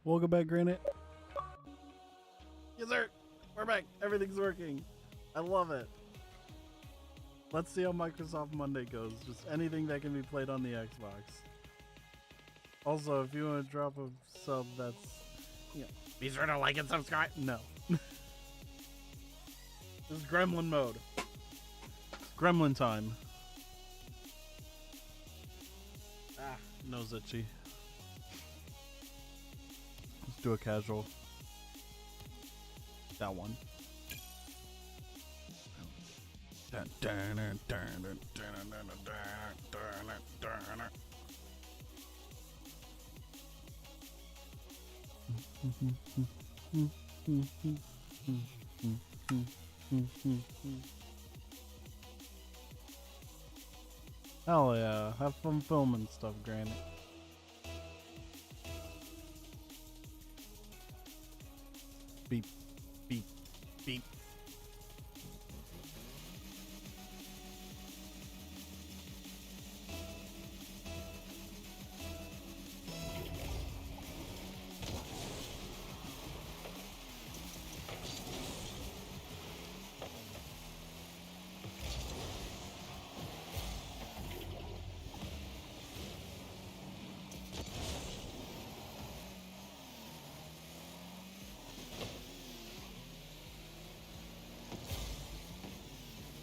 Welcome back, Granite. Yes, sir. We're back. Everything's working. I love it. Let's see how Microsoft Monday goes. Just anything that can be played on the Xbox. Also, if you want to drop a sub, that's... Yeah. Be sure to like and subscribe. No. This is Gremlin mode. It's Gremlin time. Ah, nose itchy. Let's do a casual. That one. Hell yeah, have fun filming stuff, Granny. Beep, beep, beep.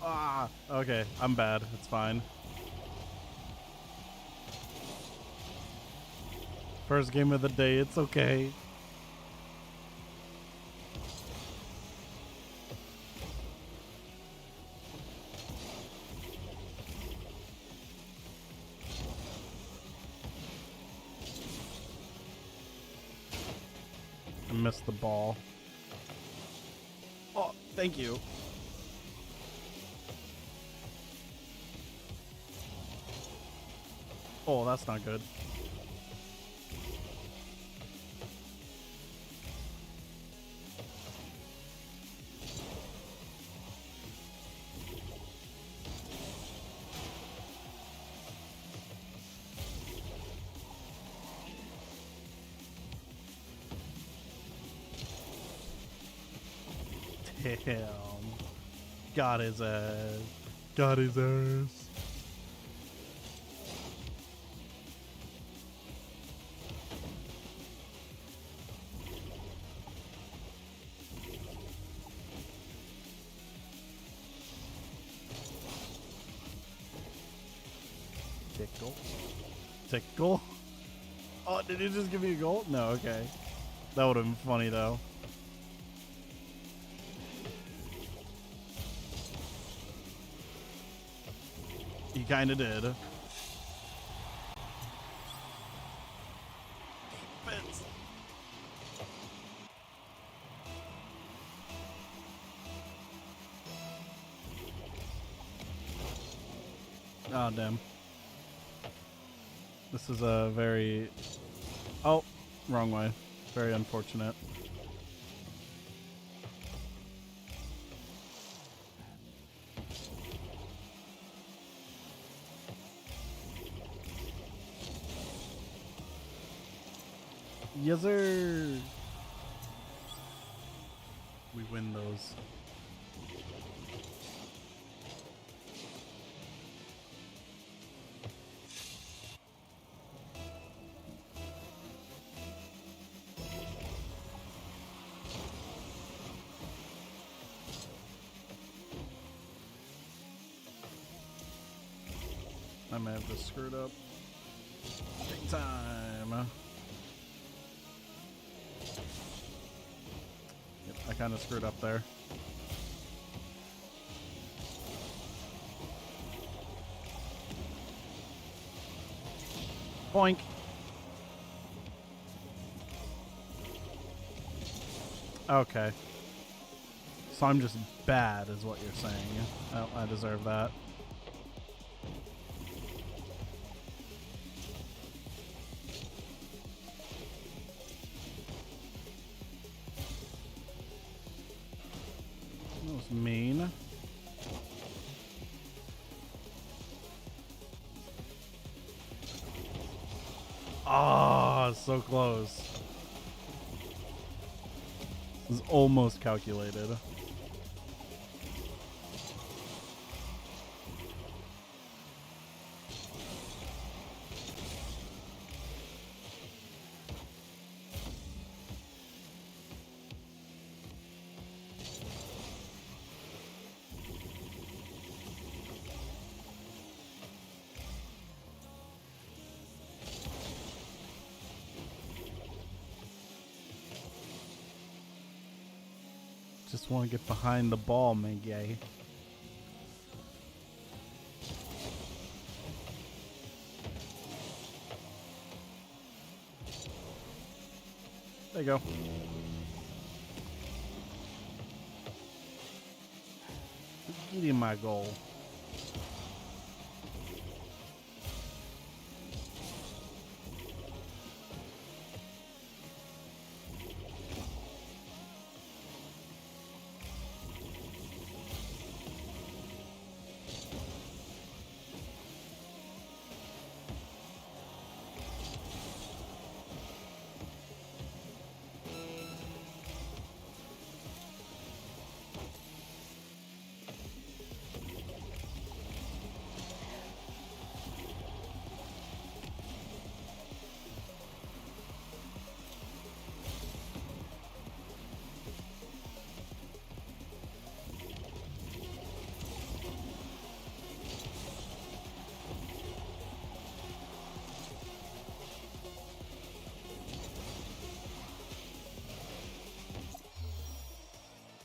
Ah, okay, I'm bad. It's fine. First game of the day, it's okay. I missed the ball. Oh, thank you. Oh, that's not good. Damn. Got his ass. Got his ass. Tickle. Tickle? Oh, did he just give me a gold? No, okay. That would have been funny, though. He kinda did. Defense. Oh, damn. This is a very... Oh, wrong way. Very unfortunate. Yes, sir. We win those. I may have just screwed up. Big time. Yep, I kind of screwed up there. Boink. Okay. So I'm just bad is what you're saying. Oh, I deserve that. That was mean. Ah, so close. This is almost calculated. Just want to get behind the ball, man, gay. There you go. Getting my goal.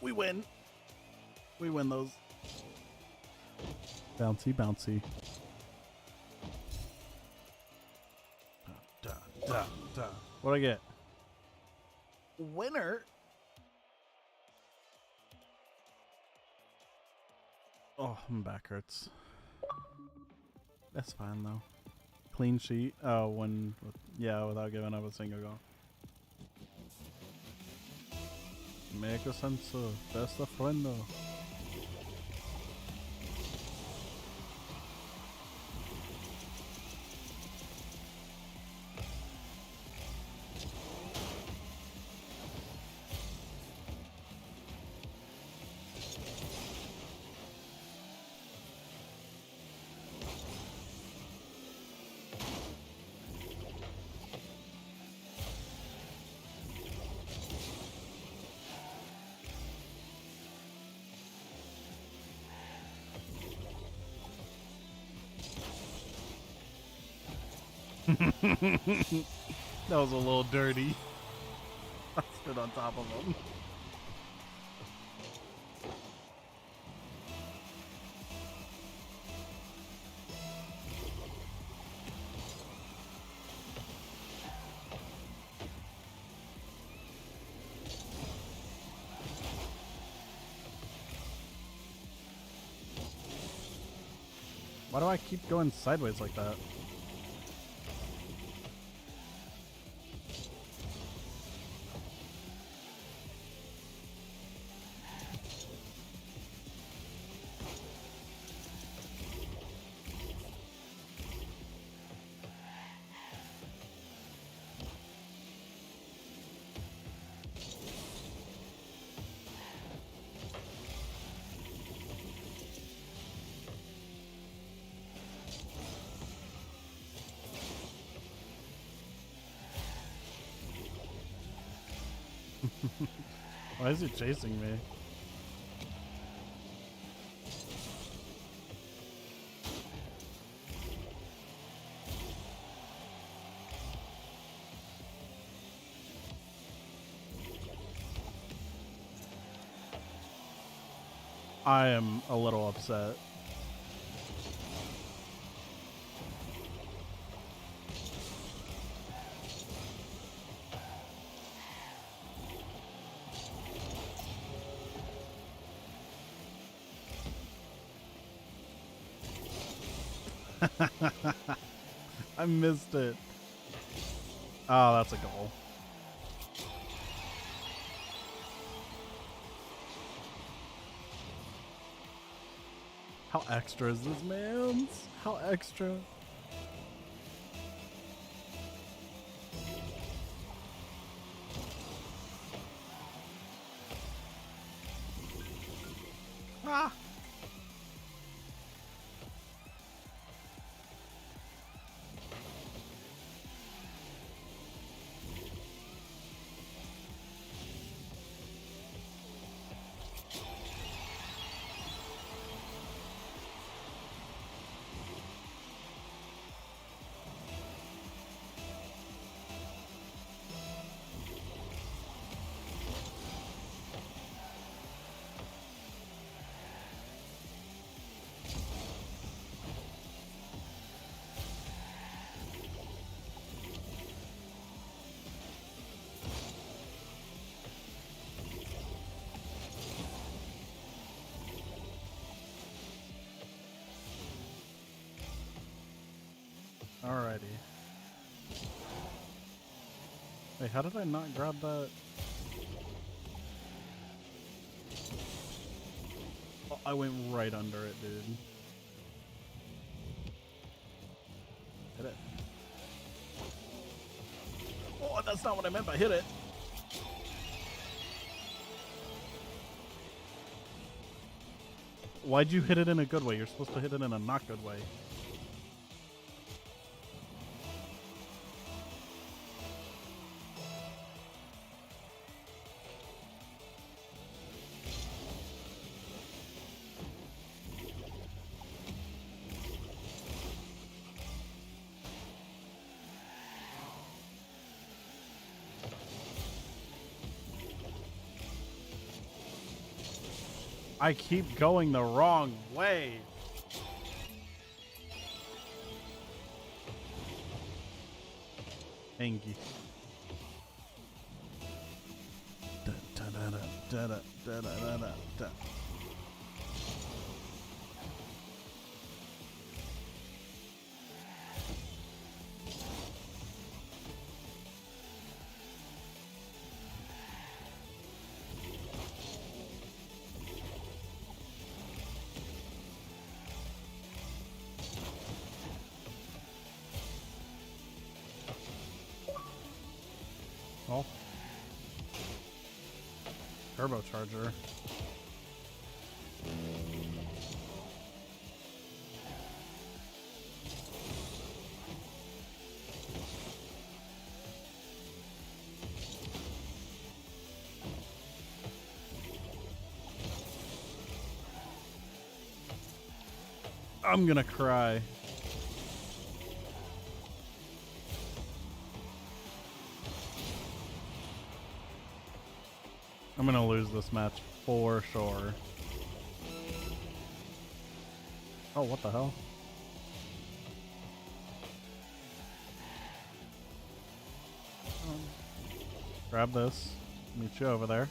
We win. We win those. Bouncy, bouncy. Da, da, da. What'd I get? Winner? Oh, my back hurts. That's fine, though. Clean sheet. Oh, yeah, without giving up a single goal. Make a sense of best of friendo. That was a little dirty. I stood on top of him. Why do I keep going sideways like that? Why is he chasing me? I am a little upset. I missed it. Oh, that's a goal. How extra is this, man? How extra? Ah! Alrighty. Wait, how did I not grab that? Oh, I went right under it, dude. Hit it. Oh, that's not what I meant by hit it. Why'd you hit it in a good way? You're supposed to hit it in a not good way. I keep going the wrong way. Angie. Oh. Turbocharger. I'm gonna cry. I'm gonna lose this match for sure. Oh, what the hell? Grab this. Meet you over there.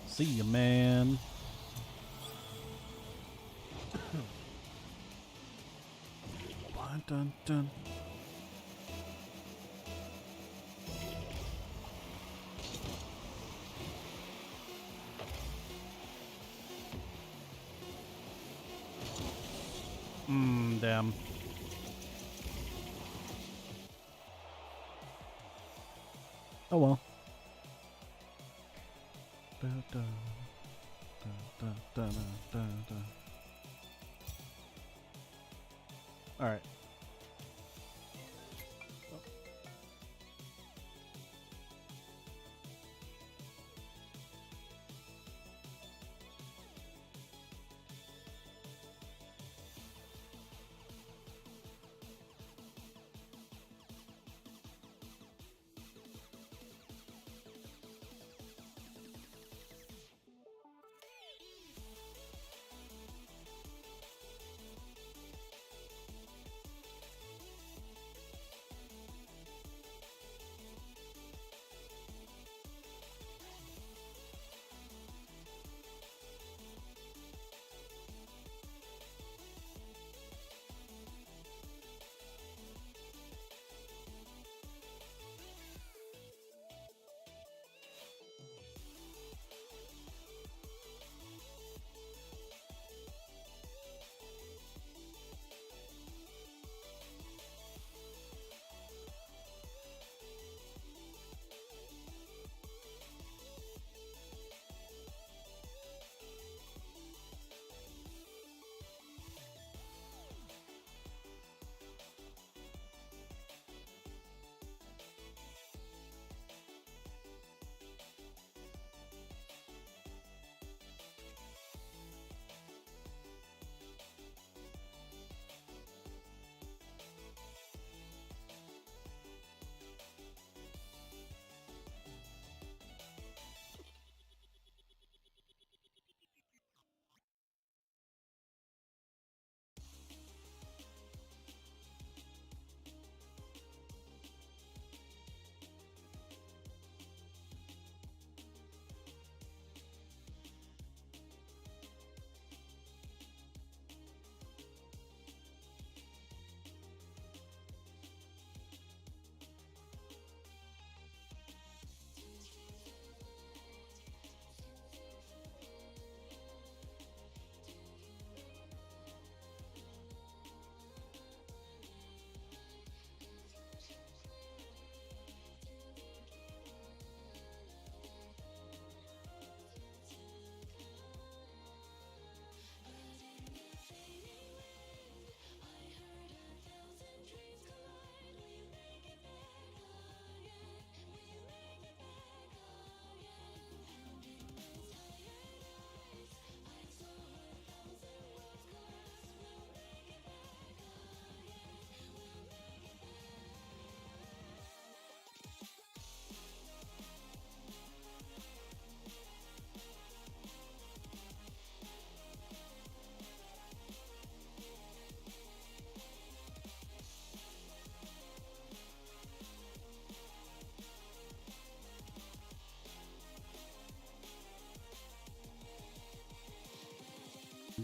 See you, man. Dun, dun. Damn. Oh well. Da, da, da, da, da, da, da. All right.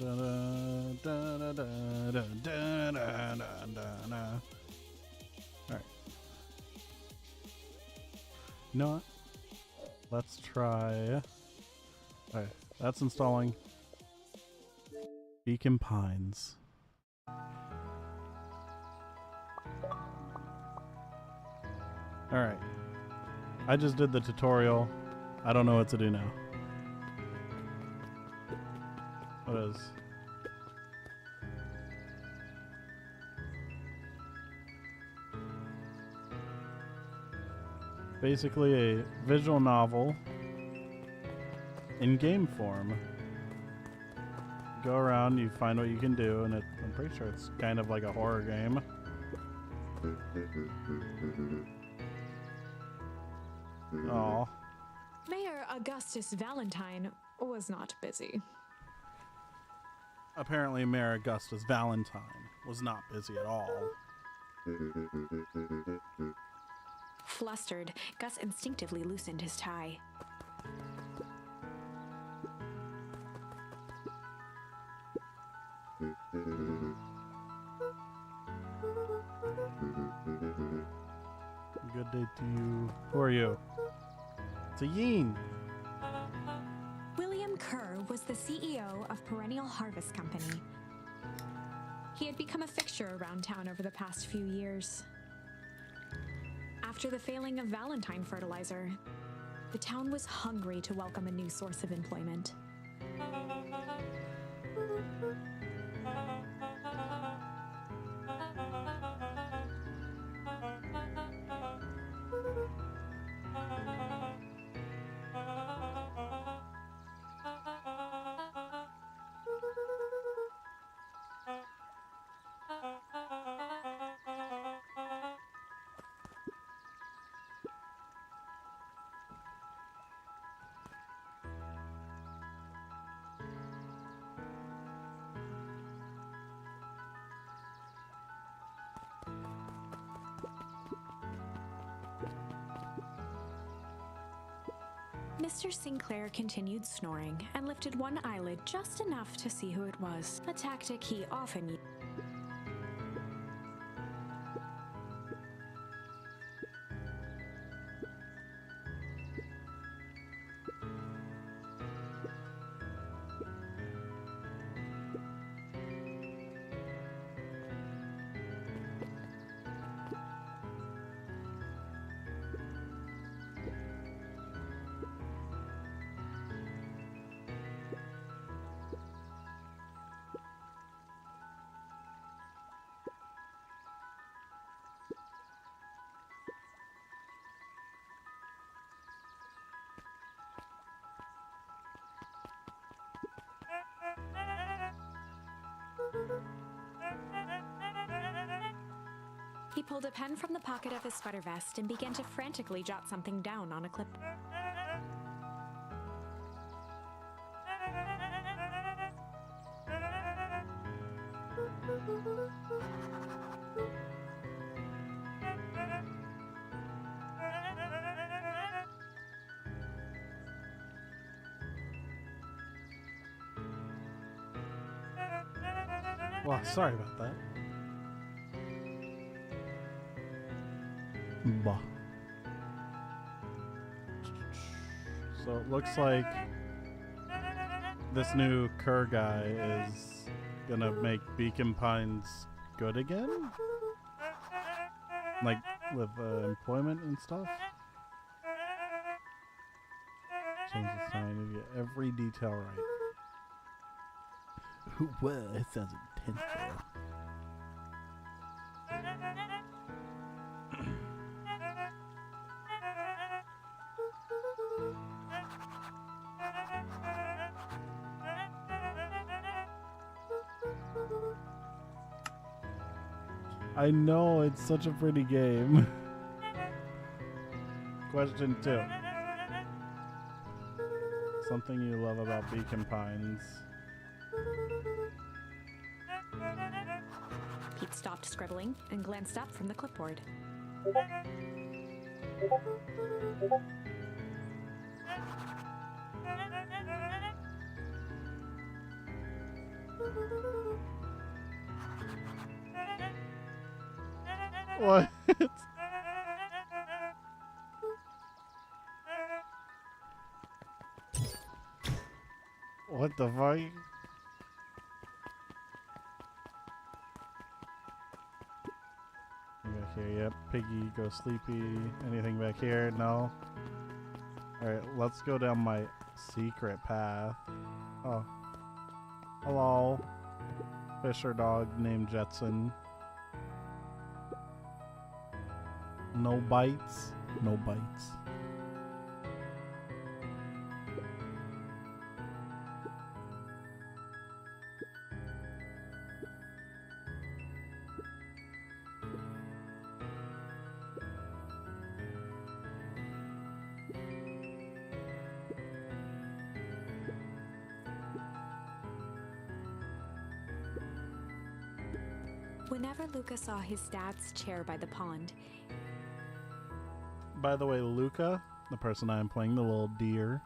Alright. You know what? Let's try. Alright, that's installing Beacon Pines. Alright. I just did the tutorial. I don't know what to do now. What is? Basically a visual novel in game form. Go around, you find what you can do, and I'm pretty sure it's kind of like a horror game. Aw. Mayor Augustus Valentine was not busy. Apparently Mayor Augustus Valentine was not busy at all. Flustered, Gus instinctively loosened his tie. Good day to you. Who are you? It's a Yeen. William Kerr was the CEO of Perennial Harvest Company. He had become a fixture around town over the past few years. After the failing of Valentine Fertilizer, the town was hungry to welcome a new source of employment. Mr. Sinclair continued snoring and lifted one eyelid just enough to see who it was, a tactic he often used. He pulled a pen from the pocket of his sweater vest and began to frantically jot something down on a clip. Wow, sorry about that. Bah. So it looks like this new Kerr guy is gonna make Beacon Pines good again? Like with employment and stuff? Change the sign to get every detail right. Well, that sounds intense though. I know, it's such a pretty game. Question 2. Something you love about Beacon Pines. Pete stopped scribbling and glanced up from the clipboard. What? What the fuck? Back here, yep. Piggy, go sleepy. Anything back here? No. Alright, let's go down my secret path. Oh. Hello. Fisher dog named Jetson. No bites. No bites. Whenever Luca saw his dad's chair by the pond, By the way, Luca, the person I am playing, the little deer,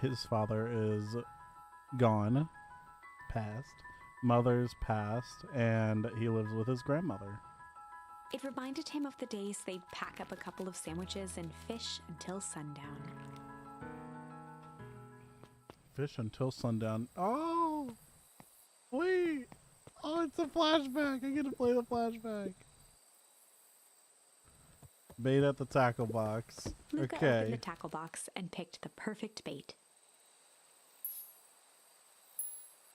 his father is gone, passed. Mother's passed, and he lives with his grandmother. it reminded him of the days they'd pack up a couple of sandwiches and fish until sundown. Fish until sundown. Oh! Wait! Oh, it's a flashback! I get to play the flashback. Bait at the tackle box. Luca opened the tackle box and picked the perfect bait.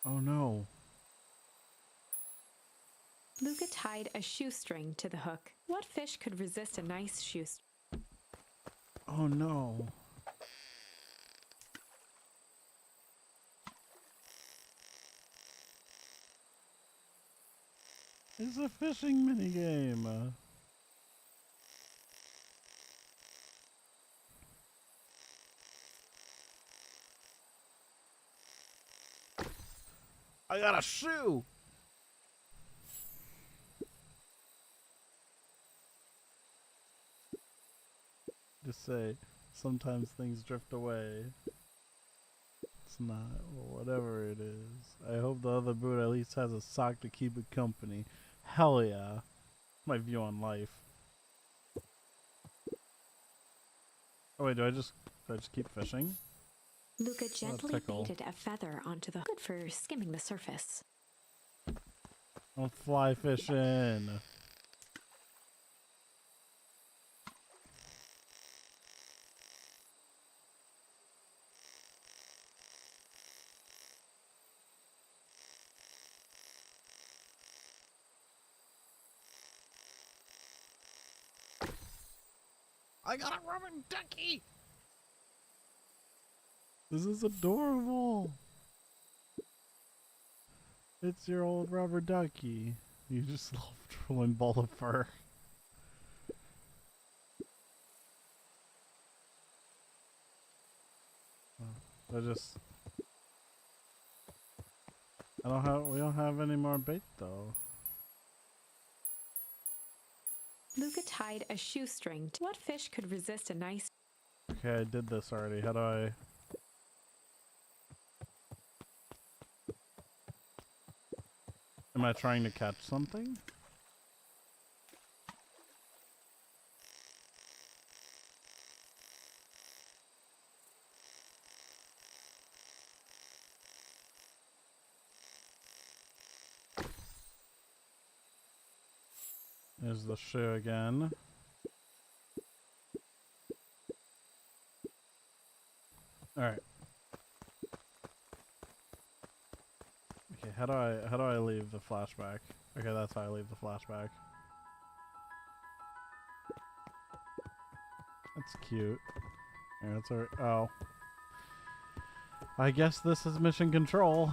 Oh no. Luca tied a shoestring to the hook. What fish could resist a nice shoestring? Oh no. It's a fishing minigame. I got a shoe! Just say, sometimes things drift away. It's not, well, whatever it is. I hope the other boot at least has a sock to keep it company. Hell yeah. My view on life. Oh wait, do I just keep fishing? Luca gently tickle. baited a feather onto the hook. Good for skimming the surface. Don't fly fishing. I got a rubber ducky! This is adorable! It's your old rubber ducky. You just love trolling ball of fur. We don't have any more bait though. Luca tied a shoestring to what fish could resist a nice... Okay, I did this already. How do I... Am I trying to catch something? There's the shoe again. Alright. Okay, how do I leave the flashback? Okay, that's how I leave the flashback. That's cute. Yeah, that's alright. Oh. I guess this is mission control.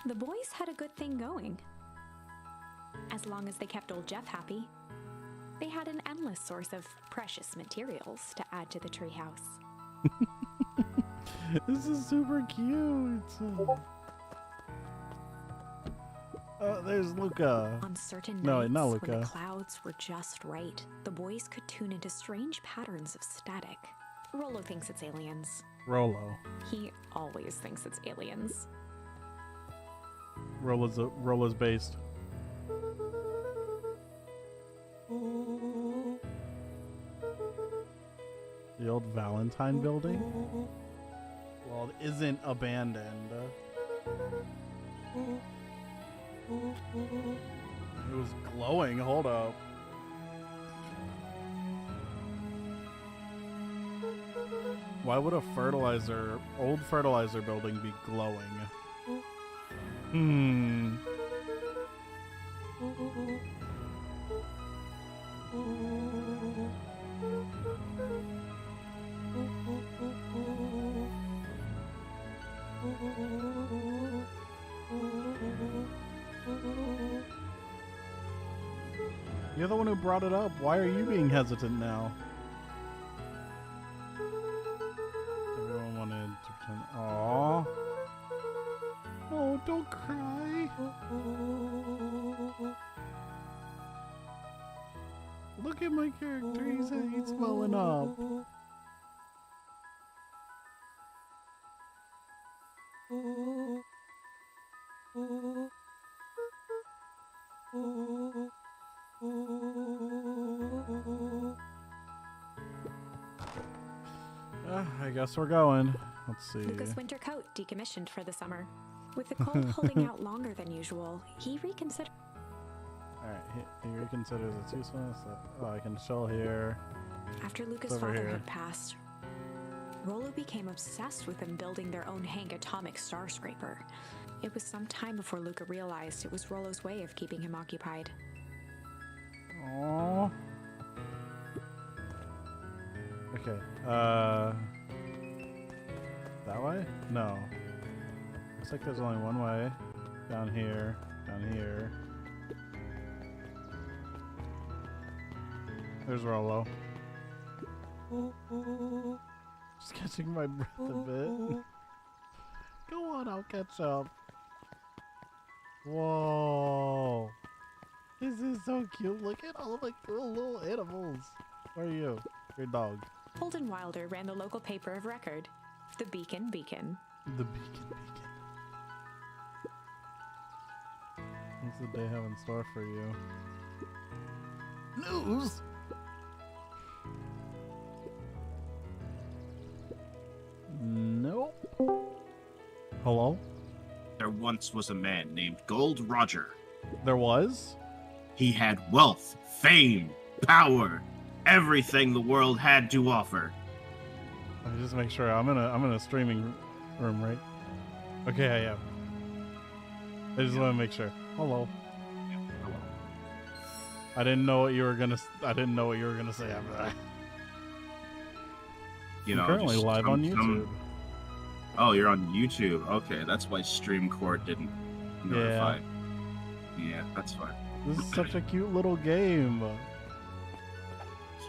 The boys had a good thing going. As long as they kept old Jeff happy, they had an endless source of precious materials to add to the treehouse. This is super cute. Oh, there's Luca. On certain No, nights, not when Luca. the clouds were just right, the boys could tune into strange patterns of static. Rolo thinks it's aliens. Rolo. He always thinks it's aliens. Rola's based. The old Valentine building? Well, it isn't abandoned. It was glowing. Hold up. Why would a old fertilizer building be glowing? You're the one who brought it up. Why are you being hesitant now? Everyone wanted to pretend. Aww. Oh, don't cry. Look at my character. He's swelling up. I guess we're going. Let's see. Luca's winter coat decommissioned for the summer. With the cold holding out longer than usual, he reconsidered. Alright, he reconsiders its usefulness. Oh, I can chill here. After Luca's father had passed, Rolo became obsessed with them building their own Hank atomic star scraper. It was some time before Luca realized it was Rolo's way of keeping him occupied. Aww. Okay, that way? No. Looks like there's only one way. Down here, down here. There's Rolo. Just catching my breath a bit. Go on, I'll catch up. Whoa. This is so cute. Look at all the cool little animals. Where are you? Your dog. Holden Wilder ran the local paper of record, the Beacon Beacon. The Beacon Beacon. What's the day have in store for you? News? Nope. Hello? There once was a man named Gold Roger. There was? He had wealth, fame, power, everything the world had to offer. Let me just make sure. I'm in a streaming room, right? Okay, I am. I just want to make sure. Hello. Hello. I didn't know what you were gonna say after that. You know, I'm currently just live on YouTube. Oh, you're on YouTube. Okay, that's why StreamCourt didn't notify. Yeah, that's fine. This is such a cute little game.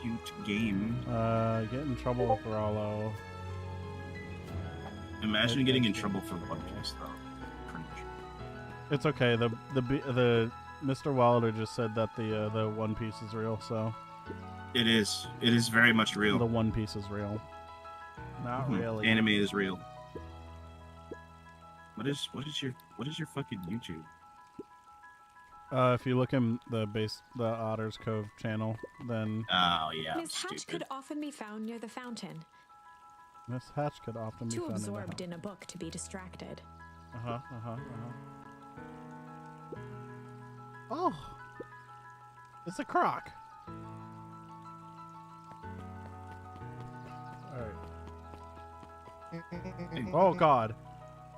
Cute game. Get in trouble with Rolo. Imagine getting in trouble for One Piece, though. Cringe. It's okay. The Mr. Wilder just said that the One Piece is real, so It is. It is very much real. the One Piece is real. Not Mhm. really. Anime is real. What is your fucking YouTube? If you look in the Otter's Cove channel, then Oh yeah. Miss Hatch Stupid. could often be found near the fountain, Miss Hatch could often be too found absorbed in a book to be distracted. Oh, it's a croc. All right. Oh God,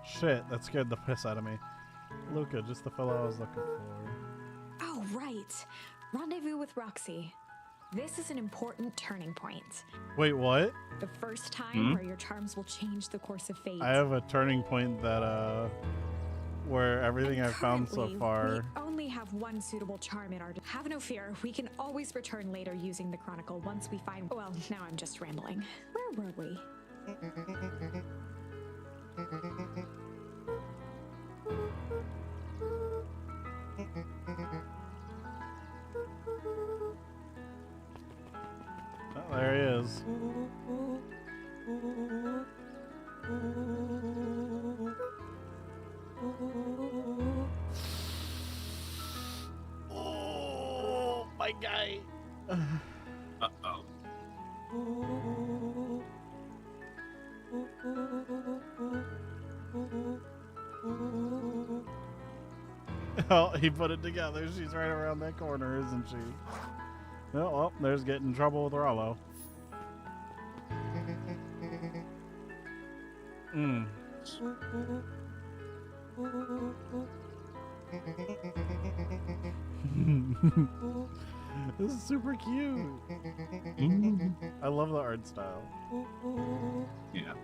shit! That scared the piss out of me. Luca, just the fellow I was looking for. Oh, right. Rendezvous with Roxy. This is an important turning point. Wait, what? The first time where your charms will change the course of fate. I have a turning point that where everything I've found so Currently, far. we only have one suitable charm in our... Have no fear, we can always return later using the Chronicle once we find... Well, now I'm just rambling. Where were we? Oh, there he is. my guy. Uh-oh. Oh, he put it together. She's right around that corner, isn't she? Oh, there's getting in trouble with Rollo. Mm. This is super cute. I love the art style. Yeah.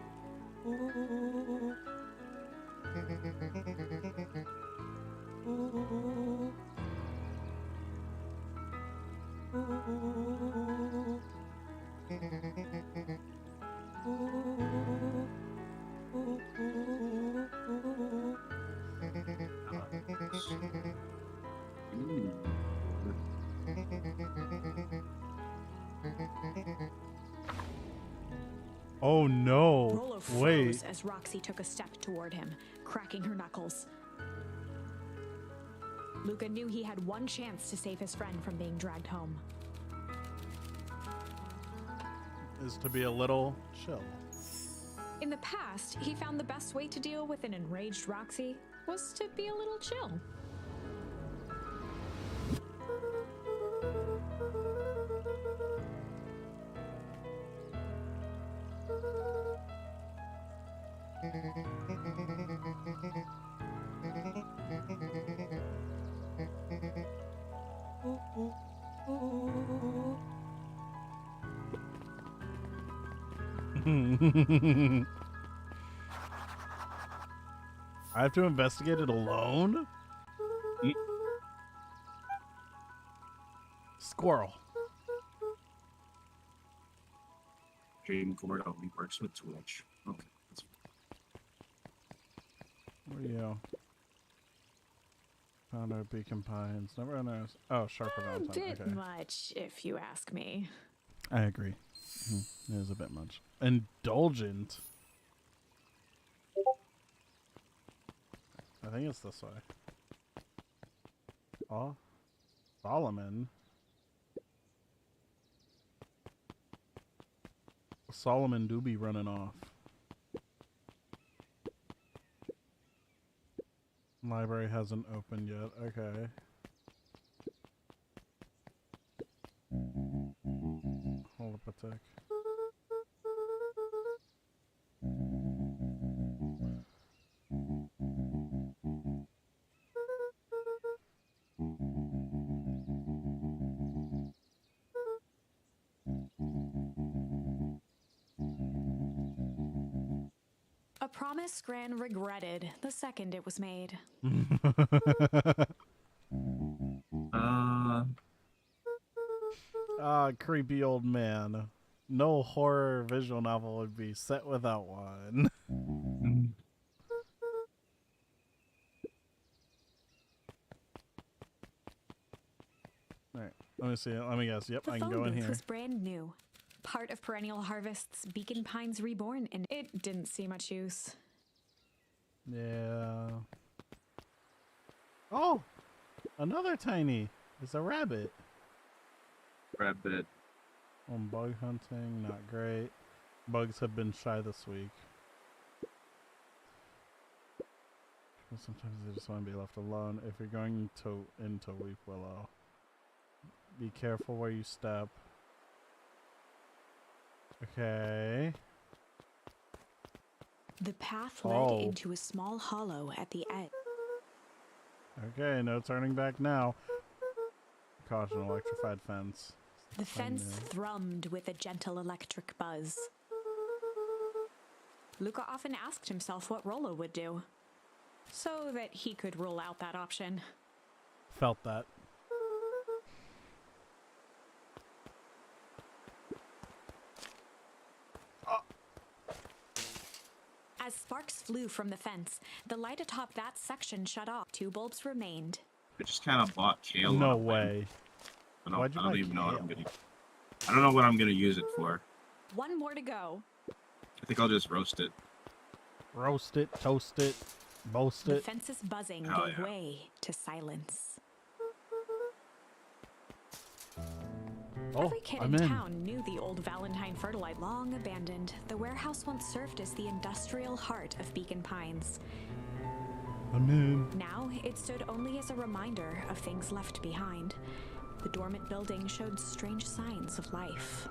Ooh. Oh no. Rollo froze Wait. as Roxy took a step toward him, cracking her knuckles. Luca knew he had one chance to save his friend from being dragged home. Is to be a little chill. In the past, he found the best way to deal with an enraged Roxy was to be a little chill. I have to investigate it alone? Squirrel. Dream Court only works with Twitch. Okay. That's Where are you? Found our Beacon Pines. Never knows. Oh, Sharper A Valentine. bit Okay. much, if you ask me. I agree. It is a bit much. Indulgent. I think it's this way. Oh, Solomon. Solomon do be running off. Library hasn't opened yet. Okay. Hold up a tick. A promise Gran regretted the second it was made. Ah, creepy old man. No horror visual novel would be set without one. Alright, let me see. Let me guess. Yep, The I can phone go in booth here. was brand new, part of Perennial Harvest's Beacon Pines Reborn, and it didn't see much use. Yeah. Oh! Another tiny. It's a rabbit. Rabbit. On bug hunting, not great. Bugs have been shy this week. Sometimes they just want to be left alone. If you're going into Weep Willow, be careful where you step. Okay. The path led Oh. into a small hollow at the edge. Okay, no turning back now. Caution, electrified fence. The fence know. thrummed with a gentle electric buzz. Luca often asked himself what Rollo would do, so that he could rule out that option. Felt that. As sparks flew from the fence, the light atop that section shut off. 2 bulbs remained. I just kind of bought kale. No on a whim. way. I don't, Why'd you I don't buy even know what I'm kale? gonna. I don't know what I'm gonna use it for. 1 more to go. I think I'll just roast it. Roast it, toast it, boast The it. fence's buzzing Hell gave yeah. way to silence. Every kid I'm in in. town knew the old Valentine Fertilite. Long abandoned, the warehouse once served as the industrial heart of Beacon Pines. I'm in. Now, it stood only as a reminder of things left behind. The dormant building showed strange signs of life.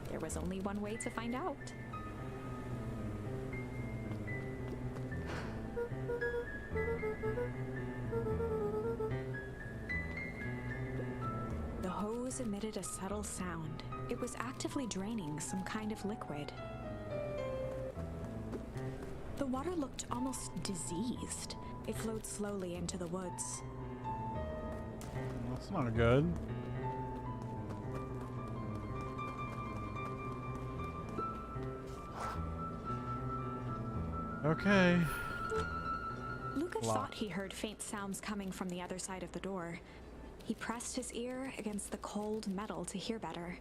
There was only one way to find out. The hose emitted a subtle sound. It was actively draining some kind of liquid. The water looked almost diseased. It flowed slowly into the woods. That's not good. Okay. Luca Locked. thought he heard faint sounds coming from the other side of the door. He pressed his ear against the cold metal to hear better.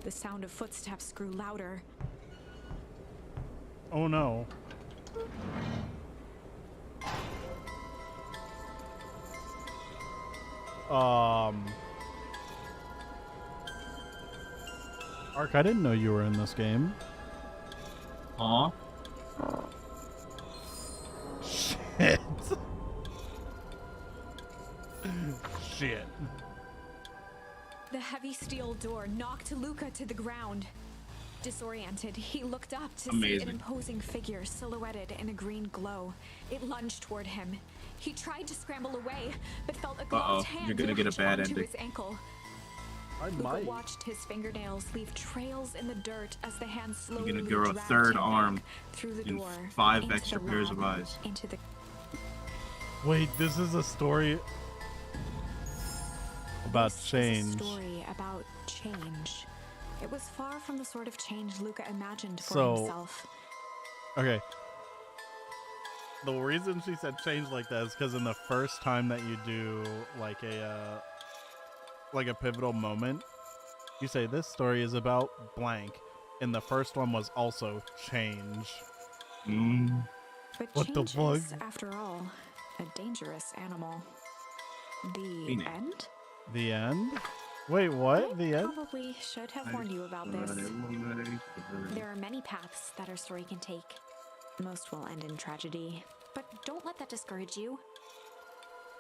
The sound of footsteps grew louder. Oh no. Ark, I didn't know you were in this game. Aw. Shit. Shit. The heavy steel door knocked Luca to the ground. Disoriented, he looked up to see Amazing. an imposing figure silhouetted in a green glow. It lunged toward him. He tried to scramble away, but felt a gloved hand you're gonna get a latch bad onto ending. his ankle. I Luca might. watched his fingernails leave trails in the dirt as the hand slowly gonna grow a dragged third him back arm through the and door, 5 into extra the pairs of lab, eyes. into the Wait, this is a story about This is change. a story about change. It was far from the sort of change Luca imagined for So- himself. Okay. The reason she said change like that is because in the first time that you do like a pivotal moment, you say this story is about blank, and the first one was also change. Mm. But What the change is, fuck? after all, a dangerous animal. The Meaning? end? The end? Wait, what? I The end? probably should have warned you about this. There are many paths that our story can take. Most will end in tragedy, but don't let that discourage you.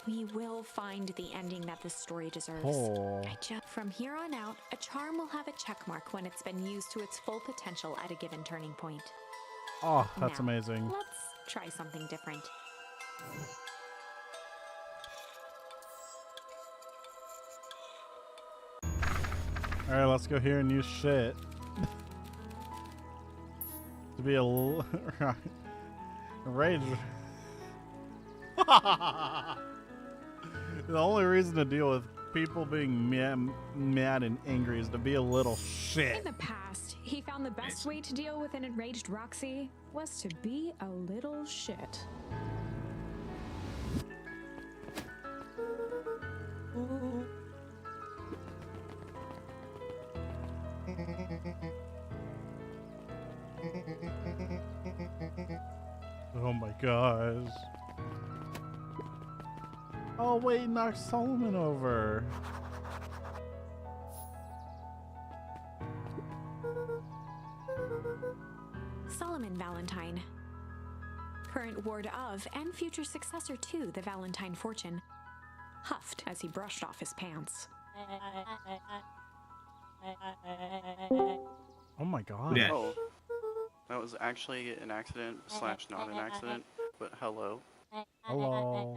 We will find the ending that this story deserves. Oh. From here on out, a charm will have a check mark when it's been used to its full potential at a given turning point. Oh, that's Now, amazing. Let's try something different. Alright, let's go here and use shit. To be a rage. The only reason to deal with people being mad and angry is to be a little In shit. the past, he found the best way to deal with an enraged Roxy was to be a little shit. Oh my gosh. Oh wait, knock Solomon over. Solomon Valentine, current ward of and future successor to the Valentine fortune, huffed as he brushed off his pants. Oh my god. Yeah. Oh, that was actually an accident slash not an accident, but hello. Hello.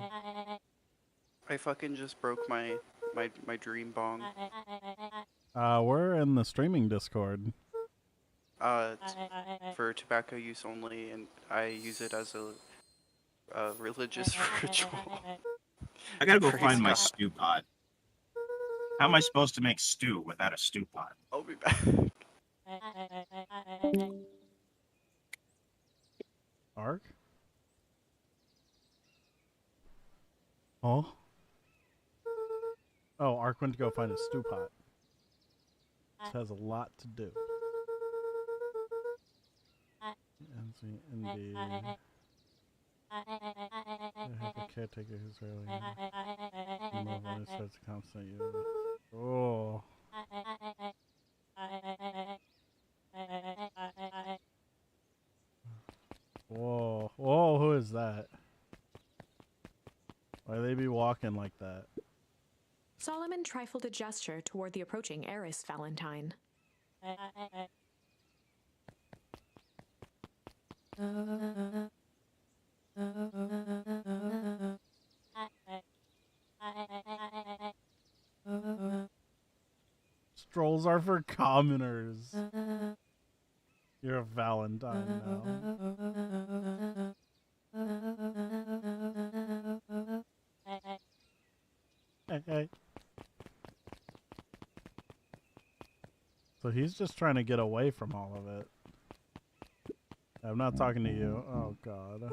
I fucking just broke my dream bong. We're in the streaming Discord. It's for tobacco use only, and I use it as a religious ritual. I gotta go Praise find my God. stew pot. How am I supposed to make stew without a stew pot? I'll be back. Ark? Oh? Oh, Ark went to go find a stew pot. This has a lot to do. Indeed. have a caretaker who's really in love when it starts to constant you. Oh. Whoa. Whoa, who is that? Why they be walking like that? Solomon trifled a gesture toward the approaching heiress Valentine. Strolls are for commoners. You're a Valentine now. Hey. So he's just trying to get away from all of it. I'm not talking to you. Oh, God.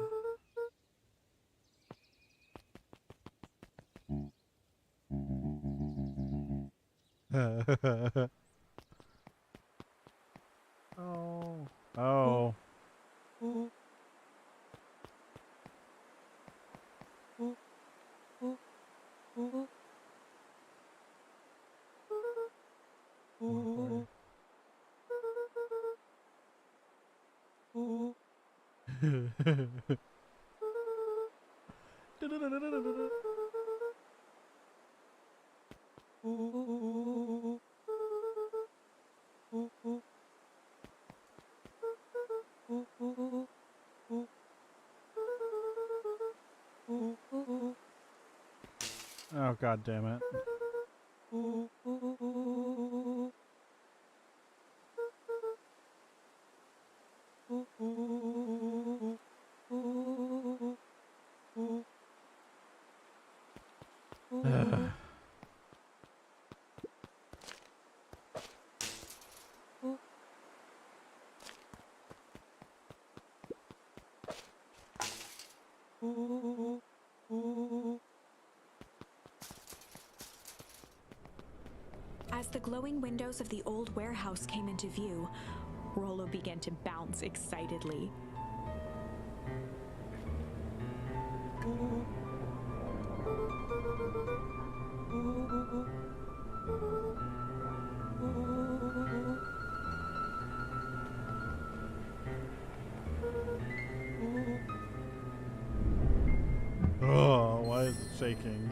Oh. Oh. Oh, God damn it. As the glowing windows of the old warehouse came into view, Rollo began to bounce excitedly. Oh, why is it shaking?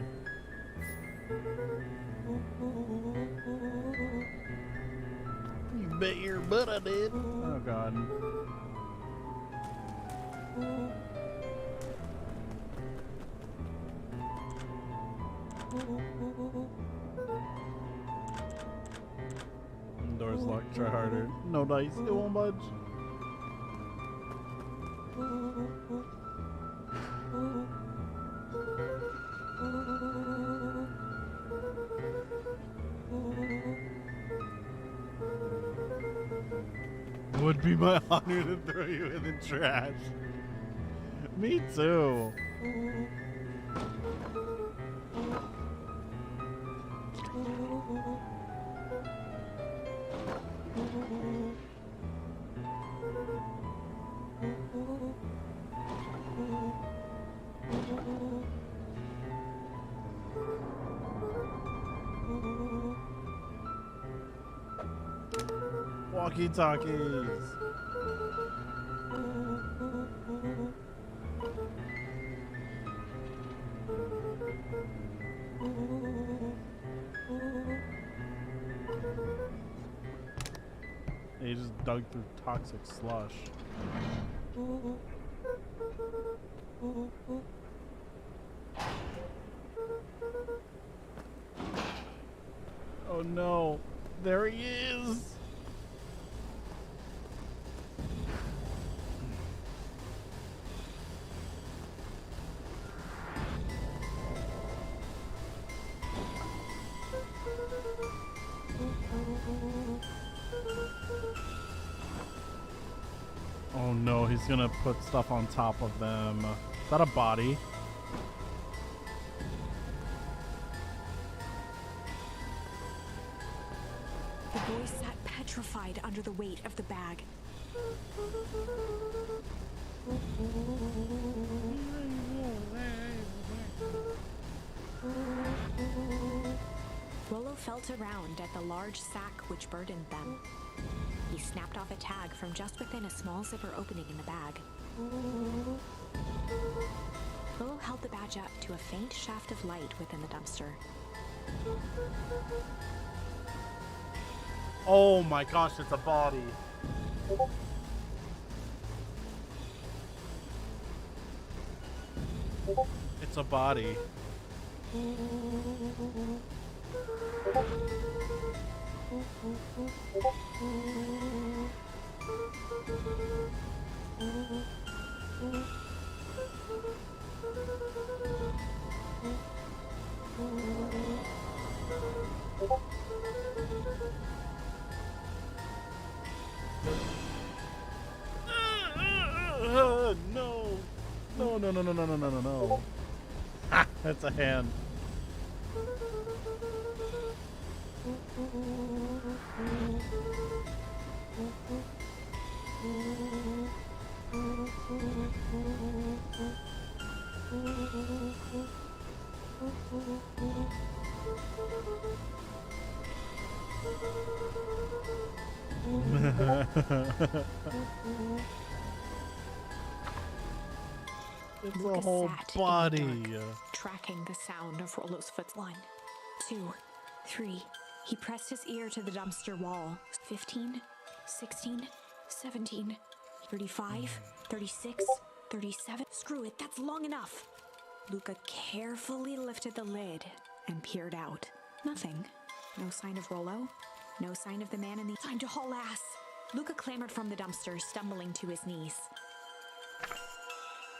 You bet your butt I did. Oh, God. Door's locked. Try harder. No dice. It won't budge. Would be my honor to throw you in the trash. Me too. Walkie-talkies. He just dug through toxic slush. Oh no, there he is. Oh no, he's gonna put stuff on top of them. Is that a body? The boy sat petrified under the weight of the bag. felt around at the large sack which burdened them. He snapped off a tag from just within a small zipper opening in the bag. Willow held the badge up to a faint shaft of light within the dumpster. Oh my gosh, it's a body. It's a body. No. No, no, no, no, no, no, no, no, no. Ha! That's a hand. It's a Lucas whole sat in the body. dark, tracking the sound of Rollo's foot. 1, 2, 3. He pressed his ear to the dumpster wall. 15, 16, 17, 35, 36, 37. Screw it, that's long enough. Luca carefully lifted the lid and peered out. Nothing. No sign of Rollo. No sign of the man in the... Time to haul ass. Luca clambered from the dumpster, stumbling to his knees.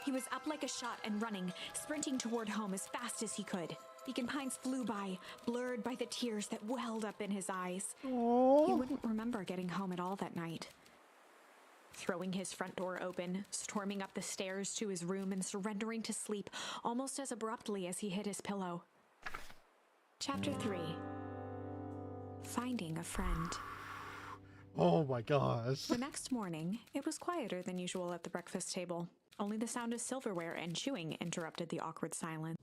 He was up like a shot and running, sprinting toward home as fast as he could. Beacon Pines flew by, blurred by the tears that welled up in his eyes. Aww. He wouldn't remember getting home at all that night. Throwing his front door open, storming up the stairs to his room and surrendering to sleep almost as abruptly as he hit his pillow. Chapter 3. Finding a friend. Oh my gosh. The next morning, it was quieter than usual at the breakfast table. Only the sound of silverware and chewing interrupted the awkward silence.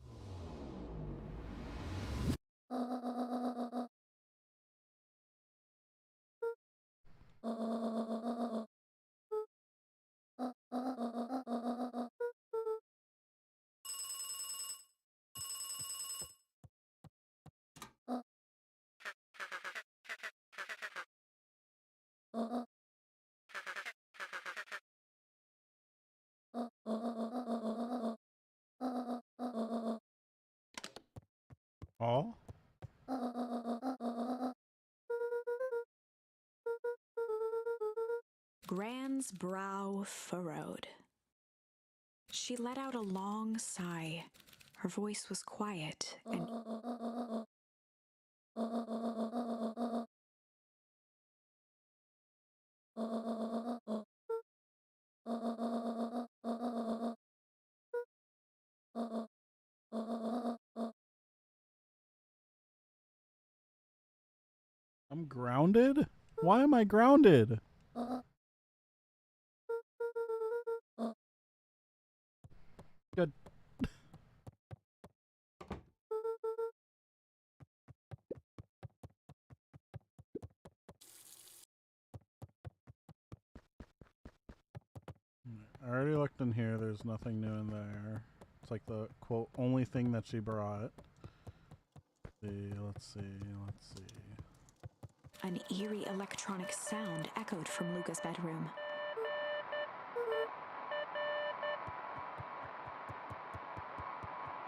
Oh? Gran's brow furrowed. She let out a long sigh. Her voice was quiet and... I'm grounded? Why am I grounded? Good. I already looked in here. There's nothing new in there. It's like the, quote, only thing that she brought. Let's see. An eerie electronic sound echoed from Luca's bedroom.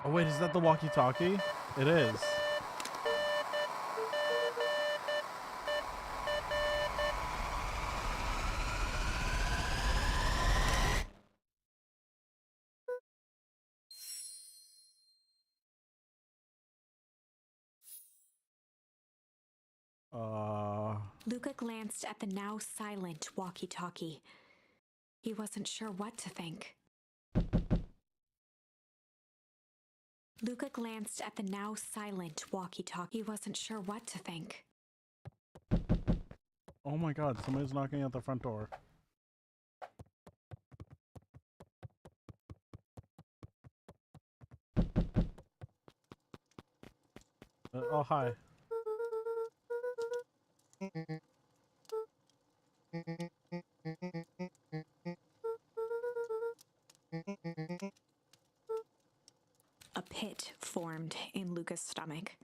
Oh wait, is that the walkie-talkie? It is. Luca glanced at the now silent walkie-talkie. He wasn't sure what to think. Luca glanced at the now silent walkie-talkie. He wasn't sure what to think. Oh my god, somebody's knocking at the front door. Oh, hi. A pit formed in Luca's stomach.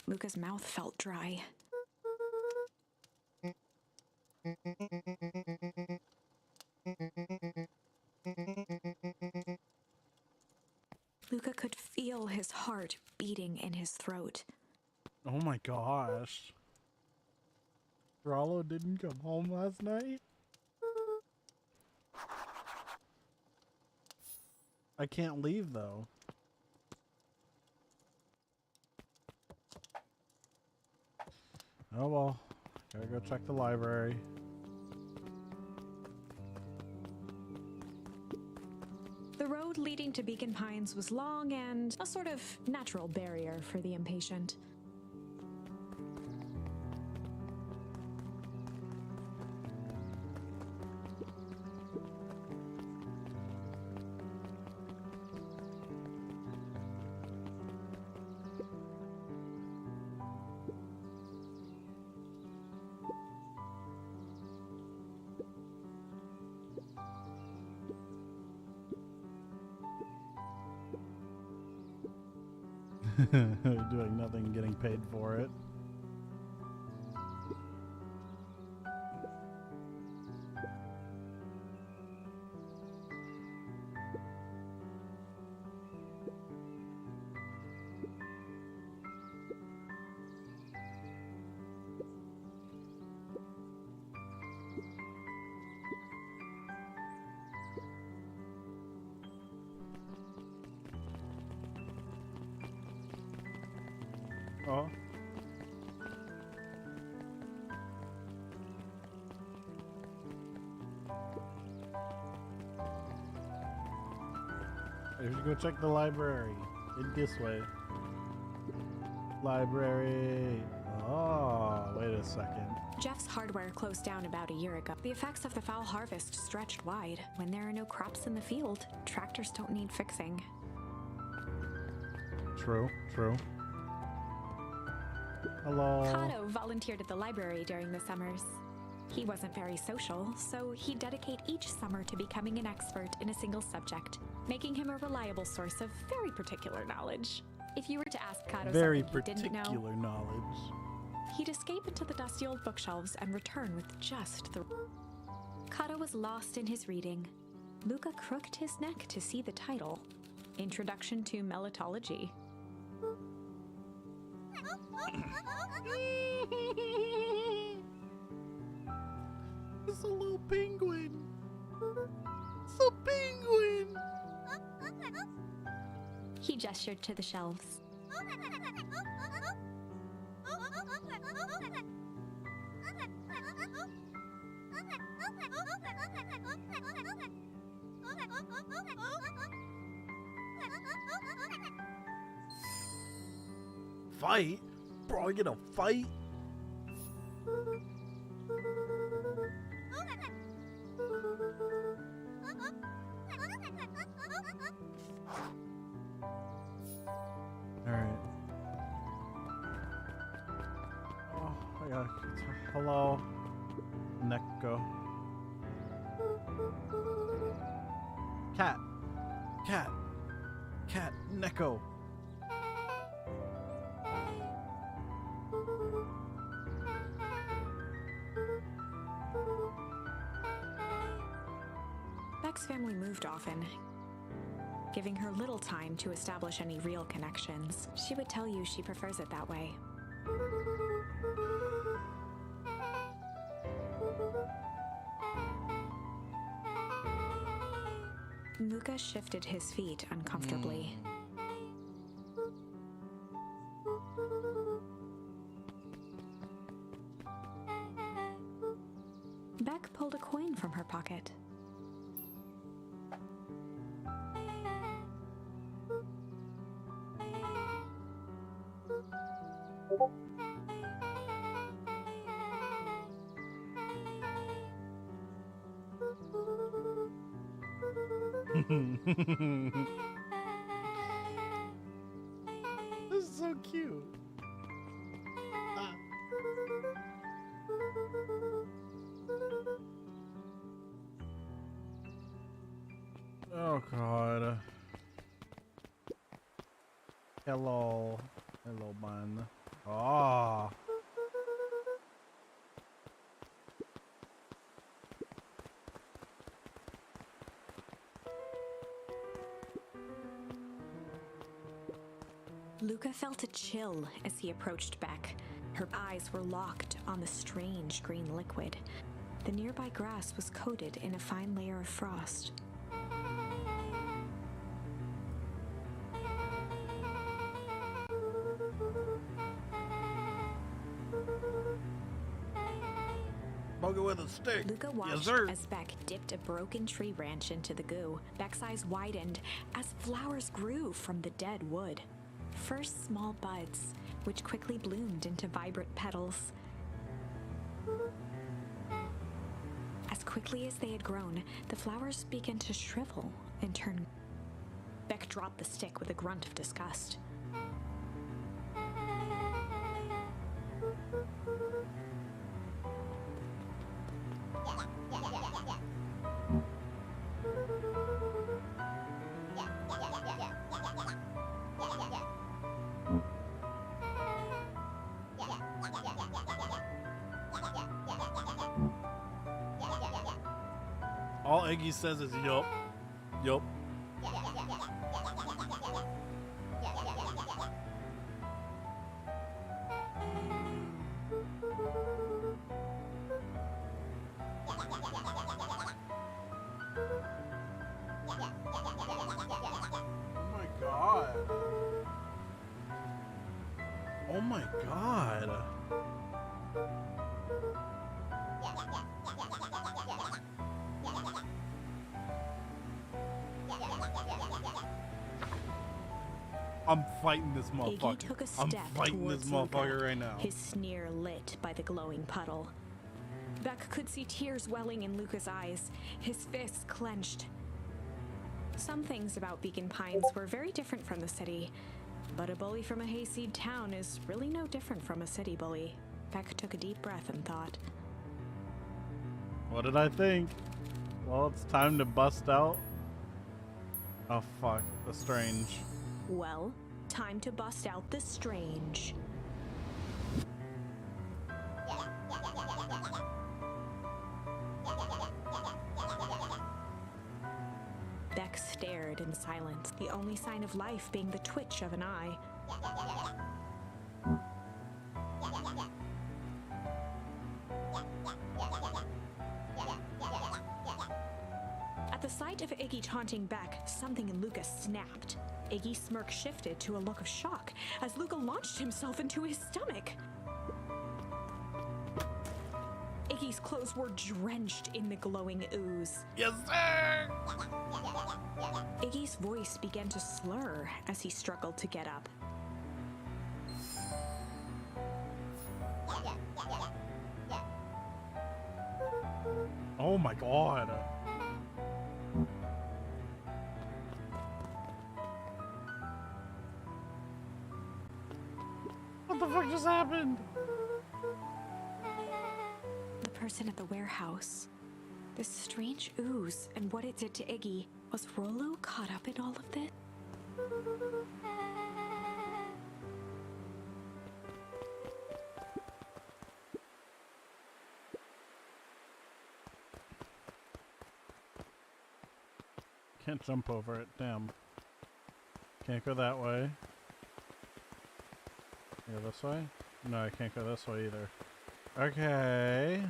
Luca's mouth felt dry. Luca could feel his heart beating in his throat. Oh my gosh. Rollo didn't come home last night? I can't leave though. Oh well. Gotta go check the library. The road leading to Beacon Pines was long and a sort of natural barrier for the impatient. Doing nothing and getting paid for it. Oh. I should go check the library. In this way. Library. Oh, wait a second. Jeff's hardware closed down about a year ago. The effects of the foul harvest stretched wide. When there are no crops in the field, tractors don't need fixing. True, true. Hello. Kato volunteered at the library during the summers. He wasn't very social, so he'd dedicate each summer to becoming an expert in a single subject, making him a reliable source of very particular knowledge. If you were to ask Kato Very something he didn't know, particular knowledge. he'd escape into the dusty old bookshelves and return with just the... Kato was lost in his reading. Luca crooked his neck to see the title, Introduction to Melitology. It's a little penguin. It's a penguin. He gestured to the shelves. Fight? Bro, I get a fight? Alright. Oh, I got hello, Neko. Cat. Cat. Cat. Neko. Beck's family moved often, giving her little time to establish any real connections. She would tell you she prefers it that way. Luca shifted his feet uncomfortably. Beck pulled a coin from her pocket. This is so cute. Ah. Oh god. Hello. Hello, man. Ah. Luca felt a chill as he approached Beck. Her eyes were locked on the strange green liquid. The nearby grass was coated in a fine layer of frost. Poke it with a stick. Luca watched as Beck dipped a broken tree branch into the goo. Beck's eyes widened as flowers grew from the dead wood. First small buds, which quickly bloomed into vibrant petals. As quickly as they had grown, the flowers began to shrivel and turn. Beck dropped the stick with a grunt of disgust. All Iggy says is yup. Yup. Oh my god. I'm fighting this motherfucker. Iggy took a step I'm fighting this towards motherfucker Luca, right now. his sneer lit by the glowing puddle. Beck could see tears welling in Luca's eyes, his fists clenched. Some things about Beacon Pines were very different from the city, but a bully from a hayseed town is really no different from a city bully. Beck took a deep breath and thought. What did I think? Well, it's time to bust out. Oh fuck, the strange. Well, time to bust out the strange. Beck stared in silence, the only sign of life being the twitch of an eye. At the sight of Iggy taunting Beck, something in Luca snapped. Iggy's smirk shifted to a look of shock as Luca launched himself into his stomach. Iggy's clothes were drenched in the glowing ooze. Yes, sir! Iggy's voice began to slur as he struggled to get up. Oh my god. What the fuck just happened? The person at the warehouse. This strange ooze and what it did to Iggy. Was Rollo caught up in all of this? Can't jump over it, damn. Can't go that way. Go this way? No, I can't go this way either. Okay.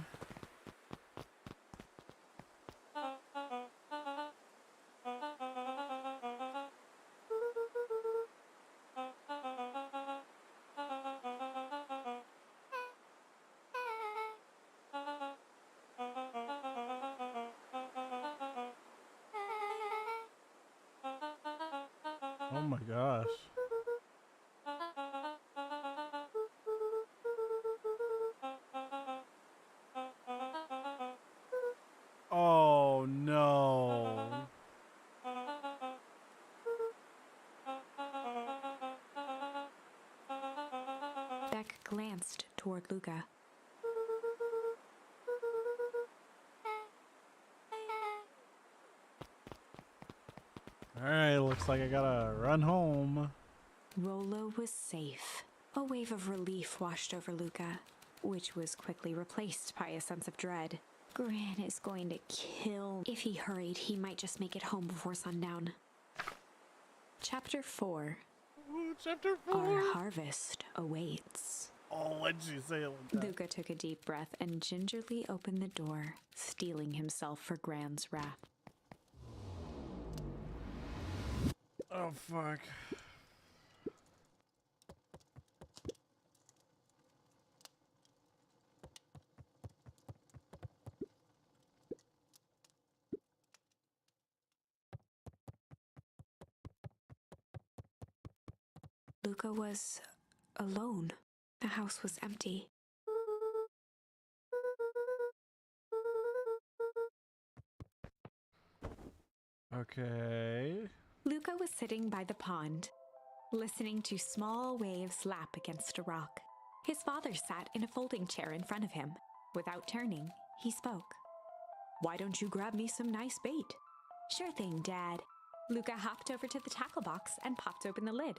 Oh my gosh. Oh no. toward Luca. Alright, looks like I gotta run home. Rolo was safe. A wave of relief washed over Luca, which was quickly replaced by a sense of dread. Gran is going to kill. If he hurried, he might just make it home before sundown. Chapter 4. Ooh, chapter 4! Our harvest awaits. Oh, why'd you say it like that? Luca took a deep breath and gingerly opened the door, steeling himself for Gran's wrath. Oh, fuck. Luca was alone. The house was empty. Okay. Luca was sitting by the pond, listening to small waves lap against a rock. His father sat in a folding chair in front of him. Without turning, he spoke. "Why don't you grab me some nice bait?" "Sure thing, Dad." Luca hopped over to the tackle box and popped open the lid.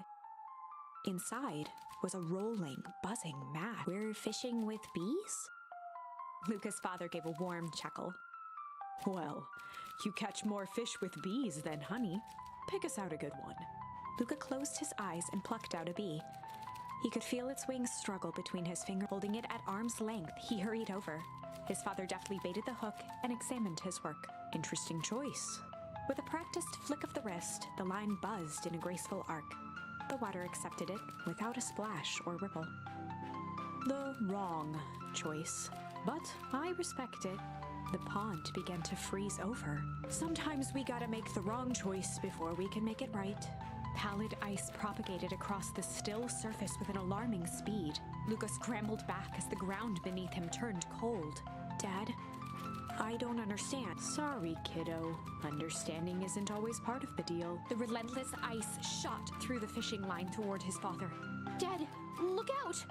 Inside was a rolling, buzzing mass. "We're fishing with bees?" Luca's father gave a warm chuckle. "Well, you catch more fish with bees than honey. Pick us out a good one." Luca closed his eyes and plucked out a bee. He could feel its wings struggle between his fingers. Holding it at arm's length, he hurried over. His father deftly baited the hook and examined his work. "Interesting choice." With a practiced flick of the wrist, the line buzzed in a graceful arc. The water accepted it without a splash or ripple. The wrong choice, but I respect it. The pond began to freeze over. Sometimes we gotta make the wrong choice before we can make it right. Pallid ice propagated across the still surface with an alarming speed. Luca scrambled back as the ground beneath him turned cold. "Dad, I don't understand." "Sorry, kiddo. Understanding isn't always part of the deal." The relentless ice shot through the fishing line toward his father. "Dad, look out!"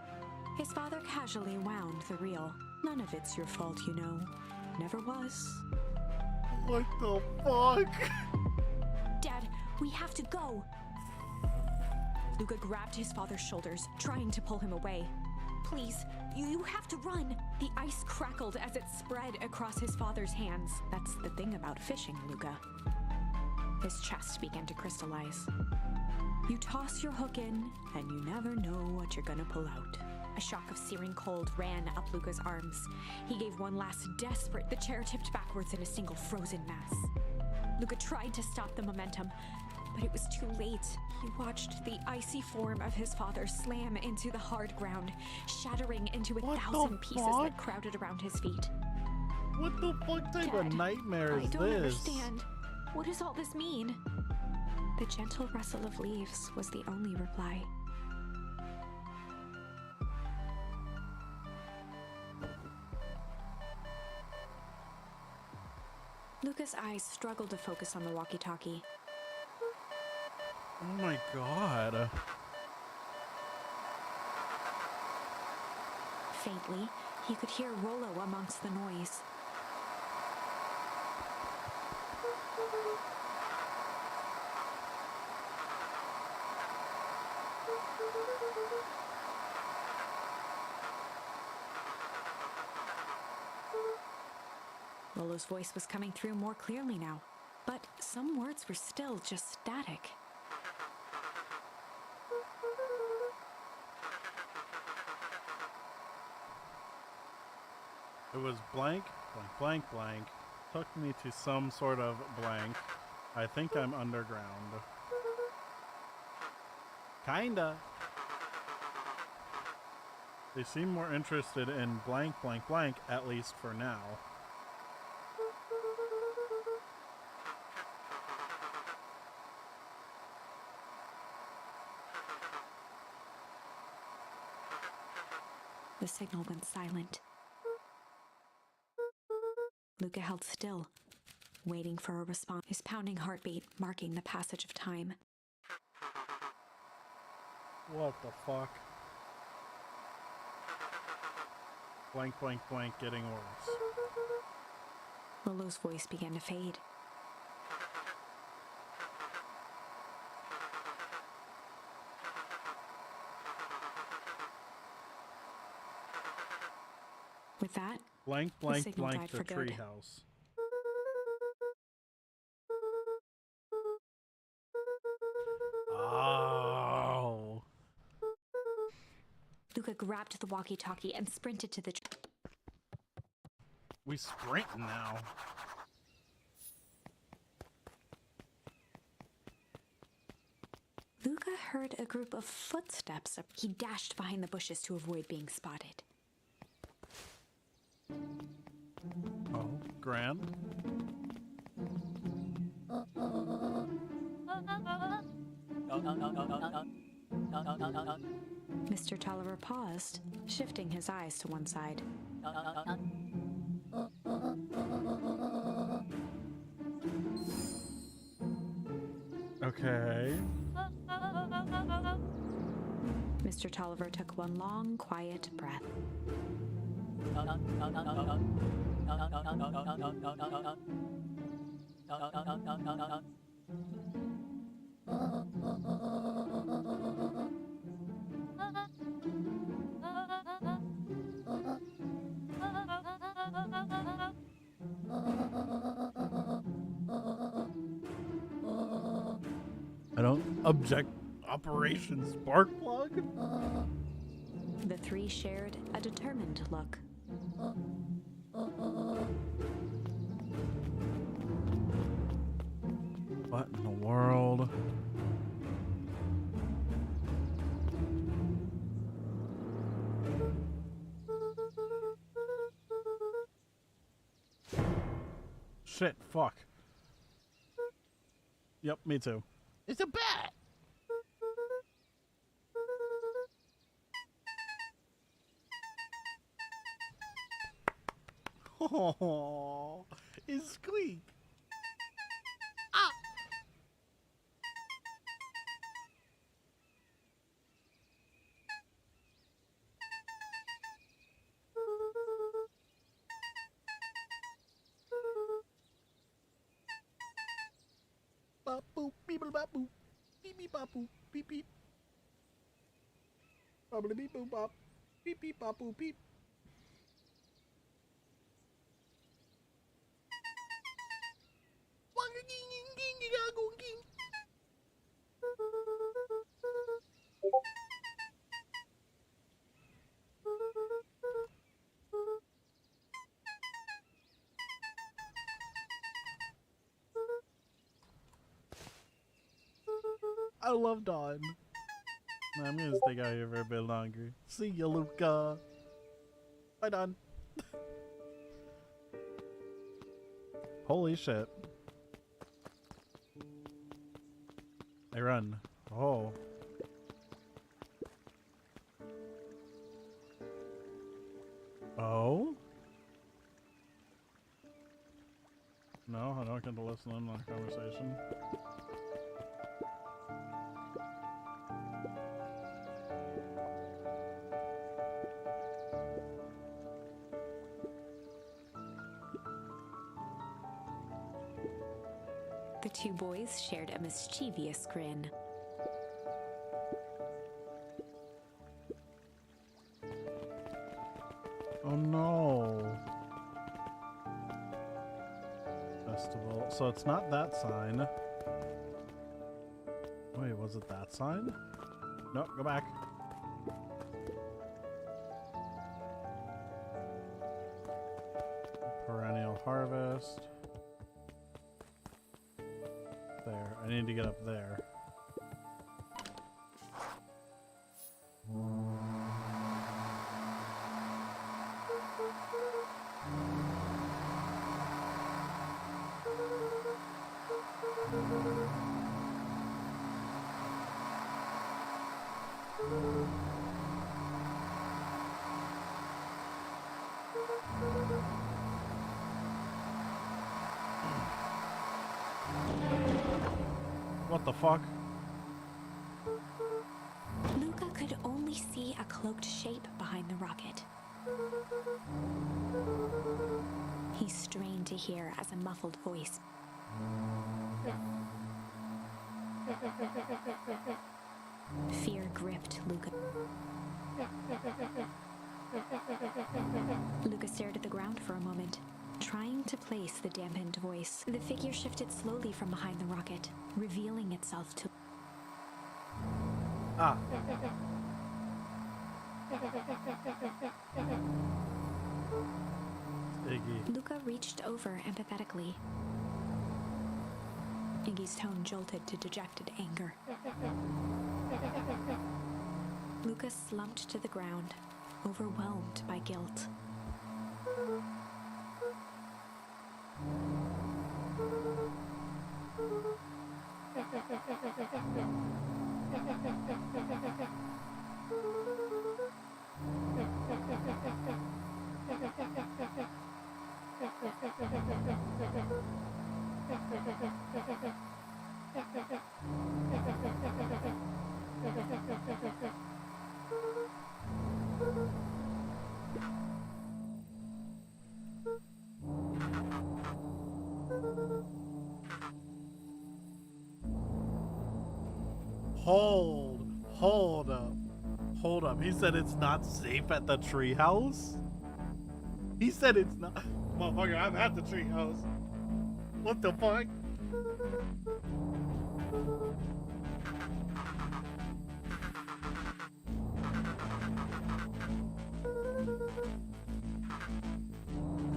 His father casually wound the reel. "None of it's your fault, you know. Never was." What the fuck? "Dad, we have to go." Luca grabbed his father's shoulders, trying to pull him away. "Please, you have to run." The ice crackled as it spread across his father's hands. That's the thing about fishing, Luca. His chest began to crystallize. You toss your hook in, and you never know what you're gonna pull out. A shock of searing cold ran up Luca's arms. He gave one last desperate. The chair tipped backwards in a single frozen mass. Luca tried to stop the momentum, but it was too late. He watched the icy form of his father slam into the hard ground, shattering into 1,000 pieces that crowded around his feet. What the fuck type Dad, of nightmare is I this? don't understand. What does all this mean? The gentle rustle of leaves was the only reply. Luca's eyes struggled to focus on the walkie-talkie. Oh my god. Faintly, he could hear Rolo amongst the noise. Rolo's voice was coming through more clearly now, but some words were still just static. It was blank, blank, blank, blank. Took me to some sort of blank. I think I'm underground. Kinda. They seem more interested in blank, blank, blank, at least for now. The signal went silent. Luca held still, waiting for a response, his pounding heartbeat marking the passage of time. What the fuck? Blank, blank, blank, getting worse. Lolo's voice began to fade. With that, Blank, blank, signal blank, died the for good. treehouse. Oh. Luca grabbed the walkie-talkie and sprinted to the We sprinting now. Luca heard a group of footsteps. He dashed behind the bushes to avoid being spotted. Oh, Gran? Mr. Tolliver paused, shifting his eyes to one side. Okay. Mr. Tolliver took one long, quiet breath. I don't object. Operation Sparkplug? The three shared a determined look. What in the world? Shit, fuck. Yep, me too. It's a bat! Oh, it's Squeak. Bop boop, beep bop boop, beep beep bop boop, beep beep. Bobbly beep boop bop, beep beep bop boop beep. I love Dawn. Nah, I'm gonna stick out here for a bit longer. See ya, Luca. Bye, Dawn. Holy shit. I run. Oh. Oh? No, I don't get to listen in on a conversation. The two boys shared a mischievous grin. Oh no. Festival. So it's not that sign. Wait, was it that sign? No, go back. Perennial harvest. There. I need to get up there. What the fuck? Luca could only see a cloaked shape behind the rocket. He strained to hear as a muffled voice. Fear gripped Luca. Luca stared at the ground for a moment, trying to place the dampened voice. The figure shifted slowly from behind the rocket, revealing itself to... Ah. Iggy. Luca reached over empathetically. Iggy's tone jolted to dejected anger. Luca slumped to the ground, overwhelmed by guilt. Hold up. He said it's not safe at the treehouse? He said it's not. Motherfucker, I'm at the treehouse. What the fuck?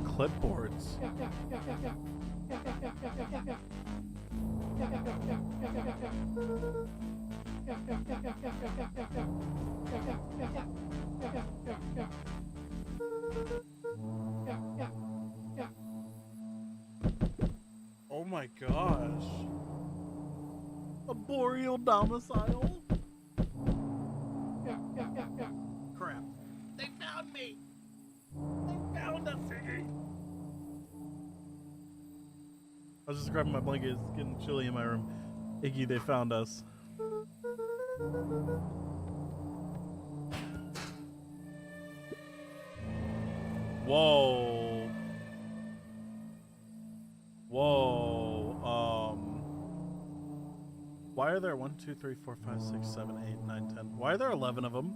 Clipboards. Oh my gosh. A boreal domicile? Crap. They found me! They found us, Iggy! I was just grabbing my blanket. It's getting chilly in my room. Iggy, they found us. Whoa. Whoa. Why are there 1, 2, 3, 4, 5, 6, 7, 8, 9, 10? Why are there 11 of them?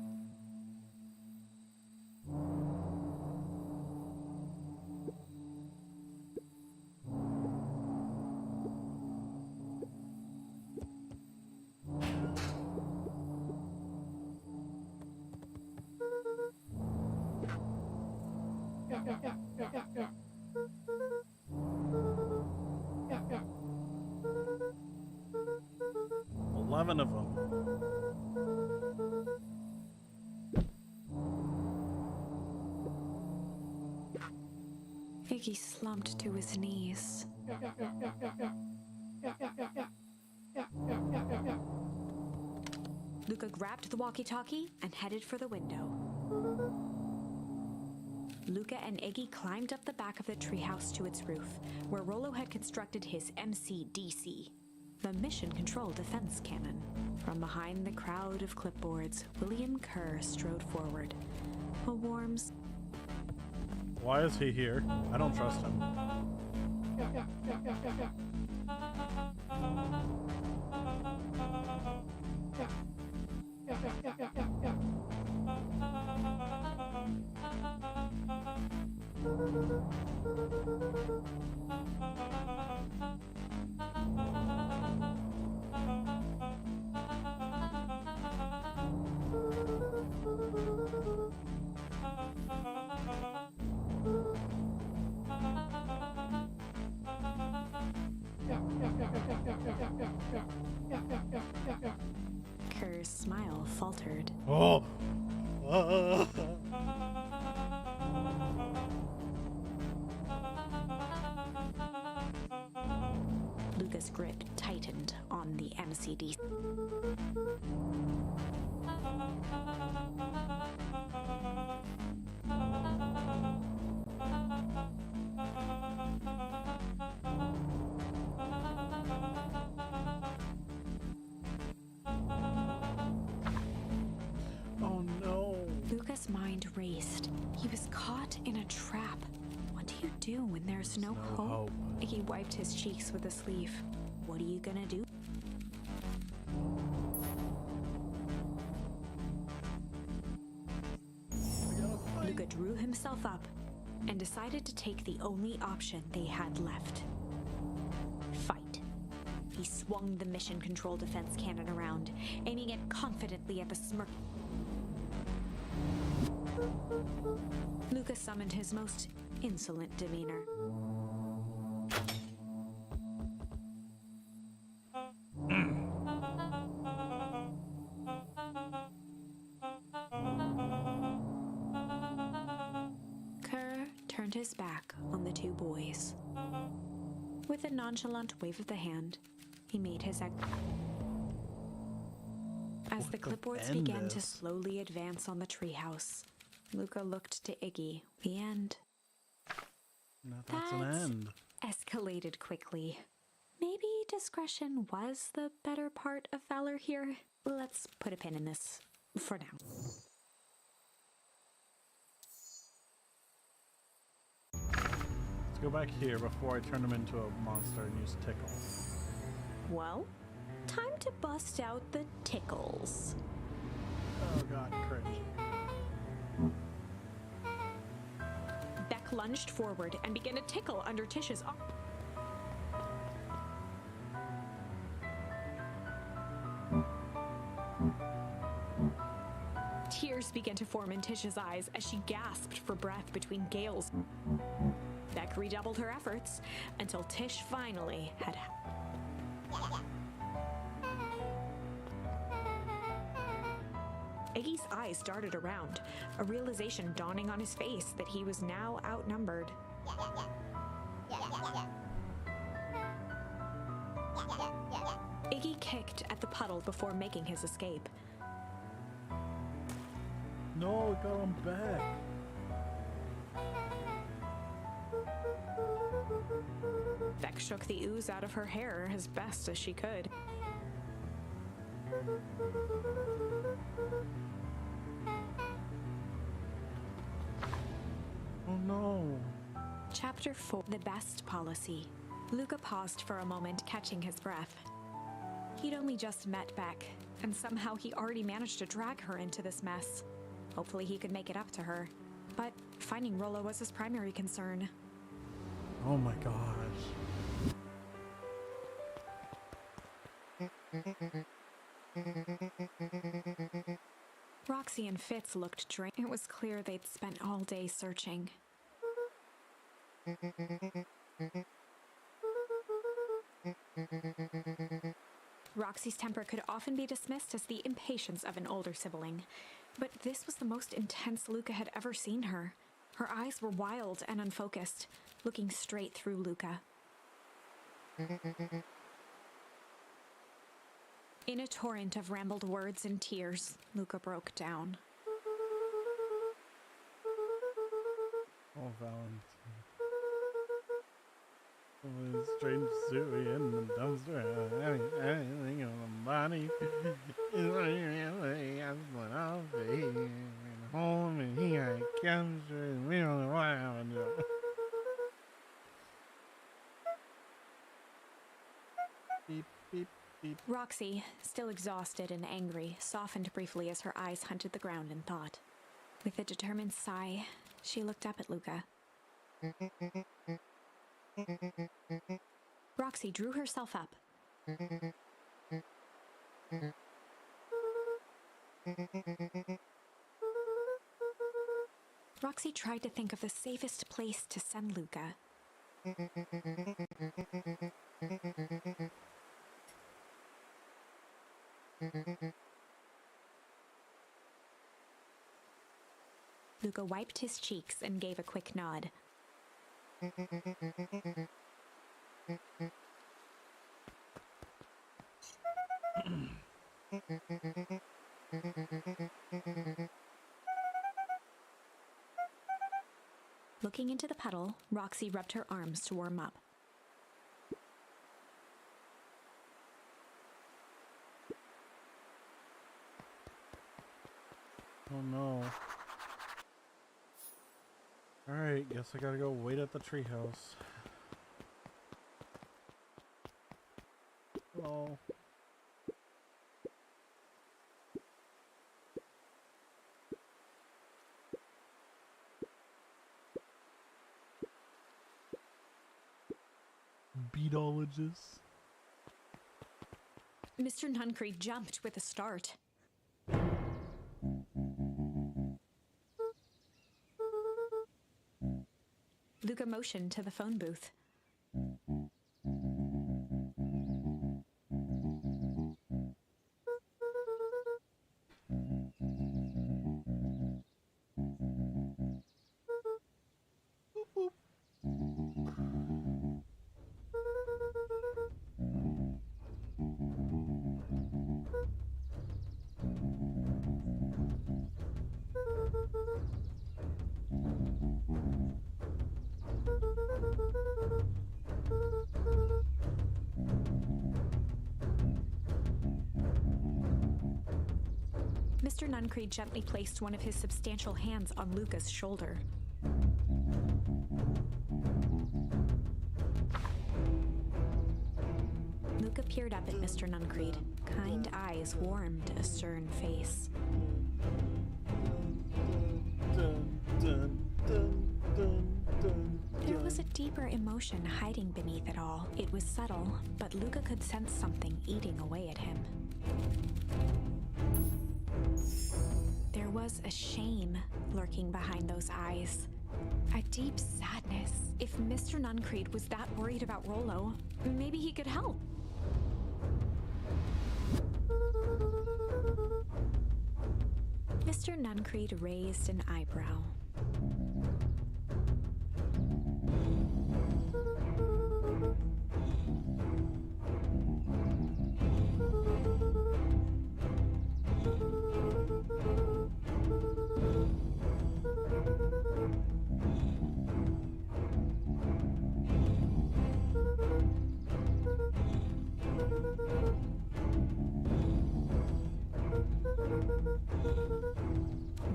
Of them. Iggy slumped to his knees. Luca grabbed the walkie-talkie and headed for the window. Luca and Iggy climbed up the back of the treehouse to its roof, where Rollo had constructed his MCDC, the Mission Control Defense Cannon. From behind the crowd of clipboards, William Kerr strode forward. A warm... Why is he here? I don't trust him. Kerr's smile faltered. Oh! Luca's grip tightened on the MCD. Oh no. Luca's mind raced. He was caught in a trap. What do you do when there's no hope? Iggy wiped his cheeks with a sleeve. What are you gonna do? Luca drew himself up and decided to take the only option they had left. Fight. He swung the mission control defense cannon around, aiming it confidently at the smirk. Luca summoned his most insolent demeanor. Kerr turned his back on the two boys. With a nonchalant wave of the hand, he made his exit. As the clipboards began to slowly advance on the treehouse, Luca looked to Iggy. The end. That's an end. Escalated quickly. Maybe discretion was the better part of valor here. Let's put a pin in this for now. Let's go back here before I turn him into a monster and use Tickle. Well, time to bust out the tickles. Oh god, cringe. Beck lunged forward and began to tickle under Tish's arm. Tears began to form in Tish's eyes as she gasped for breath between gales. Beck redoubled her efforts until Tish finally had... Iggy's eyes darted around, a realization dawning on his face that he was now outnumbered. Iggy kicked at the puddle before making his escape. No, it got him back. Beck shook the ooze out of her hair as best as she could. Oh no. Chapter 4. The Best Policy. Luca paused for a moment, catching his breath. He'd only just met Beck, and somehow he already managed to drag her into this mess. Hopefully he could make it up to her. But finding Rollo was his primary concern. Oh my gosh. Roxy and Fitz looked drained. It was clear they'd spent all day searching. Roxy's temper could often be dismissed as the impatience of an older sibling, but this was the most intense Luca had ever seen her. Her eyes were wild and unfocused, looking straight through Luca. In a torrent of rambled words and tears, Luca broke down. Oh, Valentine. Oh, strange suey in the dumpster. Anything on the body. I'll be home and here I come. We don't know what I do. Beep, beep, beep. Roxy, still exhausted and angry, softened briefly as her eyes hunted the ground in thought. With a determined sigh, she looked up at Luca. Roxy drew herself up. Roxy tried to think of the safest place to send Luca. Luca wiped his cheeks and gave a quick nod. Looking into the puddle, Roxy rubbed her arms to warm up. Oh no. Alright, guess I gotta go wait at the treehouse. Oh. Beetologists. Mr. Nuncreed jumped with a start. Luca motioned to the phone booth. Mr. Nuncreed gently placed one of his substantial hands on Luca's shoulder. Luca peered up at Mr. Nuncreed. Kind eyes warmed a stern face. There was a deeper emotion hiding beneath it all. It was subtle, but Luca could sense something eating away at him. There was a shame lurking behind those eyes. A deep sadness. If Mr. Nuncreed was that worried about Rollo, maybe he could help. Mr. Nuncreed raised an eyebrow.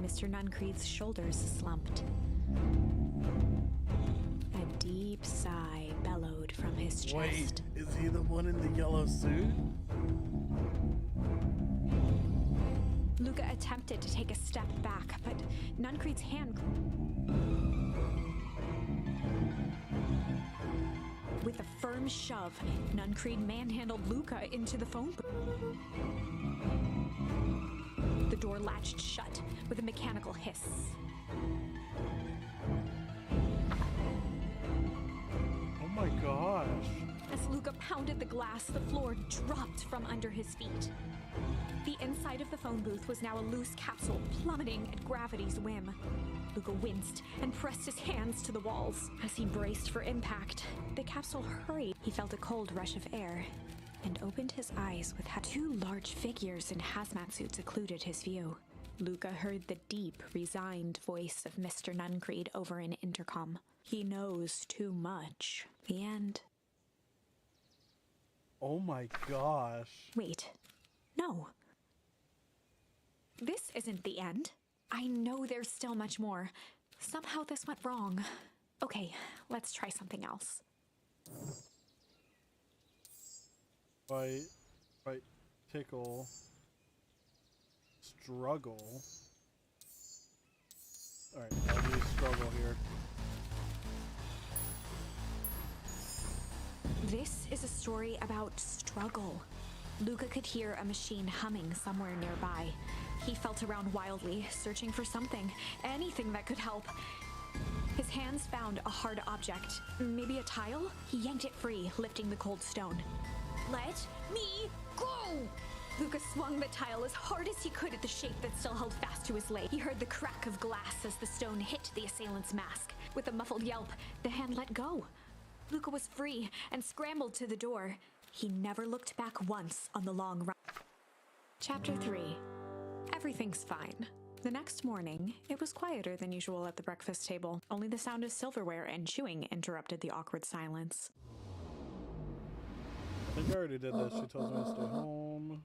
Mr. Nuncreed's shoulders slumped. A deep sigh bellowed from his chest. Wait, is he the one in the yellow suit? Luca attempted to take a step back, but Nuncreed's hand... With a firm shove, Nuncreed manhandled Luca into the phone booth. The door latched shut with a mechanical hiss. Oh my gosh. As Luca pounded the glass, the floor dropped from under his feet. The inside of the phone booth was now a loose capsule plummeting at gravity's whim. Luca winced and pressed his hands to the walls. As he braced for impact, the capsule hurried. He felt a cold rush of air and opened his eyes with two large figures in hazmat suits occluded his view. Luca heard the deep, resigned voice of Mr. Nuncreed over an intercom. He knows too much. The end. Oh my gosh. Wait. No. This isn't the end. I know there's still much more. Somehow this went wrong. Okay, let's try something else. Fight, tickle, struggle. Alright, I'll use struggle here. This is a story about struggle. Luca could hear a machine humming somewhere nearby. He felt around wildly, searching for something, anything that could help. His hands found a hard object, maybe a tile? He yanked it free, lifting the cold stone. Let me go! Luca swung the tile as hard as he could at the shape that still held fast to his leg. He heard the crack of glass as the stone hit the assailant's mask. With a muffled yelp, the hand let go. Luca was free and scrambled to the door. He never looked back once on the long run. Chapter 3. Everything's fine. The next morning, it was quieter than usual at the breakfast table. Only the sound of silverware and chewing interrupted the awkward silence. I think I already did this. She tells me to stay home.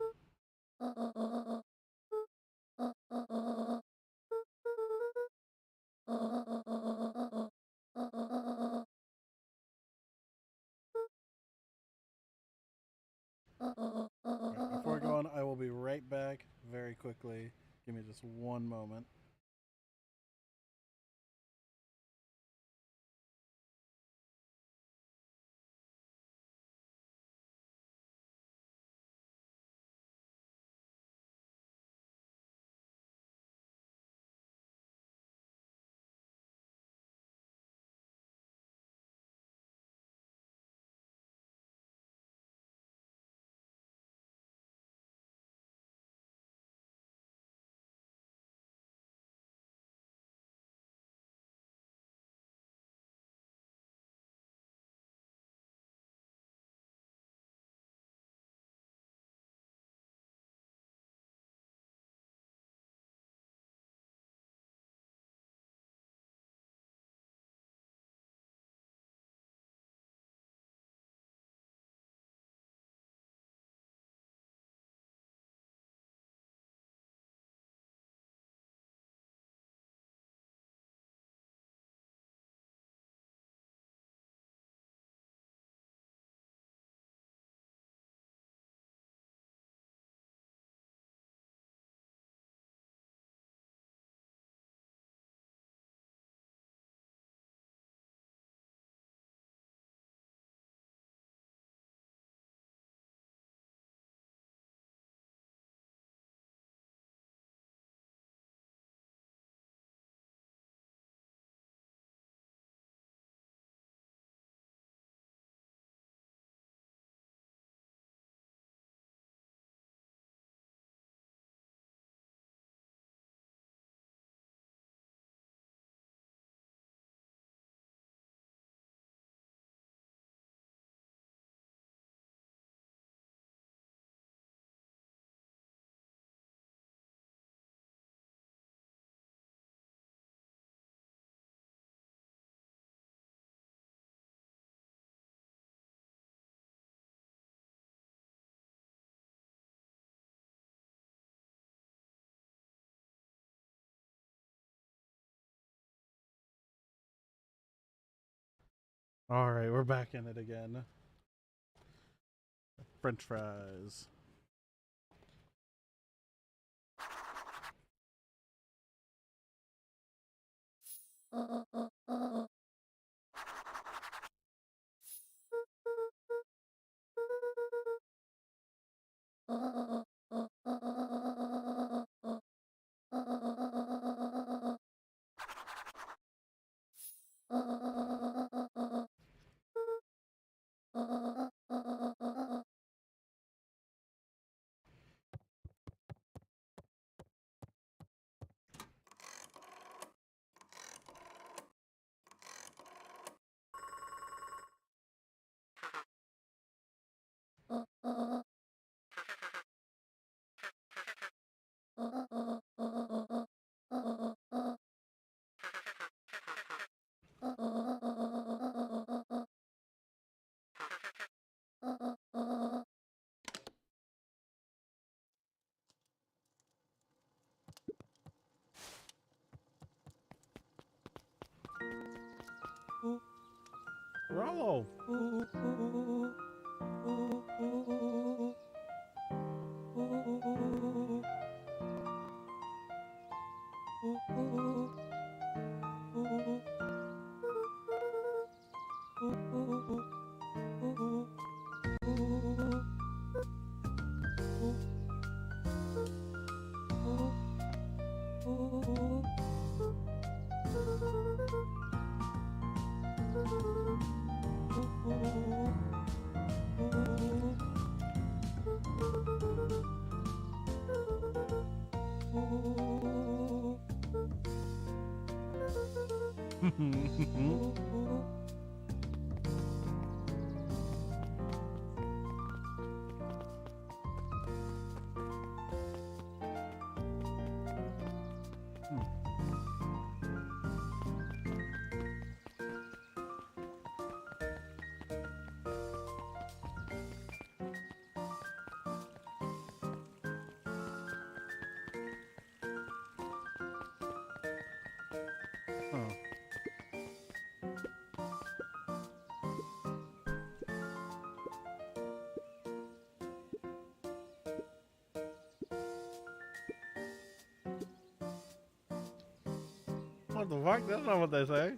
Right, before going, I will be right back very quickly. Give me just one moment. All right, we're back in it again. French fries. Rollo. Oh. What the fuck? That's not what they say.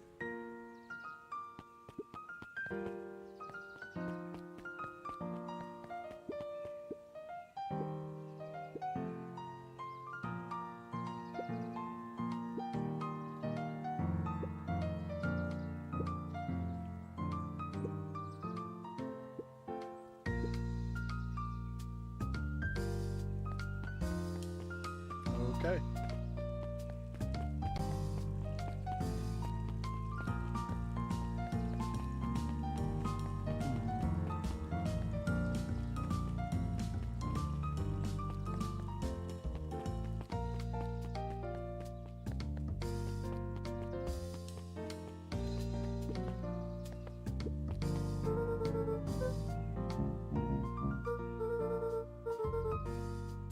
Okay.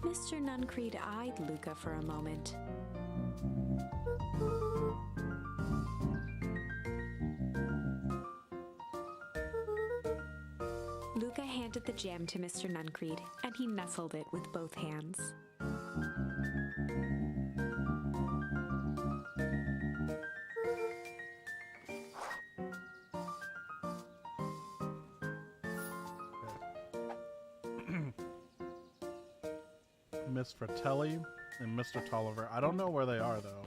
Mr. Nuncreed eyed Luca for a moment. Luca handed the jam to Mr. Nuncreed, and he nestled it with both hands. Miss Fratelli and Mr. Tolliver. I don't know where they are though.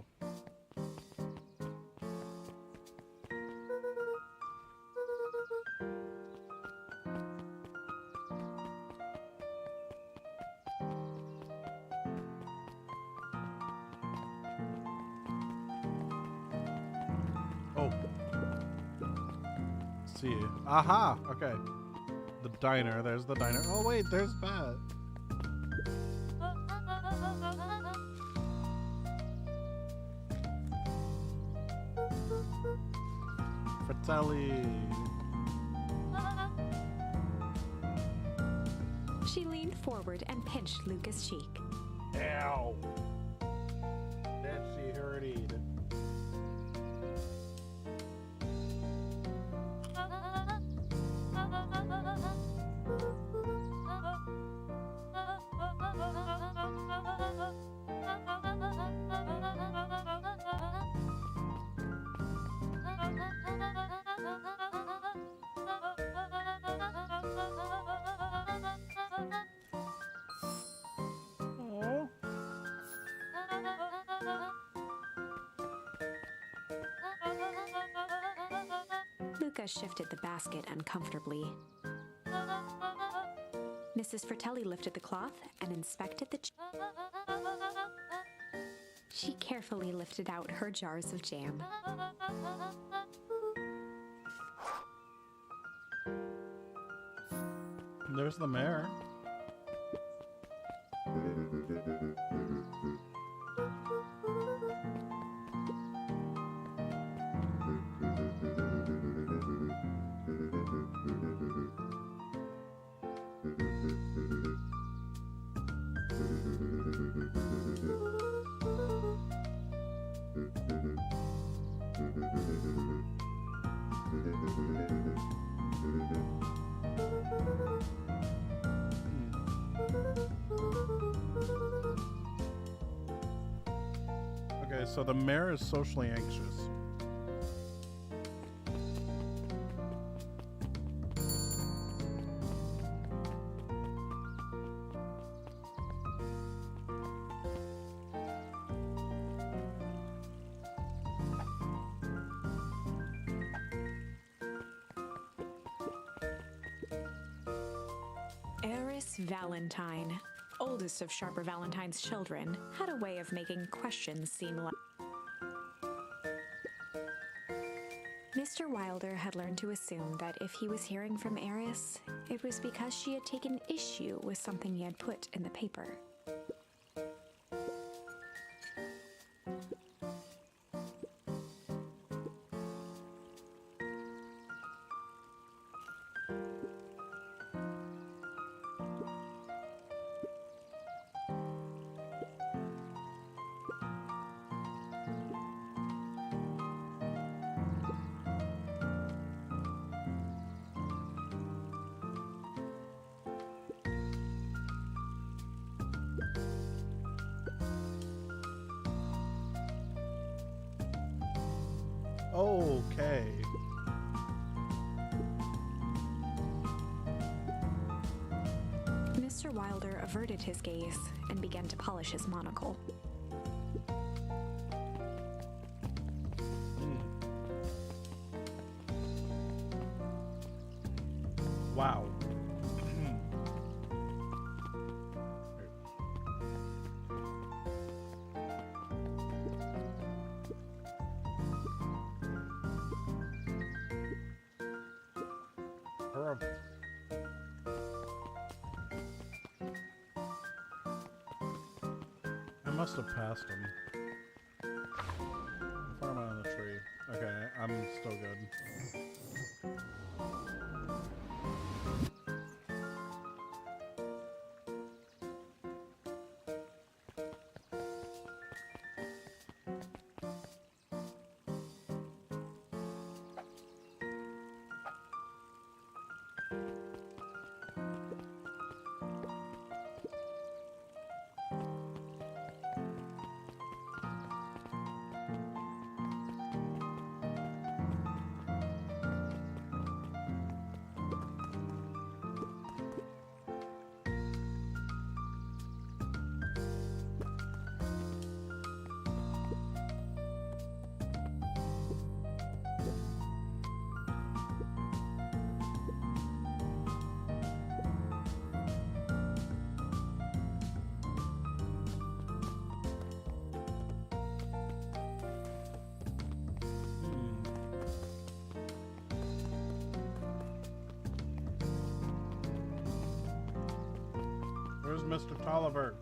Oh. See. Aha! Okay. The diner. There's the diner. Oh wait, there's Bat. Fratelli. She leaned forward and pinched Luca's cheek. Ow. That she hurted. Oh. Luca shifted the basket uncomfortably. Mrs. Fratelli lifted the cloth and inspected the She carefully lifted out her jars of jam. There's the mayor. Okay, so the mayor is socially anxious. Eris Valentine, oldest of Sharper Valentine's children, had a way of making questions seem like... Mr. Wilder had learned to assume that if he was hearing from Eris, it was because she had taken issue with something he had put in the paper. Okay. Mr. Wilder averted his gaze and began to polish his monocle. Wow. I must have passed him. How far am I on the tree? Okay, I'm still good. Where's Mr. Tolliver?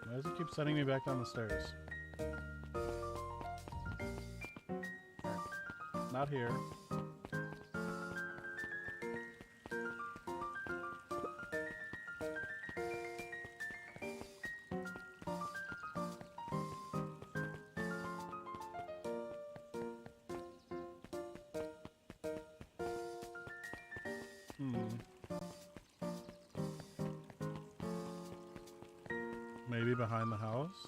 Why does he keep sending me back down the stairs? Alright. Not here. Maybe behind the house?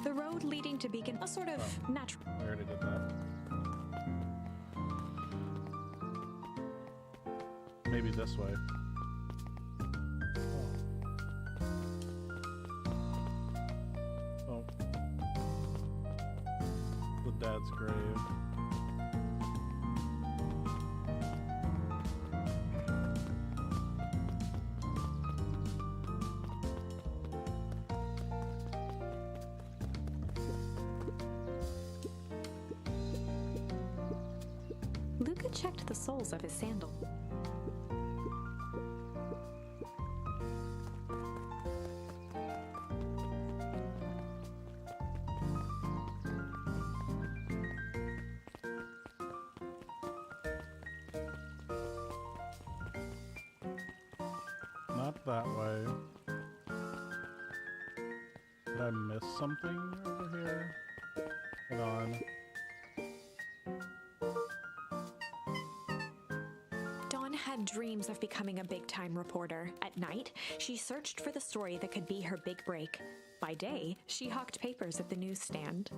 The road leading to Beacon, a sort of natural. I already did that. Maybe this way. Oh. The dad's grave. Luca checked the soles of his sandal. Not that way. Did I miss something over here? Hang on. Dawn had dreams of becoming a big-time reporter. At night, she searched for the story that could be her big break. By day, she hawked papers at the newsstand.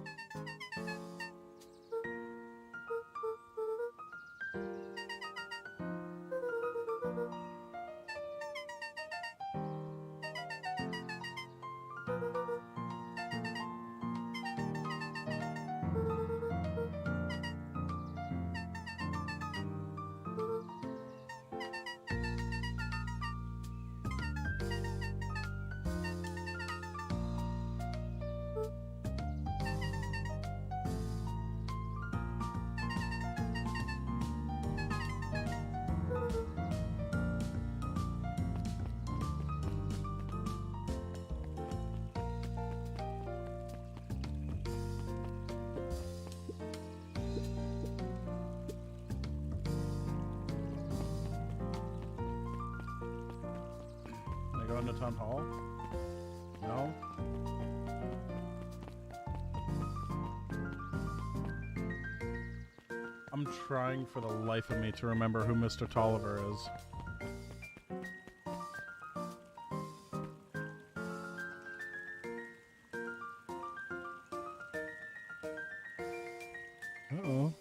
Going to town hall? No? I'm trying for the life of me to remember who Mr. Tolliver is. Uh-oh.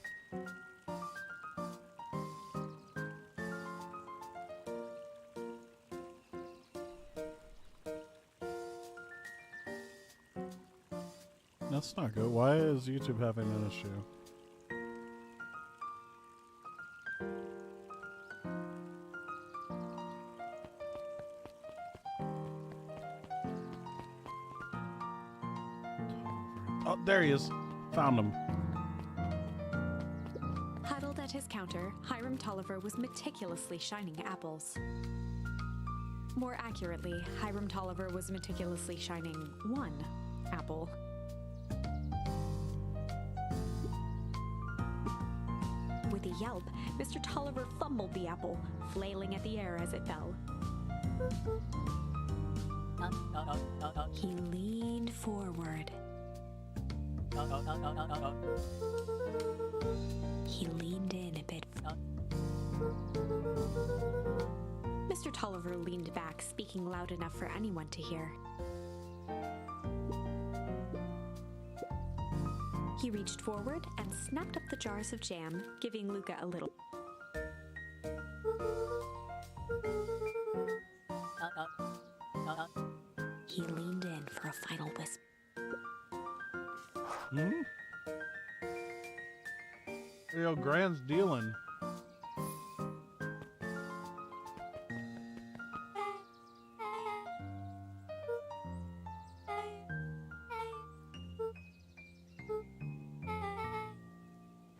That's not good. Why is YouTube having an issue? Oh, there he is. Found him. Huddled at his counter, Hiram Tolliver was meticulously shining apples. More accurately, Hiram Tolliver was meticulously shining one apple. With a yelp, Mr. Tolliver fumbled the apple, flailing at the air as it fell. He leaned forward. He leaned in a bit. Mr. Tolliver leaned back, speaking loud enough for anyone to hear. He reached forward and snapped up the jars of jam, giving Luca a little. He leaned in for a final whisper. Hmm? Yo, Grant's dealing.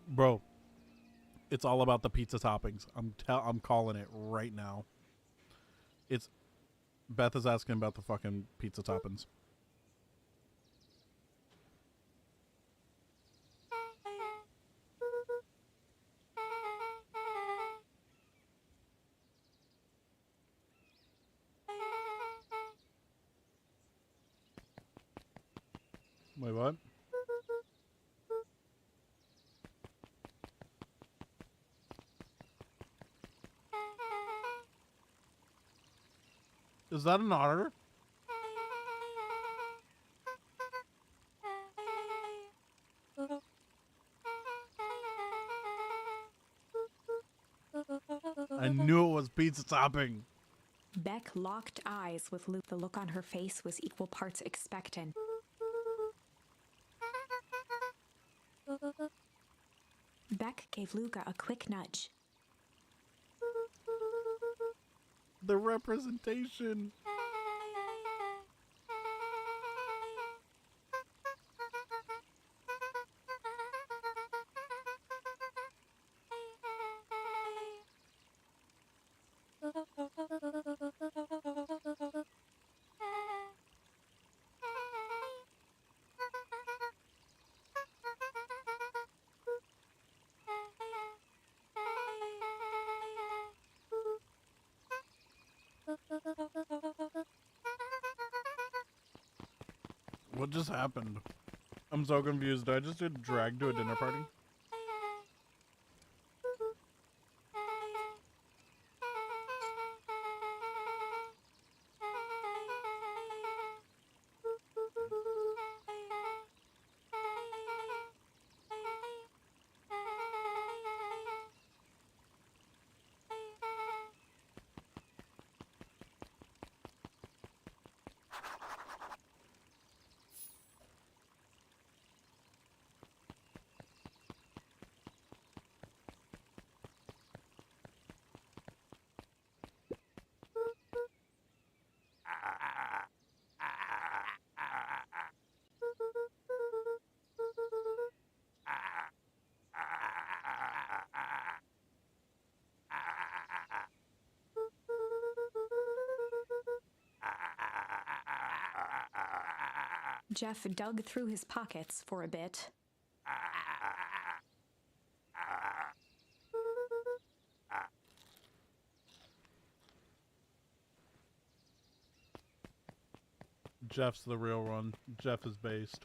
Bro, it's all about the pizza toppings. I'm calling it right now. It's Beth is asking about the fucking pizza toppings. Wait, what? Is that an otter? I knew it was pizza topping. Beck locked eyes with Luke. The look on her face was equal parts expectant. Beck gave Luca a quick nudge. The representation. What just happened? I'm so confused. Did I just get dragged to a dinner party? Jeff dug through his pockets for a bit. Jeff's the real one. Jeff is based.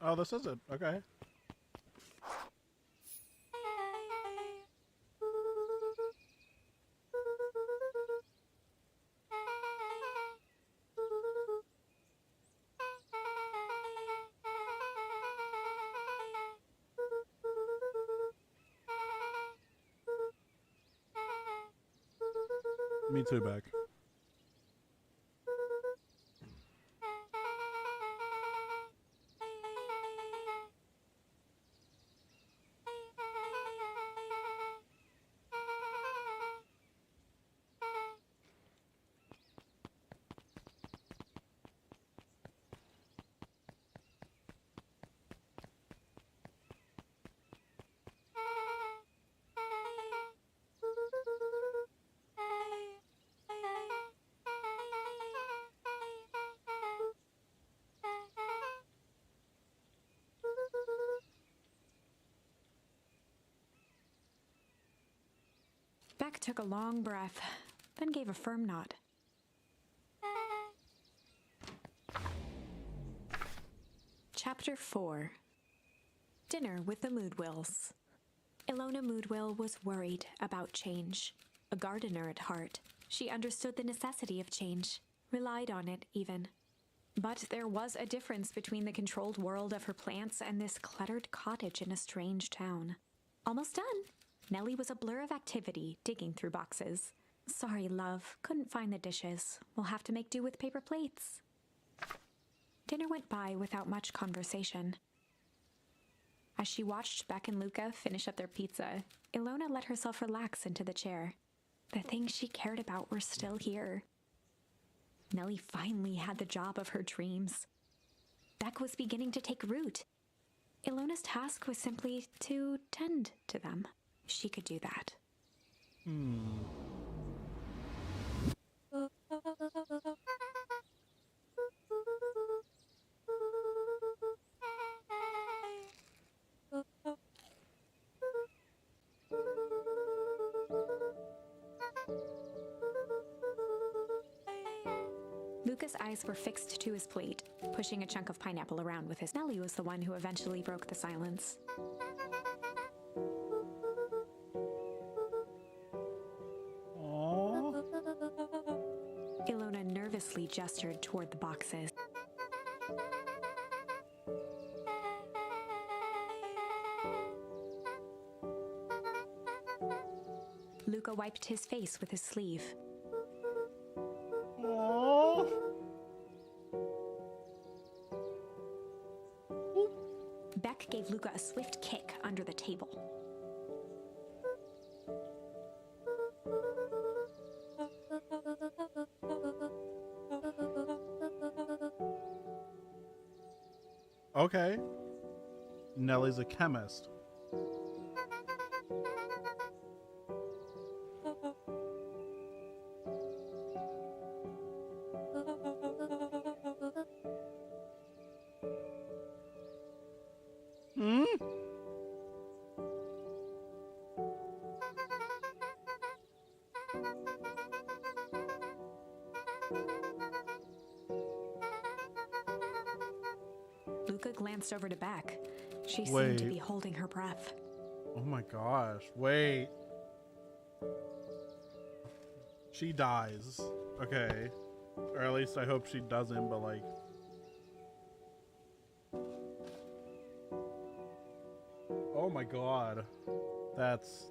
Oh, this is it. Okay. Me too, Beck. Beck took a long breath, then gave a firm nod. Chapter 4. Dinner with the Moodwills. Ilona Moodwill was worried about change. A gardener at heart, she understood the necessity of change, relied on it even. But there was a difference between the controlled world of her plants and this cluttered cottage in a strange town. Almost done. Nellie was a blur of activity, digging through boxes. Sorry, love, couldn't find the dishes. We'll have to make do with paper plates. Dinner went by without much conversation. As she watched Beck and Luca finish up their pizza, Ilona let herself relax into the chair. The things she cared about were still here. Nellie finally had the job of her dreams. Beck was beginning to take root. Ilona's task was simply to tend to them. She could do that. Luca's eyes were fixed to his plate, pushing a chunk of pineapple around with his. Nellie was the one who eventually broke the silence. Aww. Ilona nervously gestured toward the boxes. Luca wiped his face with his sleeve. Aww. Beck gave Luca a swift kick under the table. Okay. Nellie's a chemist. Hmm? Luca glanced over to Beck. She seemed Wait. to be holding her breath. Oh my gosh. Wait. She dies. Okay. Or at least I hope she doesn't, but like... Oh my god. That's...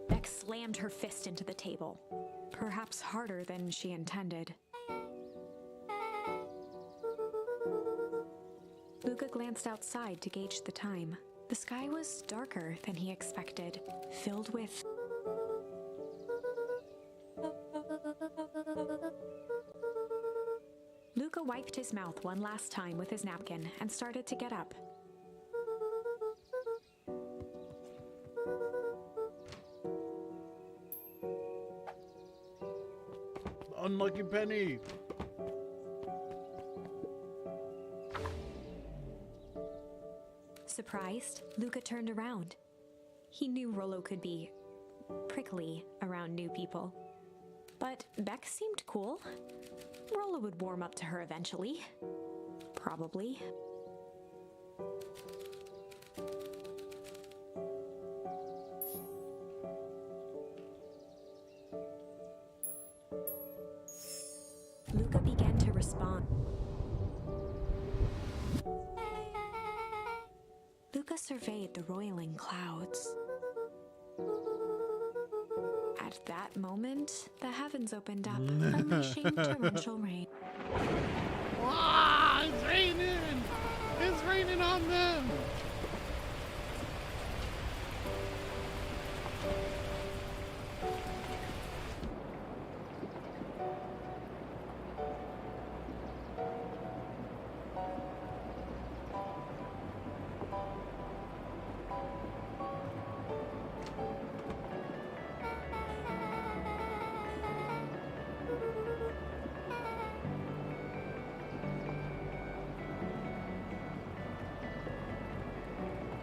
Beck slammed her fist into the table, perhaps harder than she intended. Luca glanced outside to gauge the time. The sky was darker than he expected, filled with... Luca wiped his mouth one last time with his napkin and started to get up. Unlucky penny! Surprised, Luca turned around. He knew Rollo could be prickly around new people. But Beck seemed cool. Rollo would warm up to her eventually. Probably. Luca began to respond. Luca surveyed the roiling clouds. At that moment, the heavens opened up, unleashing torrential rain. Ah, it's raining! It's raining on them!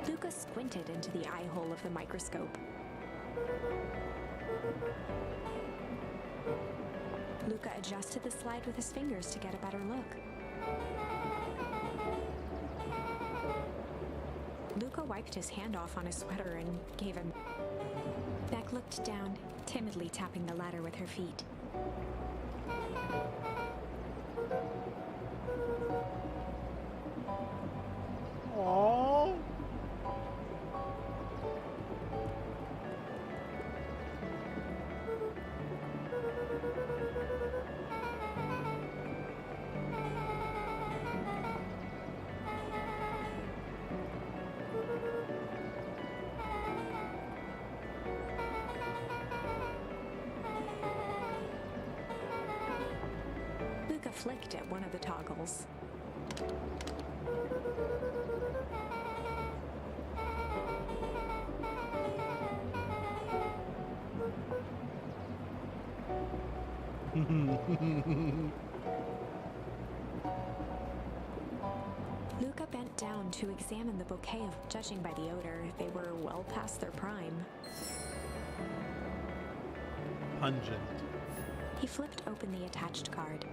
Luca squinted into the eye hole of the microscope. Luca adjusted the slide with his fingers to get a better look. Luca wiped his hand off on his sweater and gave him. Beck looked down, timidly tapping the ladder with her feet. Aww. Luca flicked at one of the toggles. Luca bent down to examine the bouquet of, judging by the odor, they were well past their prime. Pungent. He flipped open the attached card.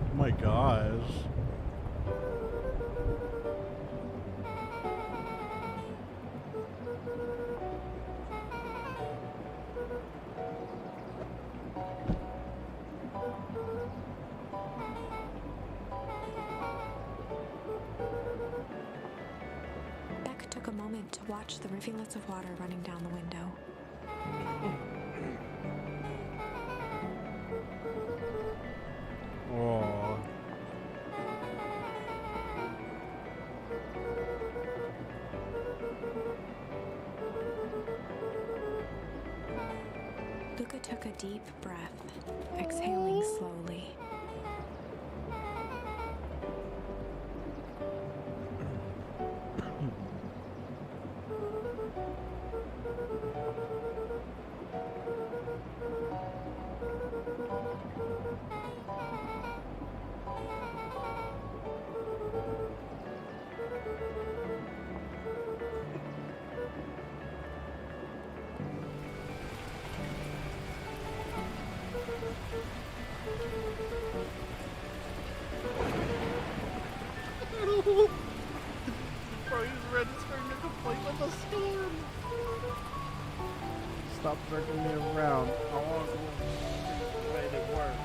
Oh my gosh. Beck took a moment to watch the rivulets of water running down the window. Oh. Luca took a deep breath, exhaling slowly. Bro, he's registering a complaint with the storm. Stop jerking me around. I want to make it work.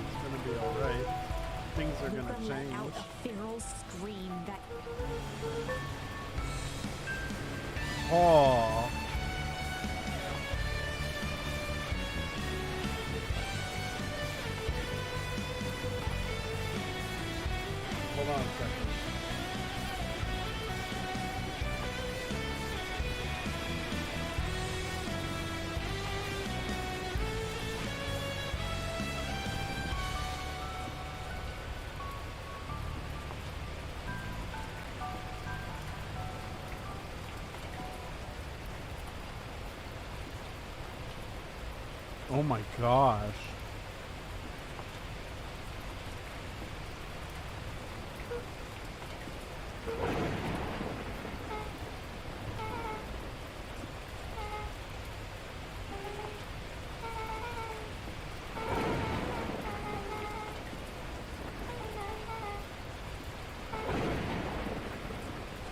It's gonna be alright. Things are Luca gonna let change. out a feral scream that Oh. Hold on a second. Oh my gosh.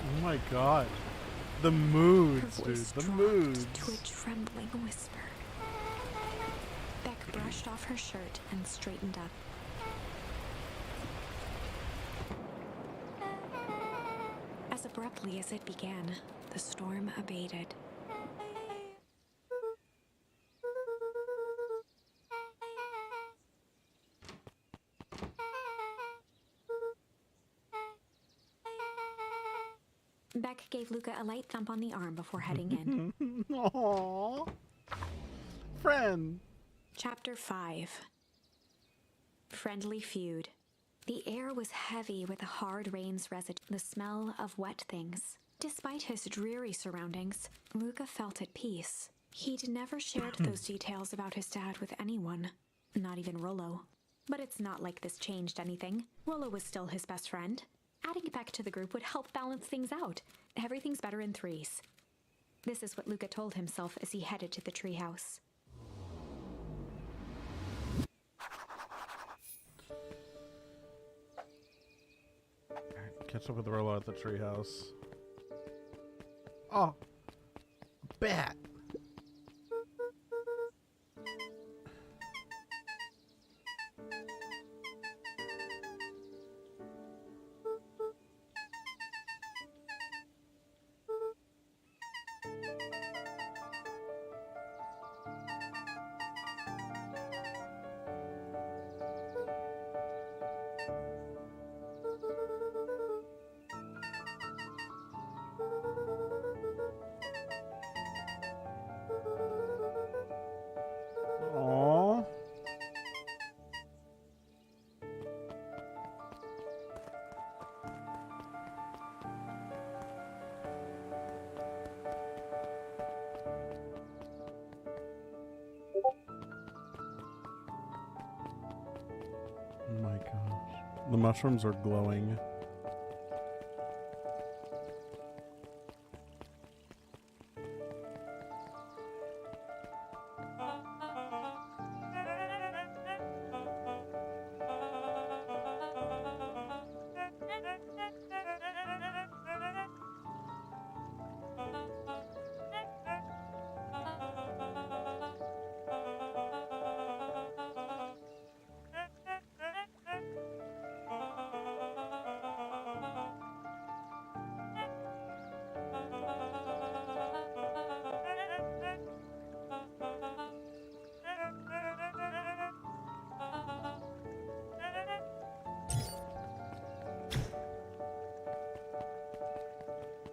Oh my god. The moods, Her dude. voice The dropped moods. to a trembling whisper. Beck brushed off her shirt and straightened up. As abruptly as it began, the storm abated. Beck gave Luca a light thump on the arm before heading in. Aww. Friend. Chapter 5. Friendly Feud. The air was heavy with the hard rain's residue, the smell of wet things. Despite his dreary surroundings, Luca felt at peace. He'd never shared those details about his dad with anyone, not even Rollo. But it's not like this changed anything. Rollo was still his best friend. Adding Beck to the group would help balance things out. Everything's better in threes. This is what Luca told himself as he headed to the treehouse. Catch up with Rollo at the treehouse. Oh, bat. Aww. Oh my gosh. The mushrooms are glowing.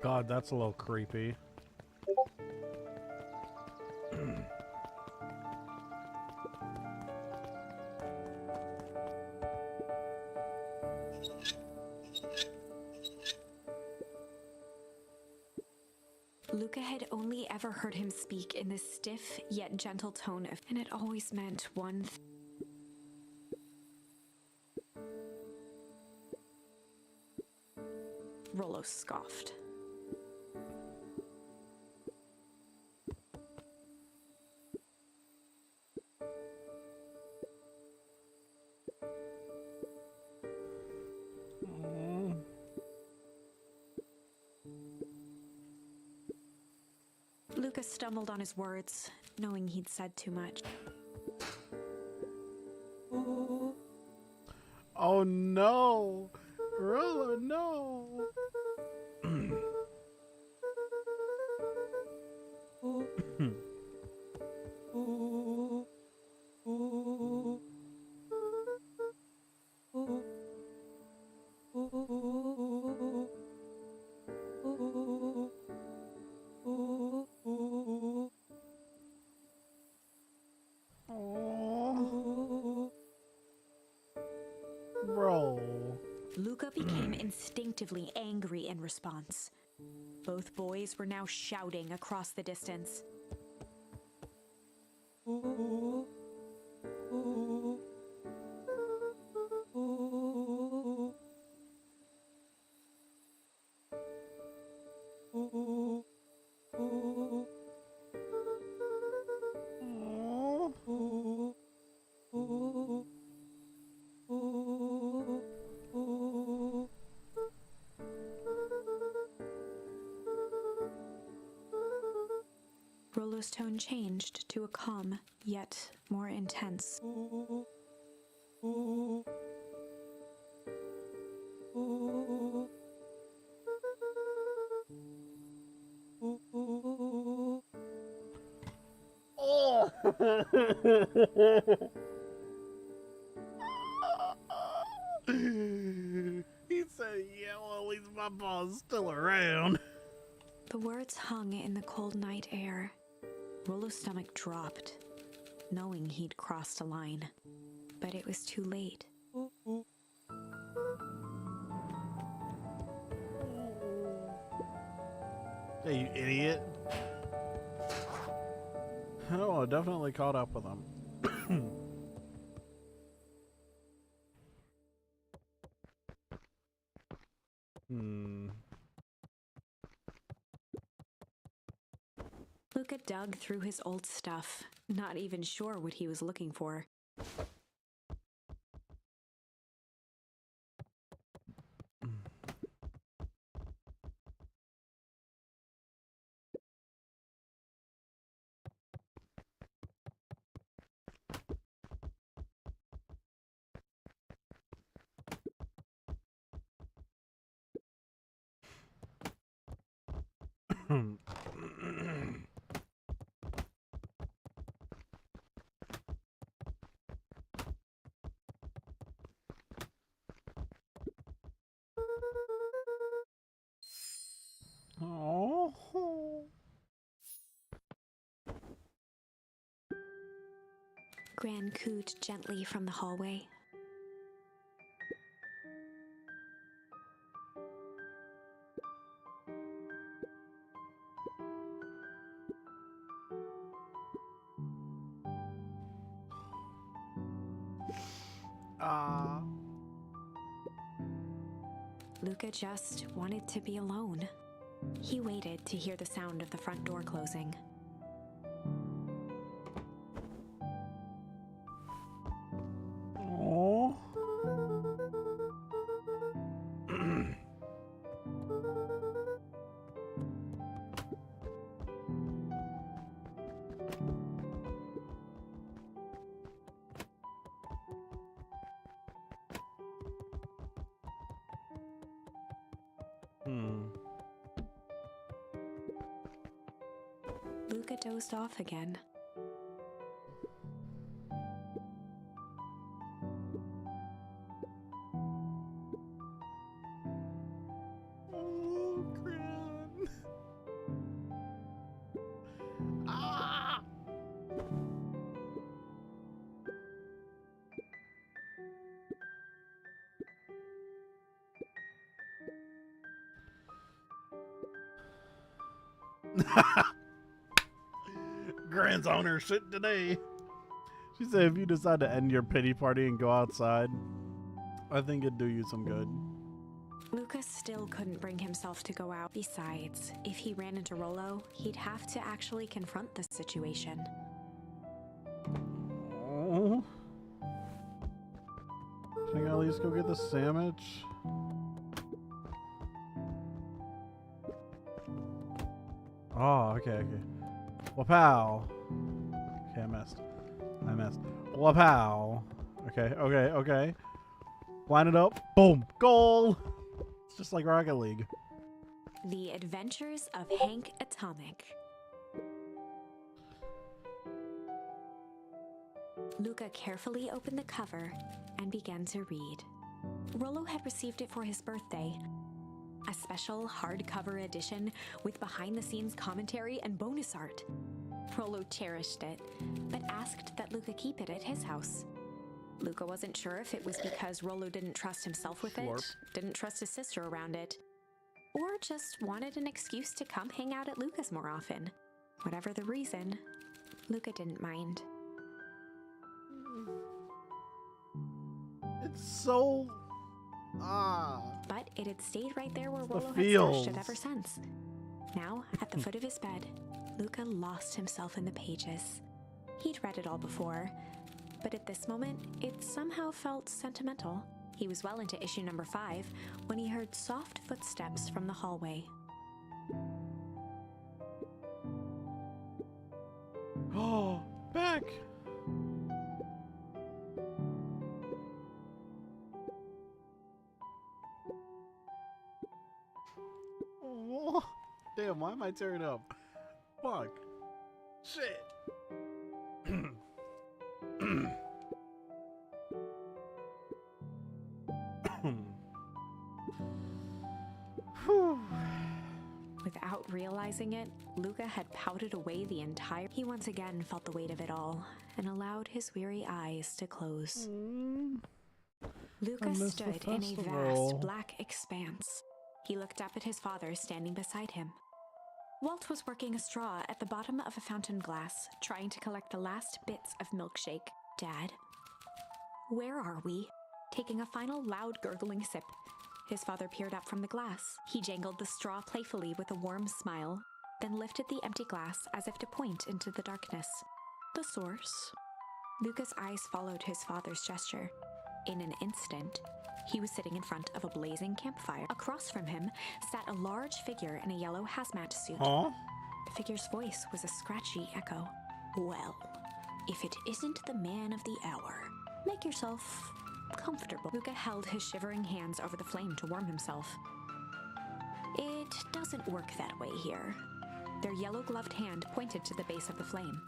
God, that's a little creepy. Luca had only ever heard him speak in this stiff yet gentle tone, and it always meant one thing. Rollo scoffed. Luca stumbled on his words, knowing he'd said too much. Oh no! Rollo, no! Luca became instinctively angry in response. Both boys were now shouting across the distance. Rollo's tone changed to a calm, yet more intense. He said, yeah, well, at least my ball's still around. The words hung in the cold night air. Rollo's stomach dropped, knowing he'd crossed a line. But it was too late. Hey, you idiot. Oh, I definitely caught up with him. Luca dug through his old stuff, not even sure what he was looking for. Oh. Gran cooed gently from the hallway. Luca just wanted to be alone. He waited to hear the sound of the front door closing. Oh. Luca dozed off again. Oh, Gran. Ah! Gran's on her shit today. She said if you decide to end your pity party and go outside, I think it'd do you some good. Luca still couldn't bring himself to go out. Besides, if he ran into Rollo, he'd have to actually confront the situation. Oh. Should I at least go get the sandwich? Oh, okay. Well, pal. Okay, I missed. Well, pal. Okay. Line it up. Boom. Goal. It's just like Rocket League. The Adventures of Hank Atomic. Luca carefully opened the cover and began to read. Rollo had received it for his birthday. A special hardcover edition with behind-the-scenes commentary and bonus art. Rollo cherished it, but asked that Luca keep it at his house. Luca wasn't sure if it was because Rollo didn't trust himself with it, didn't trust his sister around it, or just wanted an excuse to come hang out at Luca's more often. Whatever the reason, Luca didn't mind. It's so... But it had stayed right there where The Rollo had feels. stashed it ever since. Now, at the foot of his bed, Luca lost himself in the pages. He'd read it all before, but at this moment, it somehow felt sentimental. He was well into issue number 5 when he heard soft footsteps from the hallway. Oh, back! Oh, damn, why am I tearing up? Fuck. Shit. Whew. Without realizing it, Luca had pouted away the entire. He once again felt the weight of it all and allowed his weary eyes to close. Luca missed the stood in a festival. vast black expanse. He looked up at his father standing beside him. Walt was working a straw at the bottom of a fountain glass, trying to collect the last bits of milkshake. Dad? Where are we? Taking a final loud gurgling sip, his father peered up from the glass. He jangled the straw playfully with a warm smile, then lifted the empty glass as if to point into the darkness. The source? Luca's eyes followed his father's gesture. In an instant, he was sitting in front of a blazing campfire. Across from him sat a large figure in a yellow hazmat suit. Huh? The figure's voice was a scratchy echo. Well, if it isn't the man of the hour, make yourself comfortable. Luca held his shivering hands over the flame to warm himself. It doesn't work that way here. Their yellow-gloved hand pointed to the base of the flame.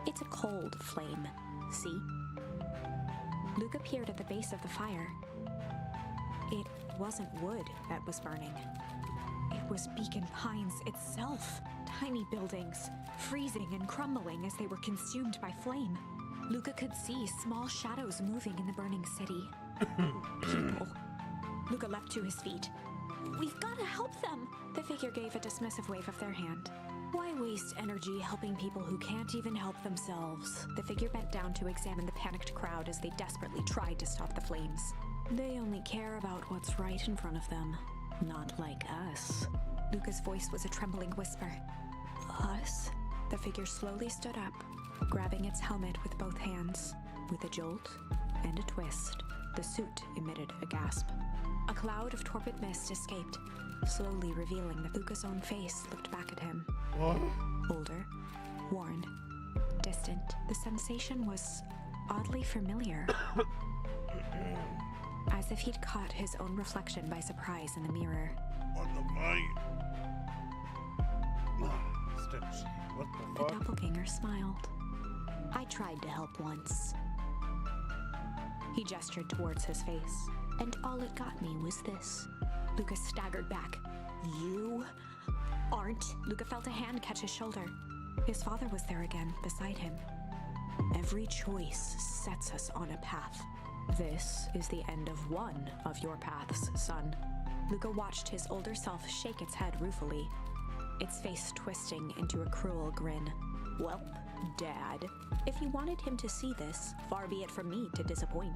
It's a cold flame, see? Luca peered at the base of the fire. It wasn't wood that was burning. It was Beacon Pines itself. Tiny buildings, freezing and crumbling as they were consumed by flame. Luca could see small shadows moving in the burning city. People. Luca leapt to his feet. We've got to help them! The figure gave a dismissive wave of their hand. Why waste energy helping people who can't even help themselves? The figure bent down to examine the panicked crowd as they desperately tried to stop the flames. They only care about what's right in front of them, not like us. Luca's voice was a trembling whisper. Us? The figure slowly stood up, grabbing its helmet with both hands. With a jolt and a twist, the suit emitted a gasp. A cloud of torpid mist escaped, slowly revealing that Luca's own face looked back at him. What? Older, worn, distant. The sensation was oddly familiar. As if he'd caught his own reflection by surprise in the mirror. What the fuck? Steps. What The the fuck? doppelganger smiled. I tried to help once. He gestured towards his face, and all it got me was this. Luca staggered back. You aren't. Luca felt a hand catch his shoulder. His father was there again, beside him. Every choice sets us on a path. This is the end of one of your paths, son. Luca watched his older self shake its head ruefully, its face twisting into a cruel grin. Welp, Dad, if you wanted him to see this, far be it from me to disappoint.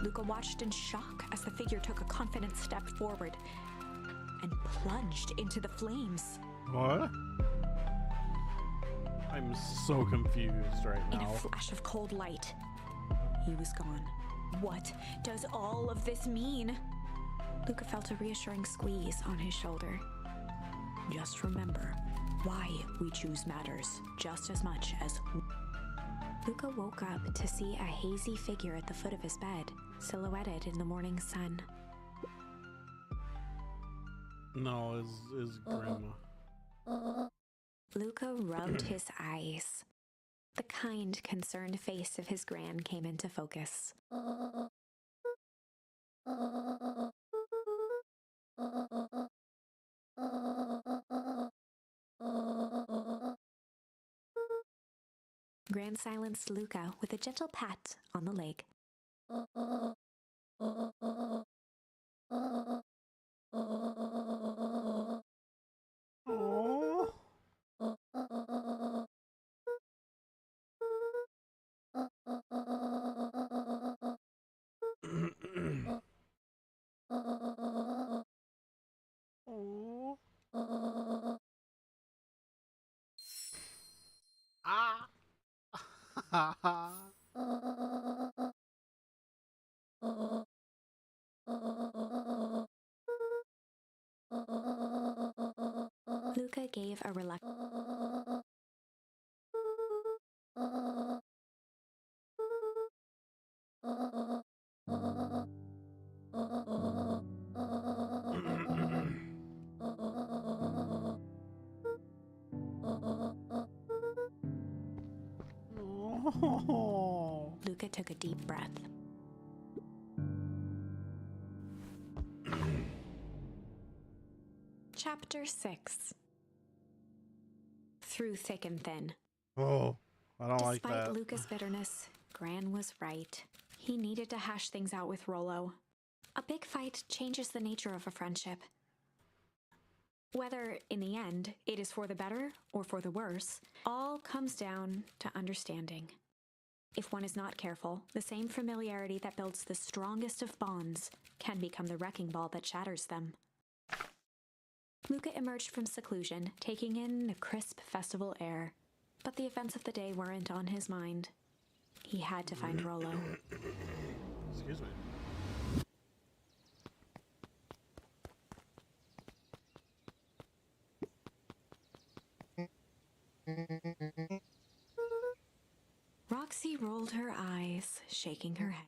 Luca watched in shock as the figure took a confident step forward and plunged into the flames. What? I'm so confused right In now. a flash of cold light, he was gone. What does all of this mean? Luca felt a reassuring squeeze on his shoulder. Just remember, why we choose matters just as much as... Luca woke up to see a hazy figure at the foot of his bed, silhouetted in the morning sun. No, is grandma. Luca rubbed his eyes. The kind, concerned face of his gran came into focus. Gran silenced Luca with a gentle pat on the leg. Oh. Oh. Ah! Luca gave a reluctant... Oh. Luca took a deep breath. Chapter 6. Through thick and thin. Oh, I don't like Despite that. Luca's bitterness, Gran was right. He needed to hash things out with Rollo. A big fight changes the nature of a friendship. Whether, in the end, it is for the better or for the worse, all comes down to understanding. If one is not careful, the same familiarity that builds the strongest of bonds can become the wrecking ball that shatters them. Luca emerged from seclusion, taking in the crisp festival air. But the events of the day weren't on his mind. He had to find Rollo. Excuse me. Roxy rolled her eyes, shaking her head.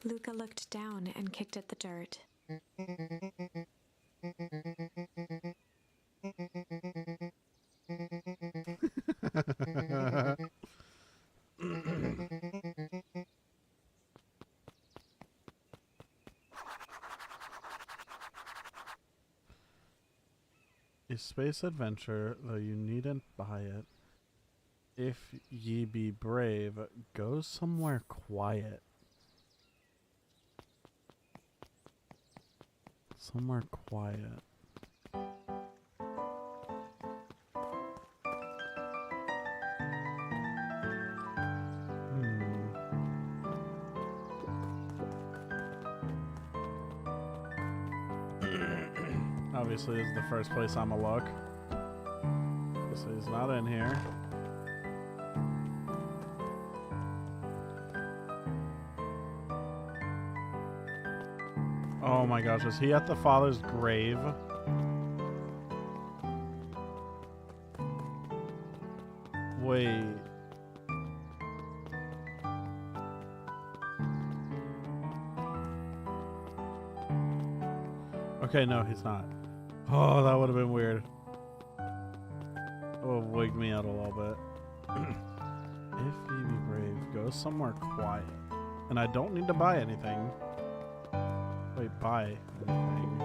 Luca looked down and kicked at the dirt. A space adventure, though you needn't buy it. If ye be brave, go somewhere quiet. Somewhere quiet. Obviously, this is the first place I'ma look. So he's not in here. Oh my gosh, is he at the father's grave? Wait. Okay, no, he's not. Oh, that would have been weird. Oh, wigged me out a little bit. If you be brave, go somewhere quiet. And I don't need to buy anything. Wait, buy anything.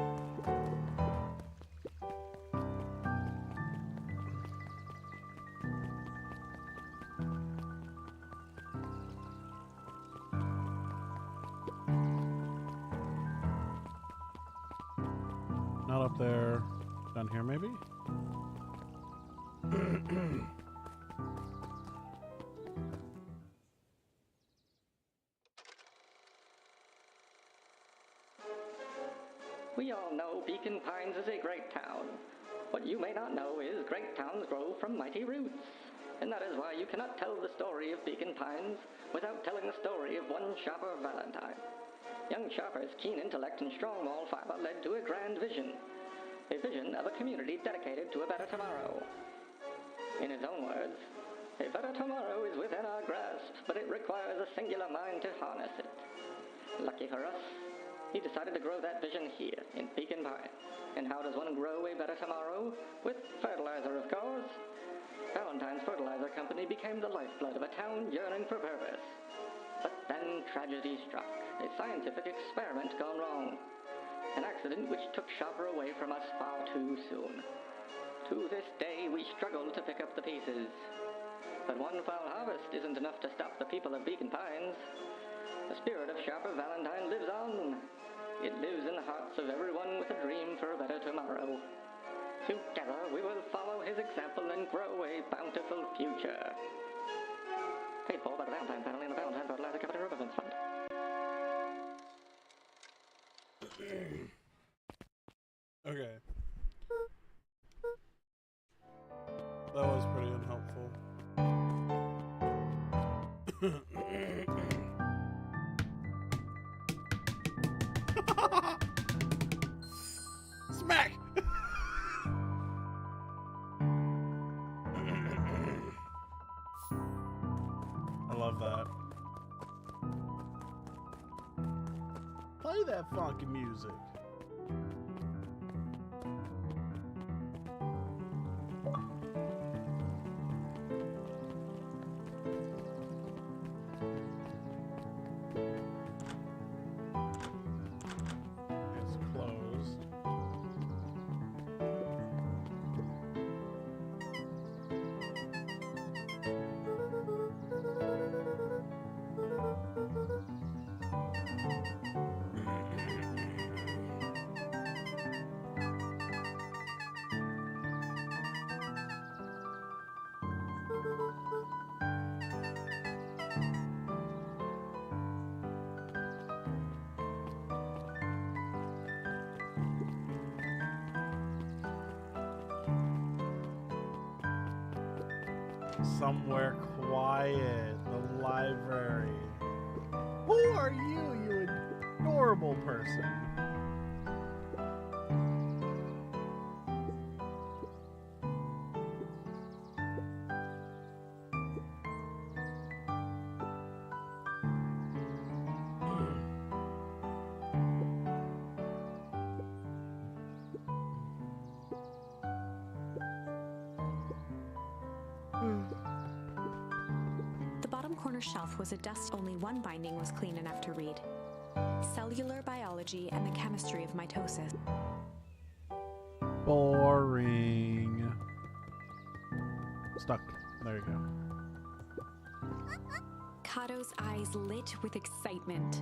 Not up there. Down here, maybe? We all know Beacon Pines is a great town. What you may not know is great towns grow from mighty roots. And that is why you cannot tell the story of Beacon Pines without telling the story of one Shopper Valentine. Young Shopper's keen intellect and strong moral fiber led to a grand vision. A vision of a community dedicated to a better tomorrow. In his own words, a better tomorrow is within our grasp, but it requires a singular mind to harness it. Lucky for us, he decided to grow that vision here in Beacon Pines. And how does one grow a better tomorrow? With fertilizer, of course. Valentine's Fertilizer Company became the lifeblood of a town yearning for purpose. But then tragedy struck. A scientific experiment gone wrong. An accident which took Shopper away from us far too soon. To this day, we struggle to pick up the pieces. But one foul harvest isn't enough to stop the people of Beacon Pines. The spirit of Shopper Valentine lives on. It lives in the hearts of everyone with a dream for a better tomorrow. Together, we will follow his example and grow a bountiful future. Paid for by the Valentine family and the Valentine Fertilizer Company Remembrance Fund. Okay. That was pretty unhelpful. Smack! I love that. Hi there, fucking music. It's closed. Somewhere quiet, the library. Who are you, you adorable person? The bottom corner shelf was a dust. Only one binding was clean enough to read. Cellular biology and the chemistry of mitosis. Boring. Stuck. There you go. Kato's eyes lit with excitement.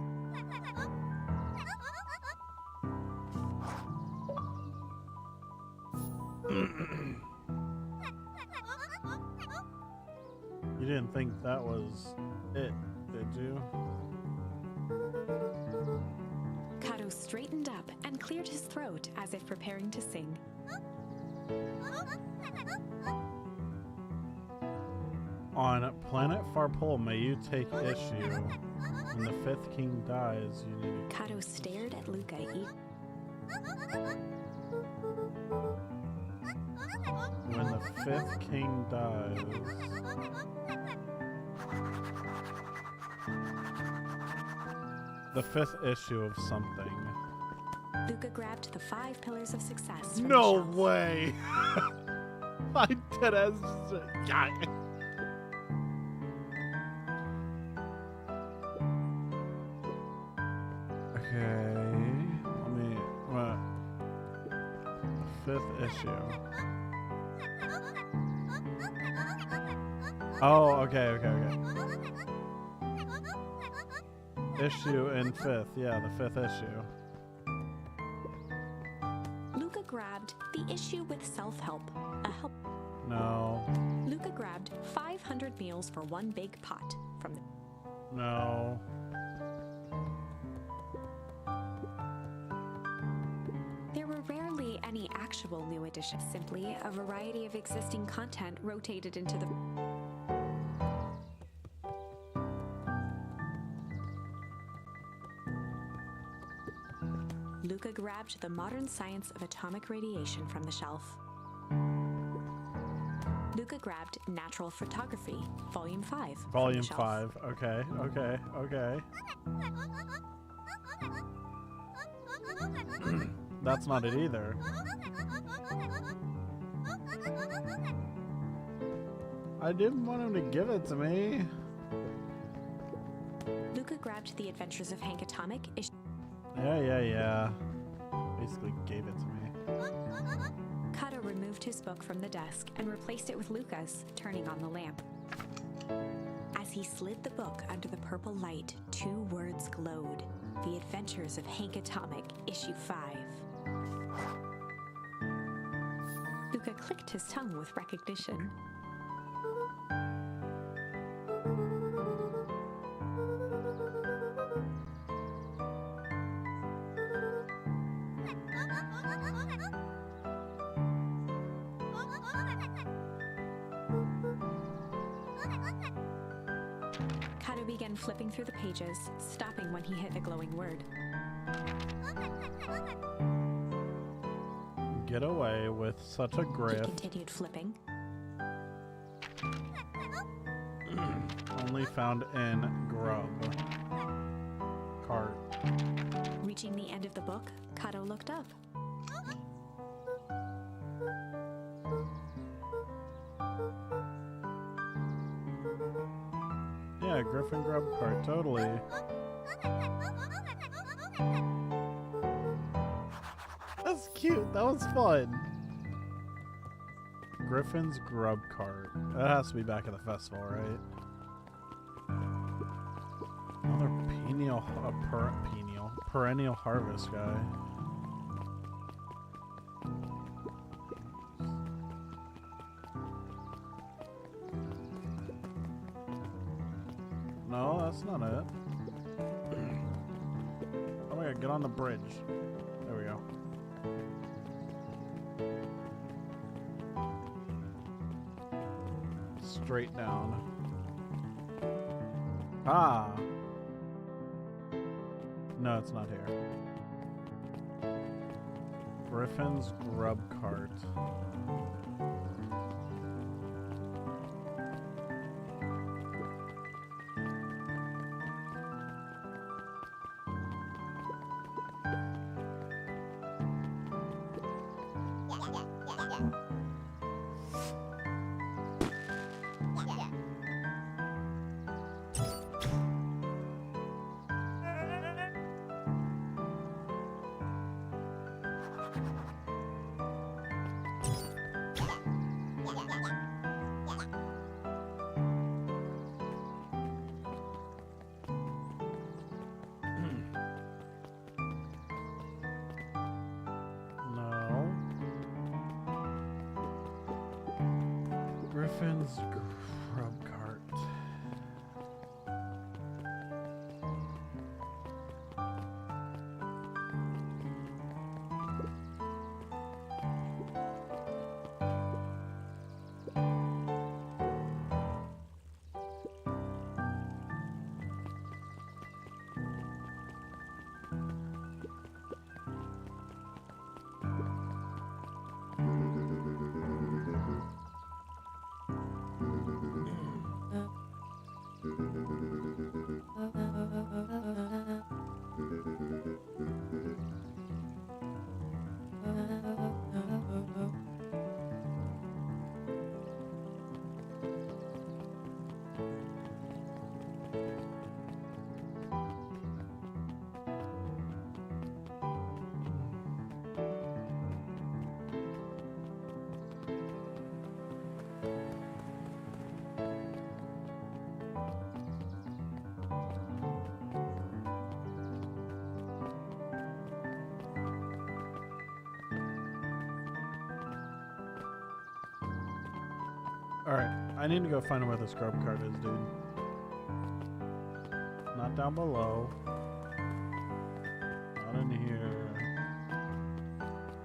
You didn't think that was it, did you? Kato straightened up and cleared his throat as if preparing to sing. On planet Farpole, may you take issue. When the fifth king dies, you need Kato stared at Luca. When the fifth king dies. The fifth issue of something. Luca grabbed the 5 pillars of success from No the shelf. way! I did as yeah. Okay, let me. Fifth issue. Oh, okay. Issue in fifth, yeah, the fifth issue. Luca grabbed the issue with self-help. A help. No, Luca grabbed 500 meals for one big pot from the. no. There were rarely any actual new additions, simply a variety of existing content rotated into the. Luca grabbed the modern science of atomic radiation from the shelf. Luca grabbed natural photography, volume 5. from the Volume shelf. 5. Okay. That's not it either. I didn't want him to give it to me. Luca grabbed the Adventures of Hank Atomic, issue. Yeah. Basically gave it to me. Kato removed his book from the desk and replaced it with Luca's, turning on the lamp. As he slid the book under the purple light, 2 words glowed. The Adventures of Hank Atomic, issue 5. Luca clicked his tongue with recognition. Kato began flipping through the pages, stopping when he hit a glowing word. Get away with such a He grift. continued flipping. Only found in Grub. Cart. Reaching the end of the book, Kato looked up. Yeah, Griffin grub cart, totally. That's cute. That was fun. Griffin's grub cart. That has to be back at the festival, right? Another perennial harvest guy. No, that's not it. Oh my god, get on the bridge. There we go. Straight down. Ah! No, it's not here. Griffin's grub cart. No. Griffin's grub cart. Alright, I need to go find where the scrub cart is, dude. Not down below. Not in here.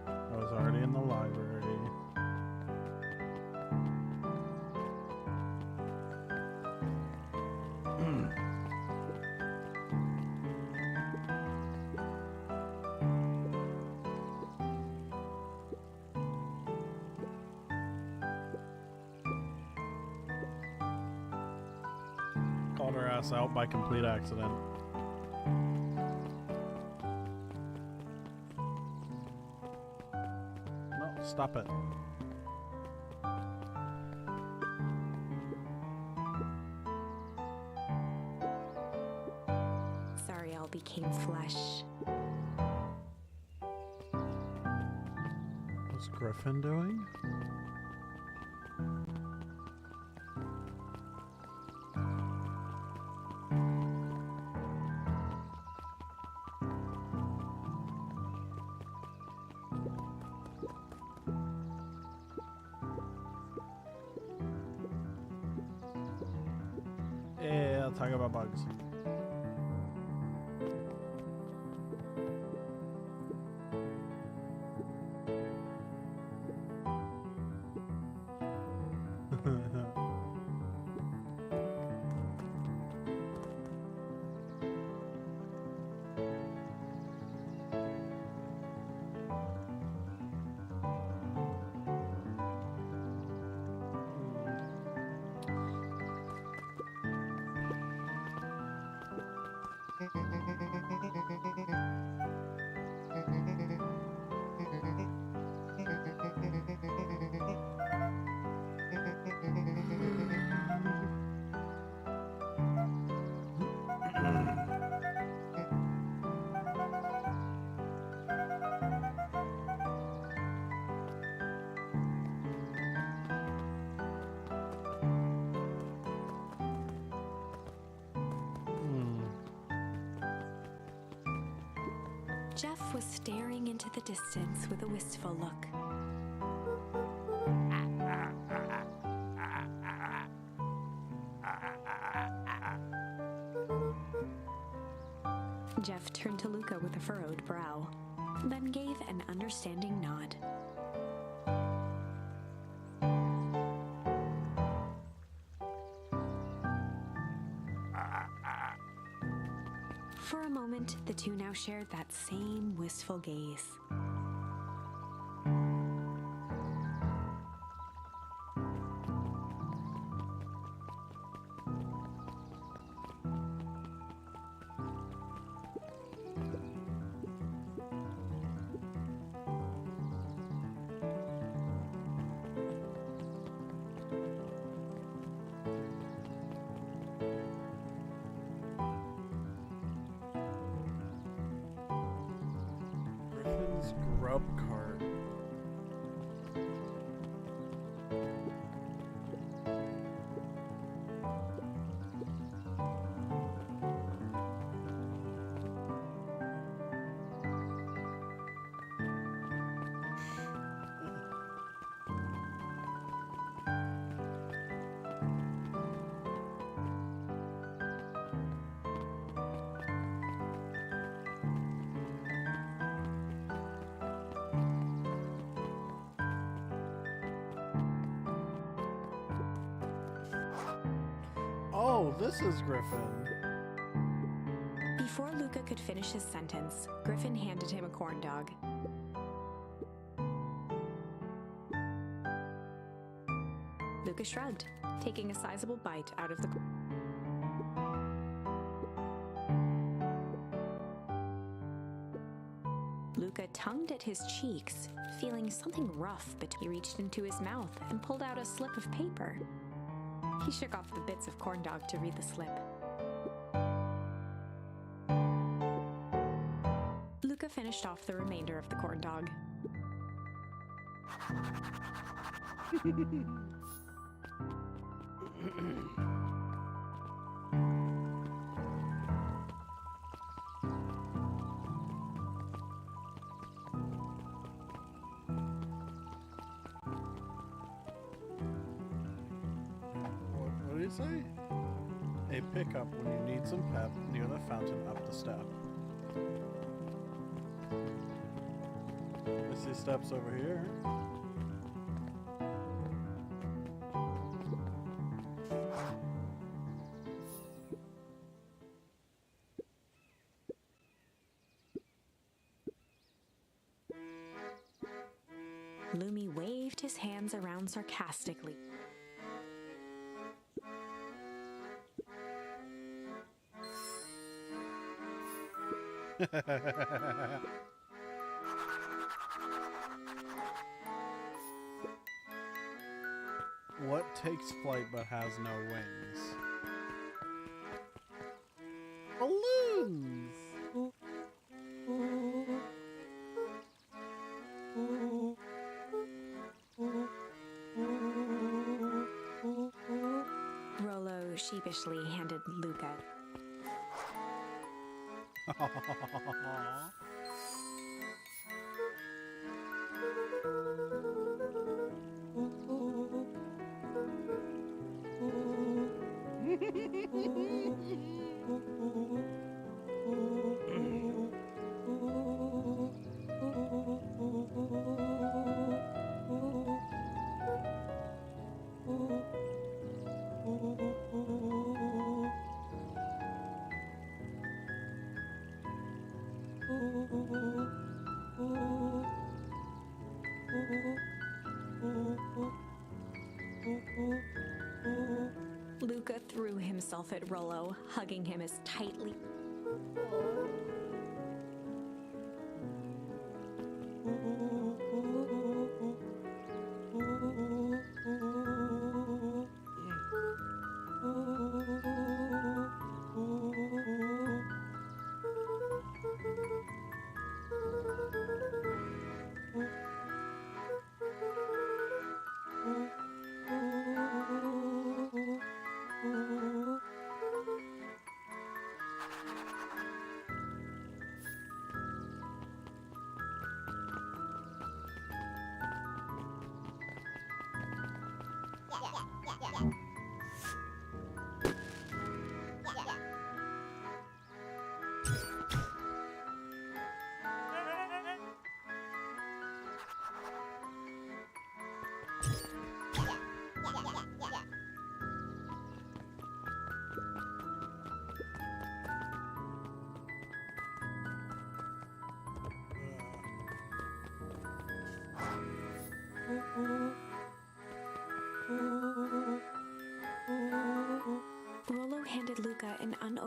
I was already in the library. Called her ass out by complete accident. No, stop it. Sorry, all became flesh. What's Griffin doing? Yeah, I'll talk about bugs. Jeff was staring into the distance with a wistful look. Jeff turned to Luca with a furrowed brow, then gave an understanding nod. For a moment, the two now shared that same wistful gaze. Griffin's grub cart. Oh, this is Griffin. Before Luca could finish his sentence, Griffin handed him a corn dog. Luca shrugged, taking a sizable bite out of the Luca tongued at his cheeks, feeling something rough, but he reached into his mouth and pulled out a slip of paper. He shook off the bits of corn dog to read the slip. Luca finished off the remainder of the corn dog. What did he say? A pickup when you need some pep near the fountain up the step. I see steps over here. Lumi waved his hands around sarcastically. What takes flight but has no wings? Balloons! Rollo sheepishly handed Luca. Luca threw himself at Rollo, hugging him as tightly.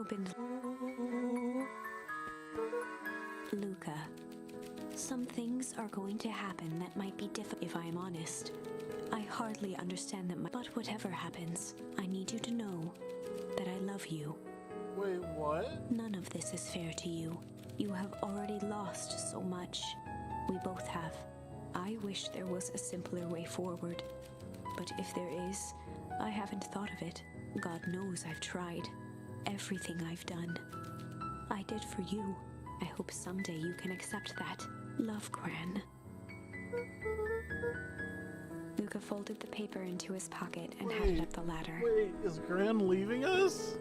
opened. Luca, some things are going to happen that might be difficult if I am honest. I hardly understand them, but whatever happens, I need you to know that I love you. Wait, what? None of this is fair to you. You have already lost so much. We both have. I wish there was a simpler way forward. But if there is, I haven't thought of it. God knows I've tried. Everything I've done, I did for you. I hope someday you can accept that. Love, Gran. Luca folded the paper into his pocket and headed up the ladder. Wait, is Gran leaving us?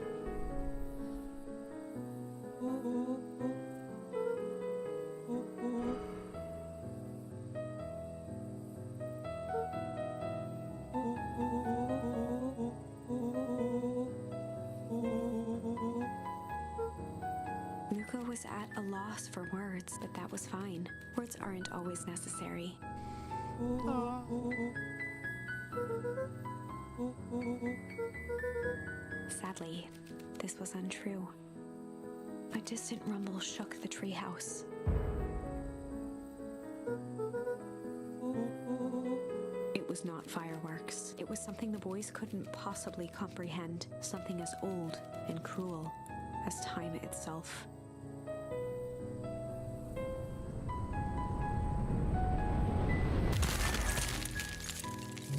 Luca was at a loss for words, but that was fine. Words aren't always necessary. Sadly, this was untrue. A distant rumble shook the treehouse. It was not fireworks. It was something the boys couldn't possibly comprehend. Something as old and cruel as time itself.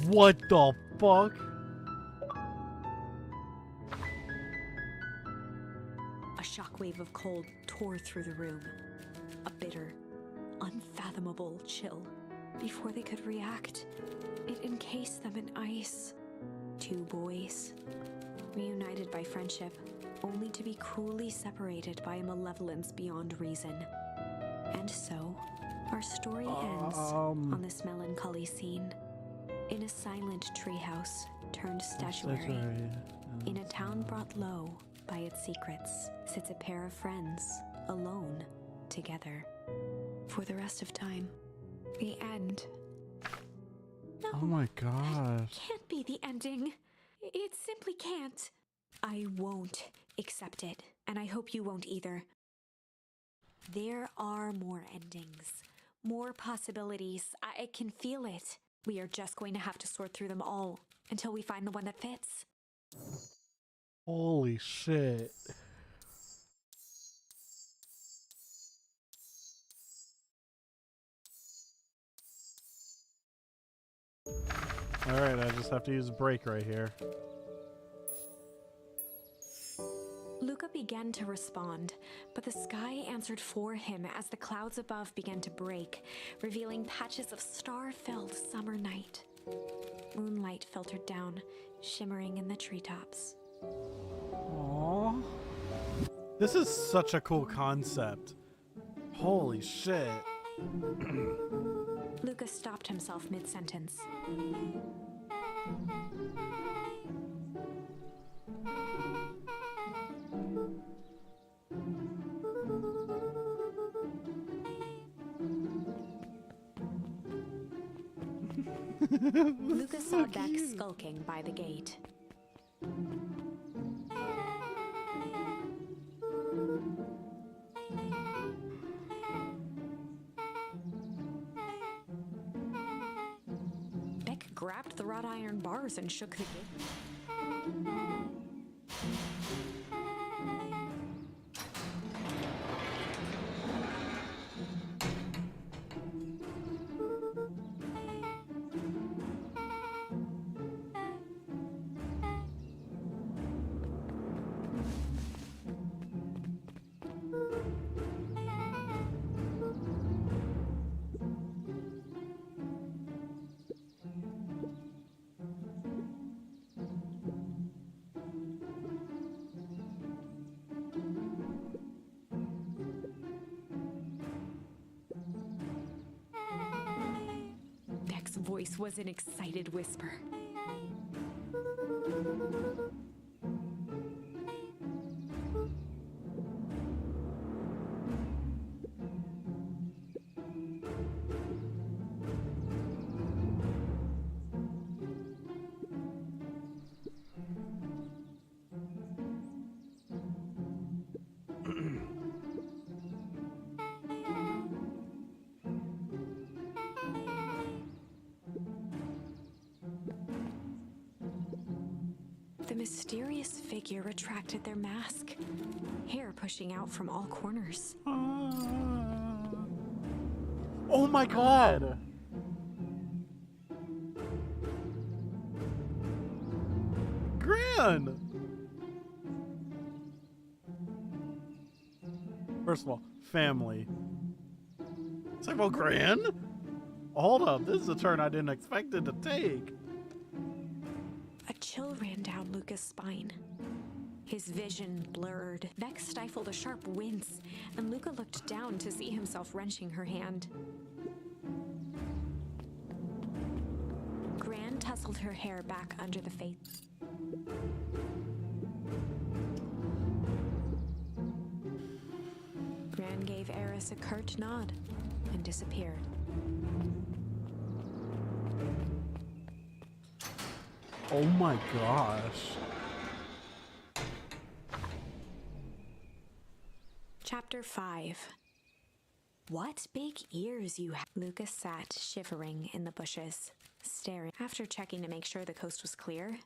What the fuck? A shockwave of cold tore through the room. A bitter, unfathomable chill. Before they could react, it encased them in ice. Two boys, reunited by friendship, only to be cruelly separated by a malevolence beyond reason. And so, our story ends on this melancholy scene. In a silent treehouse turned statuary, in a town brought low by its secrets, sits a pair of friends, alone, together, for the rest of time. The end. No, Oh my gosh. can't be the ending. It simply can't. I won't accept it, and I hope you won't either. There are more endings, more possibilities. I can feel it. We are just going to have to sort through them all until we find the one that fits. Holy shit. Alright, I just have to use a break right here. Luca began to respond, but the sky answered for him as the clouds above began to break, revealing patches of star-filled summer night. Moonlight filtered down, shimmering in the treetops. Aww. This is such a cool concept. Holy shit. Luca stopped himself mid-sentence. Luca saw Beck skulking by the gate. Beck grabbed the wrought iron bars and shook the gate. Beck's voice was an excited whisper. the mysterious figure retracted their mask, hair pushing out from all corners. Oh my god! Gran! First of all, family. Second of all, Gran? Hold up, this is a turn I didn't expect it to take. A chill ran down Luca's spine. His vision blurred. Vex stifled a sharp wince, and Luca looked down to see himself wrenching her hand. Gran tousled her hair back under the face. Gran gave Eris a curt nod and disappeared. Oh my gosh. Chapter 5. What big ears you have. Lucas sat shivering in the bushes, staring. After checking to make sure the coast was clear,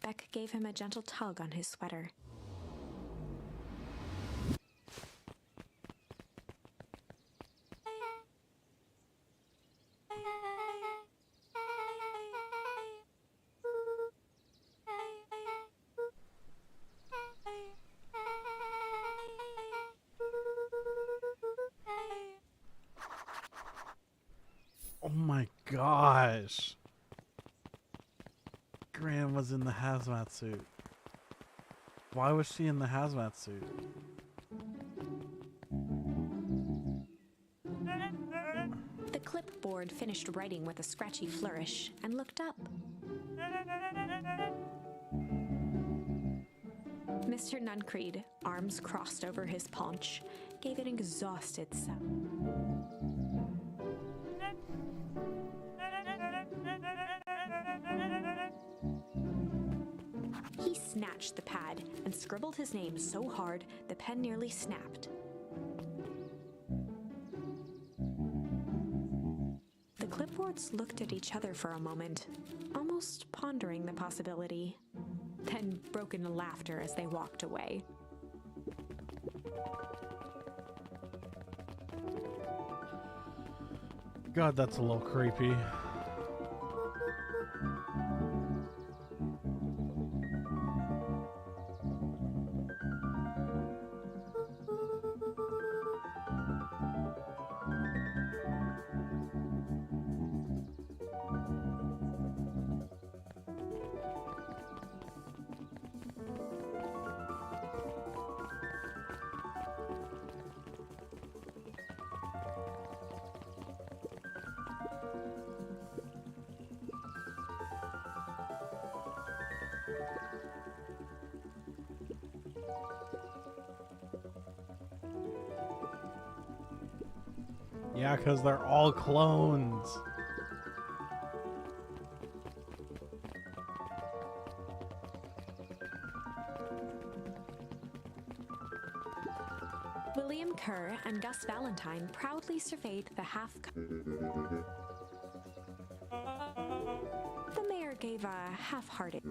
Beck gave him a gentle tug on his sweater. Oh my gosh. Gran was in the hazmat suit. Why was she in the hazmat suit? The clipboard finished writing with a scratchy flourish and looked up. Mr. Nuncreed, arms crossed over his paunch, gave an exhausted sound. He snatched the pad and scribbled his name so hard the pen nearly snapped. The clipboards looked at each other for a moment, almost pondering the possibility, then broke into laughter as they walked away. God, that's a little creepy. Yeah, because they're all clones. William Kerr and Gus Valentine proudly surveyed the The mayor gave a half-hearted.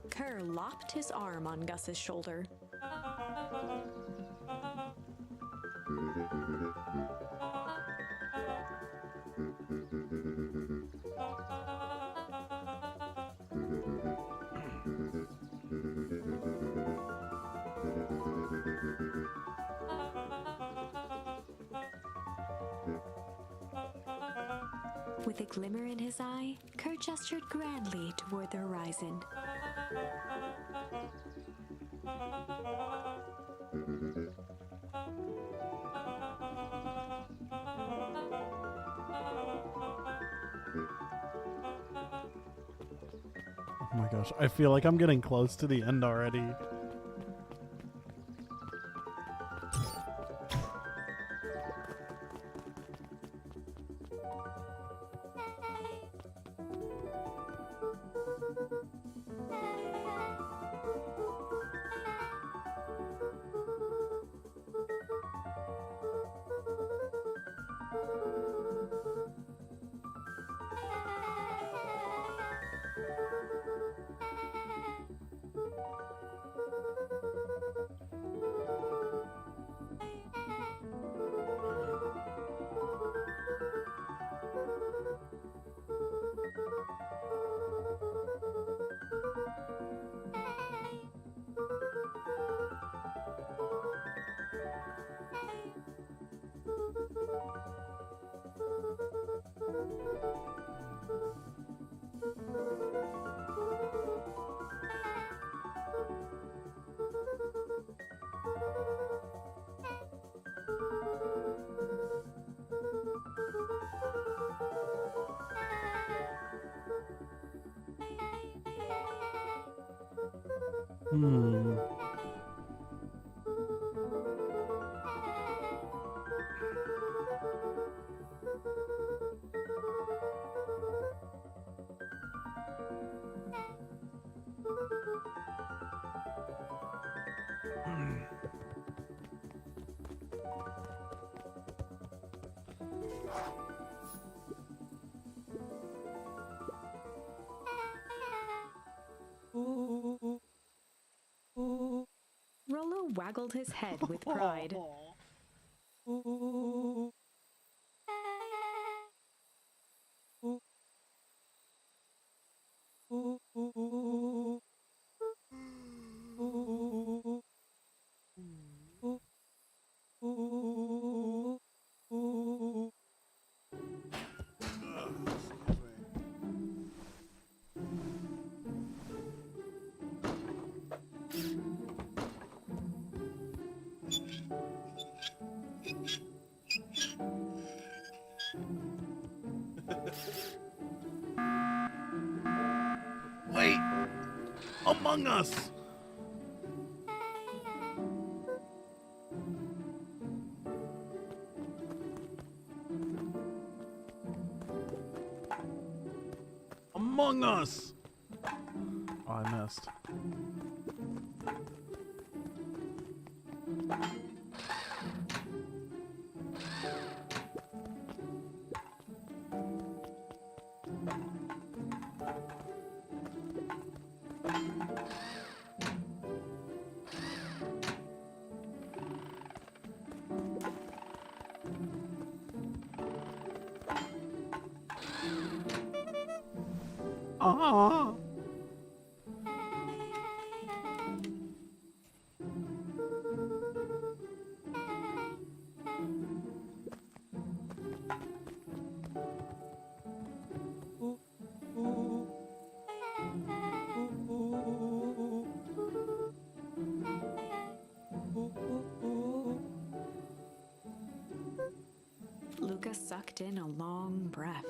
Kerr lopped his arm on Gus's shoulder. With a glimmer in his eye, Kerr gestured grandly toward the horizon. Oh my gosh, I feel like I'm getting close to the end already. Hmm. Rollo waggled his head with pride. Wait! Among Us! Among Us! Oh, I missed. Ah! Luca sucked in a long breath.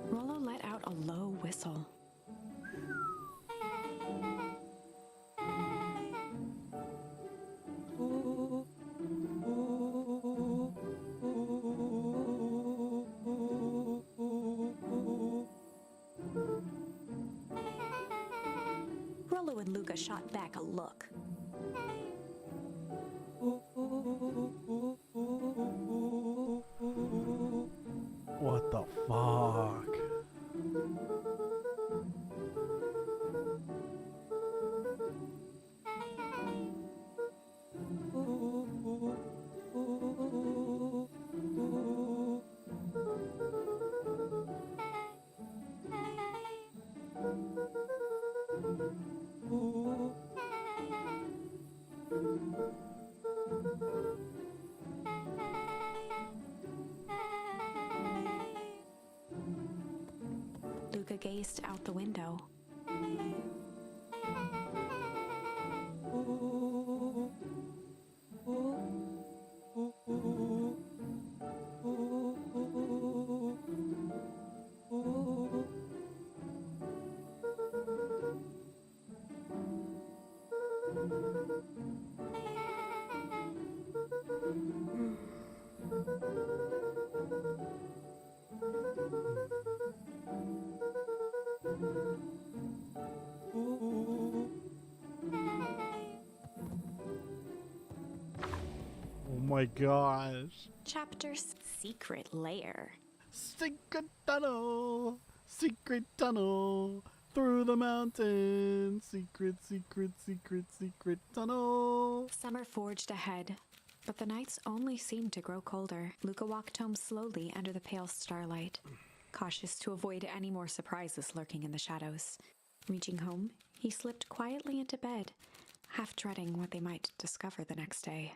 Rollo let out a low whistle. Rollo and Luca shot back a look. What the fuck? Luca gazed out the window. Oh my gosh. Chapter's secret lair. Secret tunnel! Secret tunnel! Through the mountains! Secret, secret, secret, secret tunnel! Summer forged ahead, but the nights only seemed to grow colder. Luca walked home slowly under the pale starlight. cautious to avoid any more surprises lurking in the shadows. Reaching home, he slipped quietly into bed, half dreading what they might discover the next day.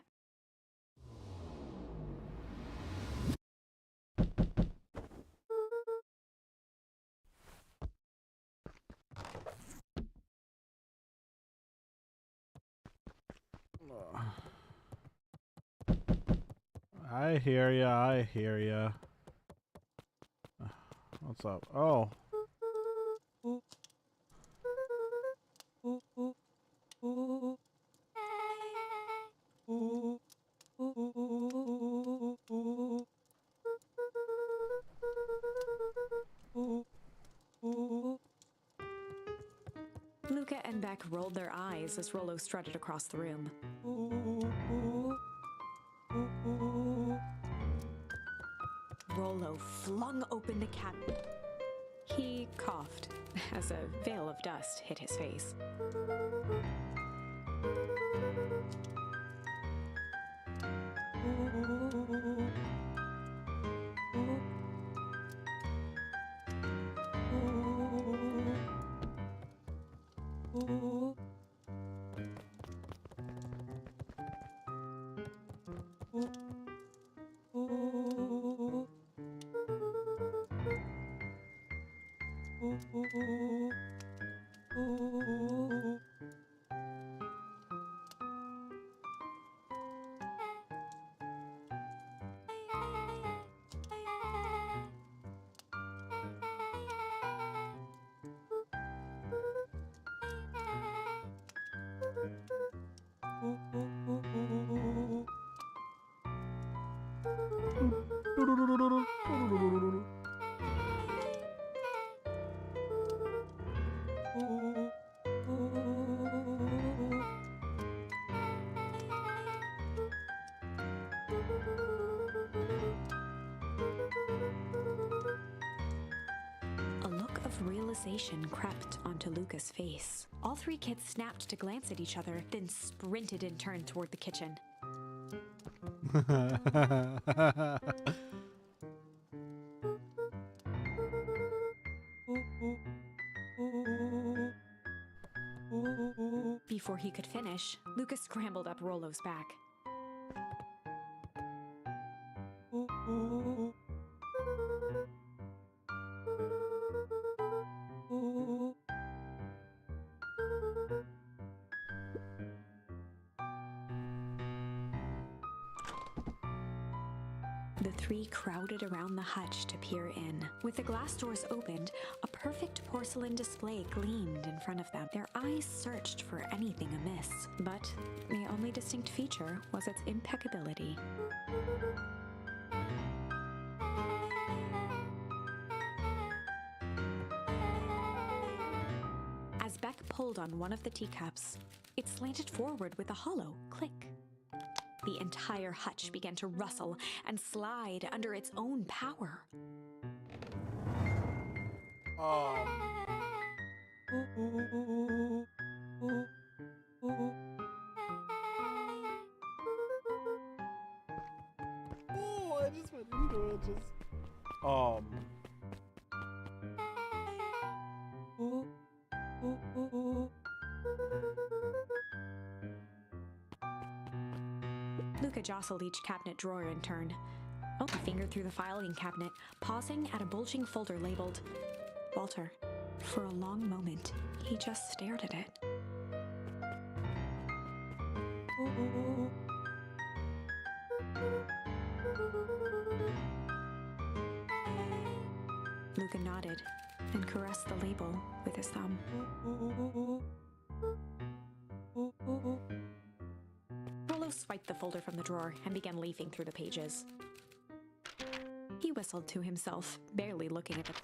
I hear ya, I hear ya. What's up? Oh. Luca and Beck rolled their eyes as Rollo strutted across the room. Rollo flung open the cabinet. He coughed as a veil of dust hit his face. A look of realization crept onto Luca's face. All three kids snapped to glance at each other, then sprinted in turn toward the kitchen. Before he could finish, Luca scrambled up Rollo's back. The three crowded around the hutch to peer in. With the glass doors opened, a perfect porcelain display gleamed in front of them. Their eyes searched for anything amiss, but the only distinct feature was its impeccability. As Beck pulled on one of the teacups, it slanted forward with a hollow click. The entire hutch began to rustle and slide under its own power. Oh. Oh, I just went into it. Luca jostled each cabinet drawer in turn. He fingered through the filing cabinet, pausing at a bulging folder labeled Walter. For a long moment, he just stared at it. Luca nodded and caressed the label with his thumb. Rollo swiped the folder from the drawer and began leafing through the pages. He whistled to himself, barely looking at it.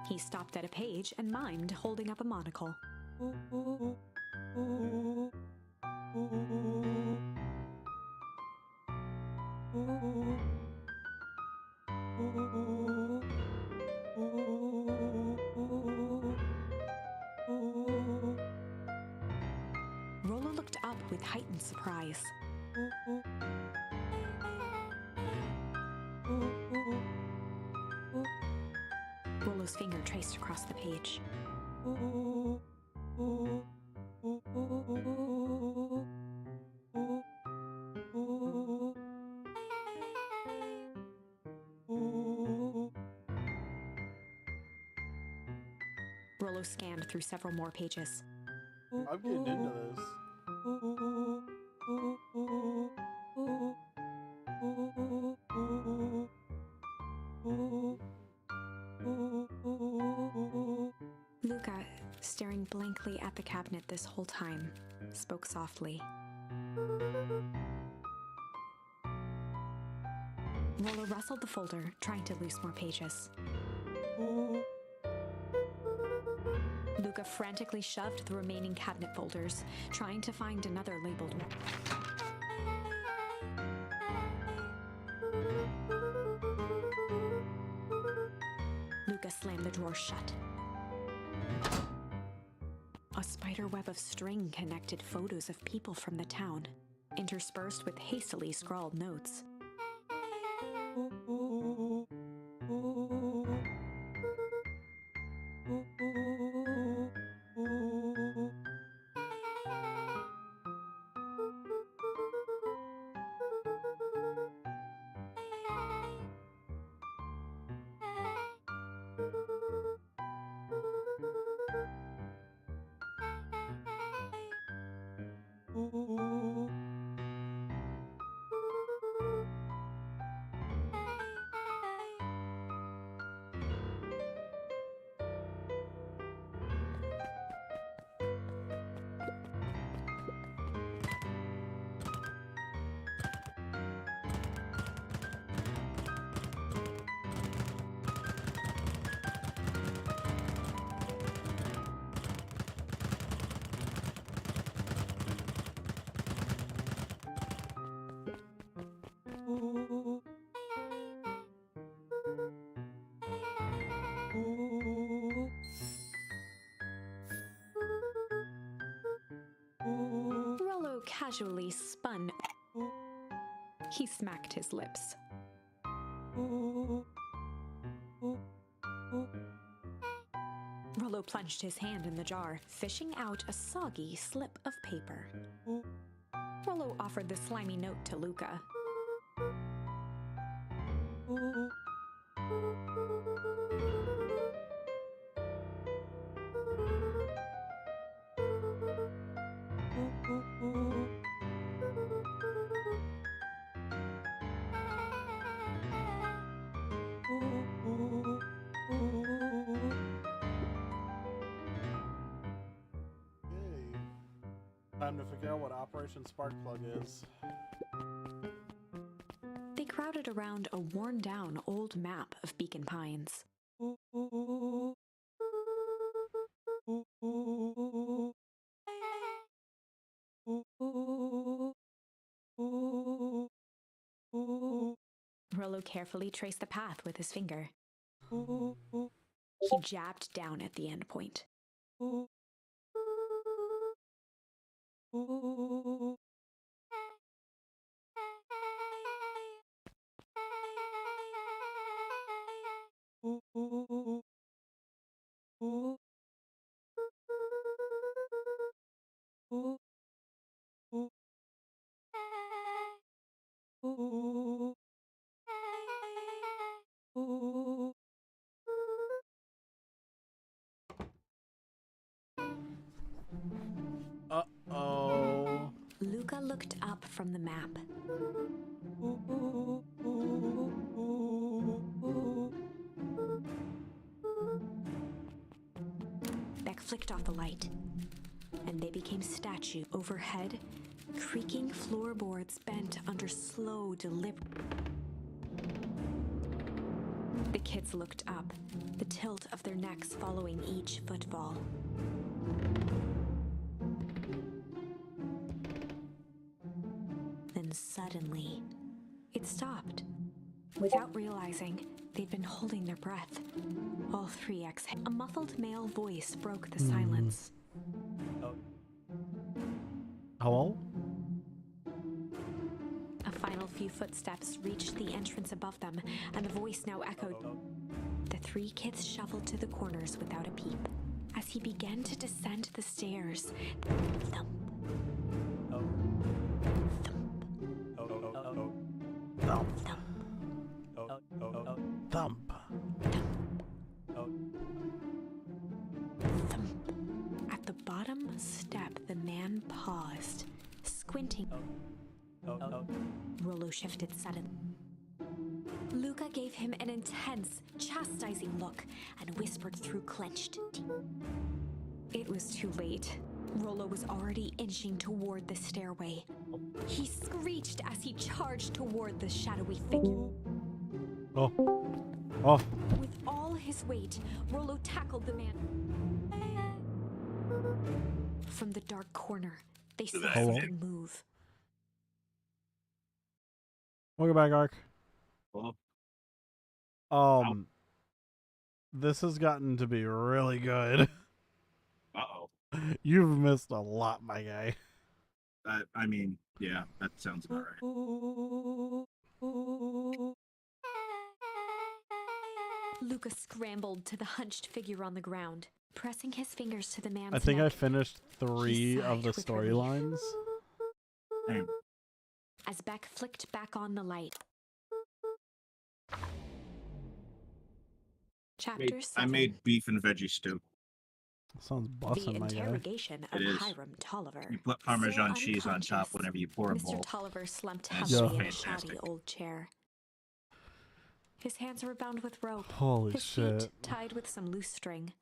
He stopped at a page and mimed, holding up a monocle. Rollo looked up with heightened surprise. Rollo's finger traced across the page. Rollo scanned through several more pages. I'm getting into this. Luca, staring blankly at the cabinet this whole time, spoke softly. Rollo rustled the folder, trying to loose more pages. Luca frantically shoved the remaining cabinet folders, trying to find another labeled one. Luca slammed the drawer shut. A spider web of string connected photos of people from the town, interspersed with hastily scrawled notes. Rollo casually spun. He smacked his lips. Rollo plunged his hand in the jar, fishing out a soggy slip of paper. Rollo offered the slimy note to Luca. Time to figure out what Operation Sparkplug is. They crowded around a worn-down old map of Beacon Pines. Rollo carefully traced the path with his finger. He jabbed down at the end point. Uh-oh. Luca looked up from the map. Beck flicked off the light, and they became statues overhead. Creaking floorboards bent under slow, deliberate. The kids looked up, the tilt of their necks following each footfall. Then suddenly, it stopped. Without realizing, They'd been holding their breath. All three exhaled. A muffled male voice broke the silence. Hello? A final few footsteps reached the entrance above them, and the voice now echoed. The three kids shuffled to the corners without a peep. As he began to descend the stairs, thump, Thump. thump, Thump. thump. At the bottom step, the man paused, squinting. Rollo shifted suddenly. Luca gave him an intense, chastising look and whispered through clenched teeth. It was too late. Rollo was already inching toward the stairway. He screeched as he charged toward the shadowy figure. Oh. Oh. With all his weight, Rollo tackled the man. From the dark corner, they saw Hello? something move. Welcome back, Ark. Well, This has gotten to be really good. uh-oh. You've missed a lot, my guy. I mean, yeah, that sounds about right. Luca scrambled to the hunched figure on the ground, pressing his fingers to the man's I think I neck finished 3 of sighed the with relief. storylines. Damn. as Beck flicked back on the light. Chapter 7. I made beef and veggie stew. Sounds The bussin', my guy. interrogation of It is. Hiram Tolliver. You put Parmesan Still cheese on top unconscious, whenever you pour a Mr. bowl. Tolliver slumped That's heavily in a fantastic. shoddy old chair. His hands were bound with rope, Holy his shit. feet tied with some loose string.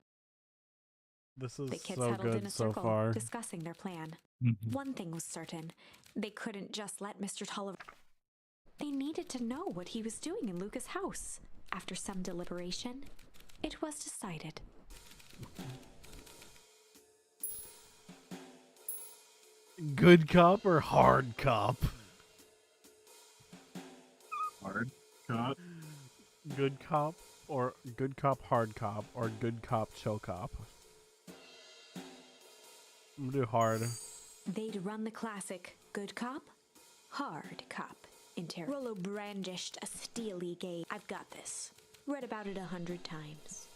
This The is kids so huddled in good a so circle, far. discussing their plan. One thing was certain. They couldn't just let Mr. Tolliver... They needed to know what he was doing in Luca's house. After some deliberation, it was decided. Good cop or hard cop? Hard cut. Good cop or good cop, hard cop, or good cop, chill cop? I'm gonna do hard. They'd run the classic good cop, hard cop Rollo brandished a steely gaze. I've got this. Read about it 100 times.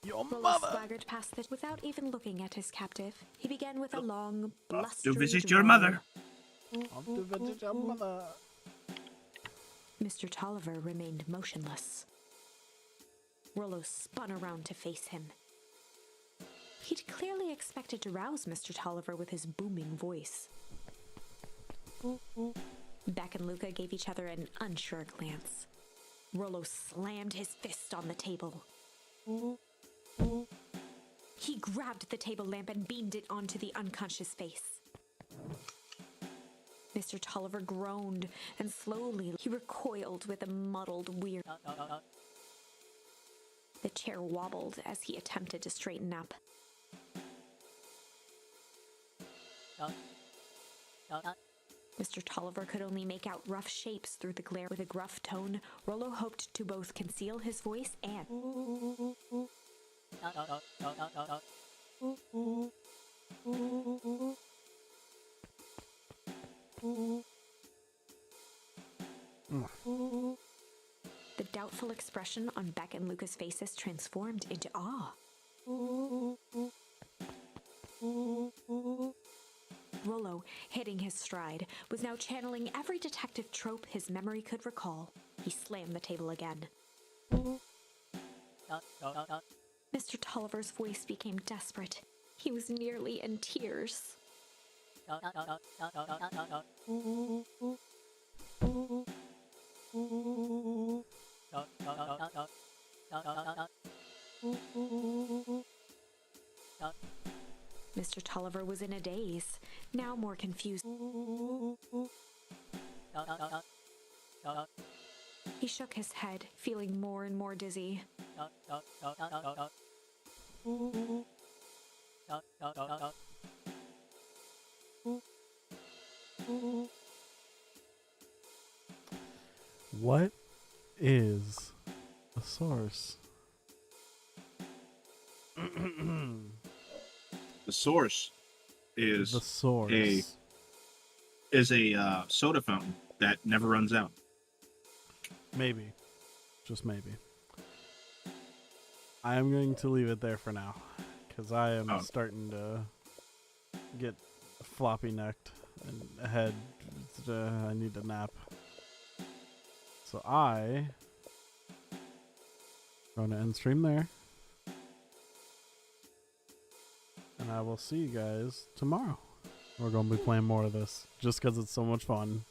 Your Rollo mother! swaggered past this without even looking at his captive. He began with a long, Off blustery to visit your drawl. mother. Off to visit your mother. Mr. Tolliver remained motionless. Rollo spun around to face him. He'd clearly expected to rouse Mr. Tolliver with his booming voice. Beck and Luca gave each other an unsure glance. Rollo slammed his fist on the table. He grabbed the table lamp and beamed it onto the unconscious face. Mr. Tolliver groaned, and slowly he recoiled with a muddled weird. The chair wobbled as he attempted to straighten up. Mr. Tolliver could only make out rough shapes through the glare. With a gruff tone, Rollo hoped to both conceal his voice and... The doubtful expression on Beck and Luca's faces transformed into awe. Rollo, hitting his stride, was now channeling every detective trope his memory could recall. He slammed the table again. Mr. Tolliver's voice became desperate. He was nearly in tears. Mr. Tolliver was in a daze, now more confused. He shook his head, feeling more and more dizzy. What is the source? The source is The source. a soda fountain that never runs out. Maybe. Just maybe. I am going to leave it there for now. Because I am starting to get floppy necked and head. I need a nap. So I'm going to end stream there. And I will see you guys tomorrow. We're going to be playing more of this just because it's so much fun.